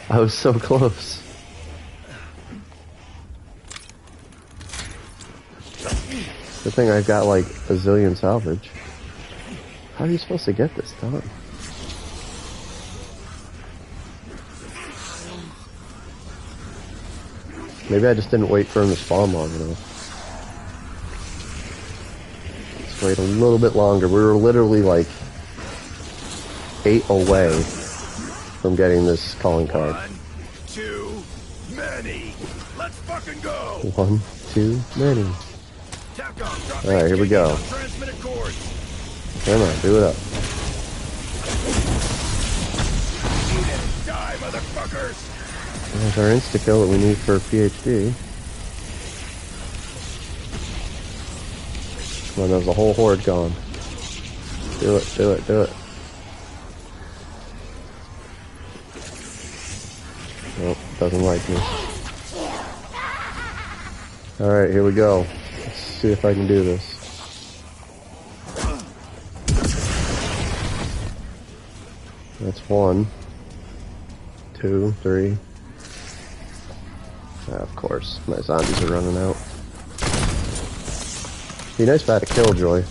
I was so close. Good thing I've got like a zillion salvage. How are you supposed to get this done? Maybe I just didn't wait for him to spawn long enough. Let's wait a little bit longer. We were literally like 8 away from getting this calling card. 1 too many. Let's fucking go. 1 too many. Alright, here we go. Come on, do it up. Die, motherfuckers. There's our insta-kill that we need for PhD. Come on, there's a whole horde gone. Do it, do it, do it. Nope, doesn't like me. Alright, here we go. Let's see if I can do this. That's 1, 2, 3. Of course, my zombies are running out. Be nice if I had a killjoy.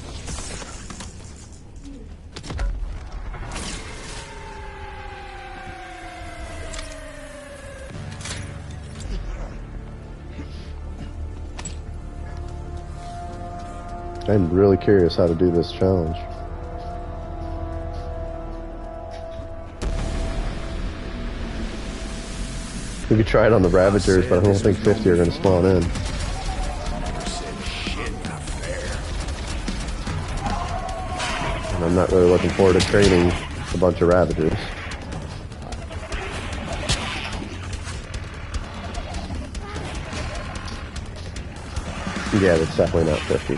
I'm really curious how to do this challenge. We could try it on the Ravagers, but I don't think 50 are going to spawn in. And I'm not really looking forward to training a bunch of Ravagers. Yeah, that's definitely not 50.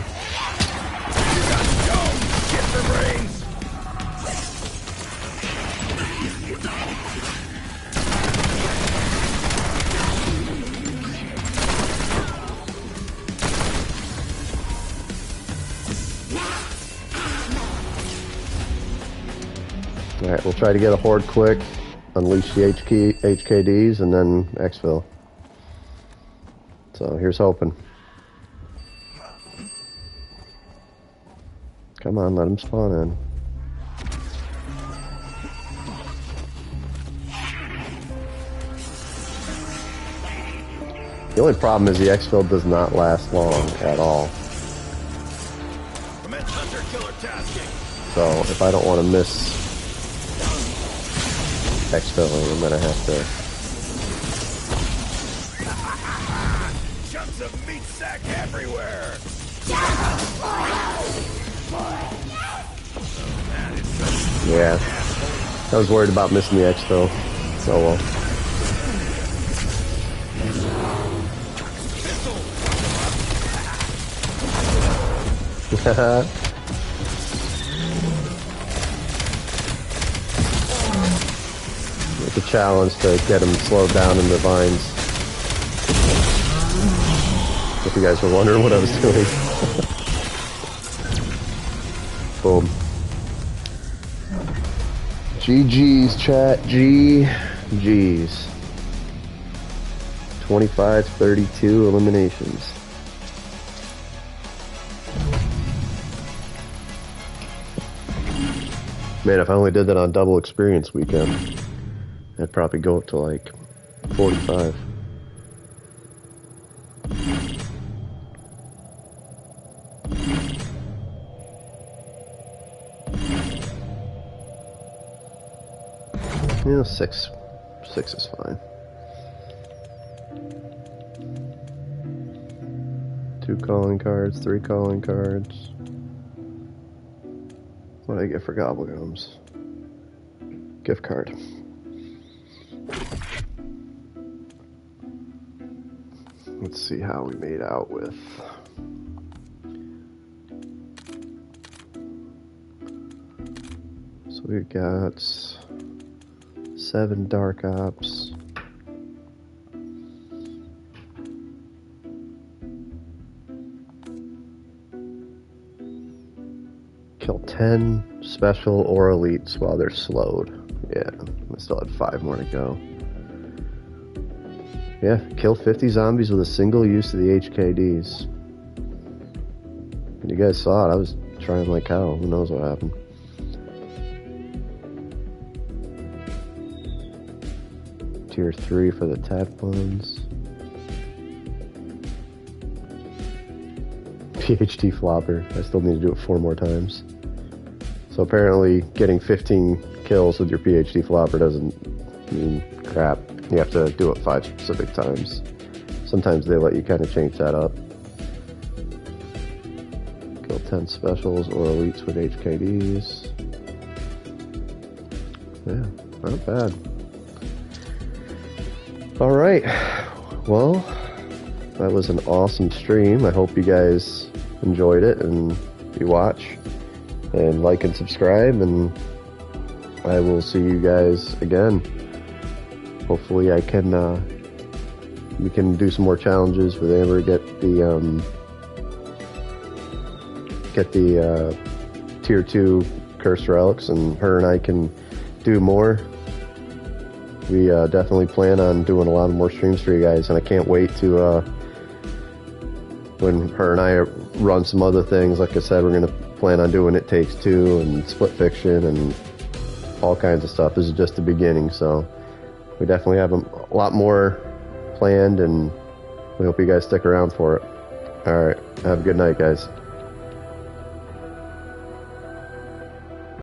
Alright, we'll try to get a horde quick, unleash the HKDs, and then exfil. So here's hoping. Come on, let him spawn in. The only problem is the exfil does not last long at all. So if I don't want to miss exfilling, I'm gonna have to. Chunks of meat sack everywhere. Yeah, I was worried about missing the exfil. So well. It's a challenge to get him slowed down in the vines. If you guys were wondering what I was doing. Boom. GG's, chat. GG's. 25-32 eliminations. Man, if I only did that on double experience weekend, I'd probably go up to like 45. Yeah, six is fine. 2 calling cards, 3 calling cards. What do I get for Gobblegums? Gift card. Let's see how we made out with. So we got 7 Dark Ops. Kill 10 special or elites while they're slowed. Yeah, I still had 5 more to go. Yeah, kill 50 zombies with a single use of the HKDs. You guys saw it, I was trying like hell. Who knows what happened. Tier 3 for the tadpoles. PhD flopper. I still need to do it 4 more times. So apparently getting 15 kills with your PhD flopper doesn't mean crap. You have to do it 5 specific times. Sometimes they let you kind of change that up. Kill 10 specials or elites with HKDs. Yeah, not bad. Alright, well, that was an awesome stream. I hope you guys enjoyed it and you watch. And like and subscribe, and I will see you guys again. Hopefully I can, we can do some more challenges with Amber, get the tier 2 cursed relics, and her and I can do more. We definitely plan on doing a lot more streams for you guys, and I can't wait to, when her and I run some other things. Like I said, we're going to plan on doing It Takes Two and Split Fiction and all kinds of stuff. This is just the beginning, so we definitely have a lot more planned, and we hope you guys stick around for it. Alright, have a good night, guys.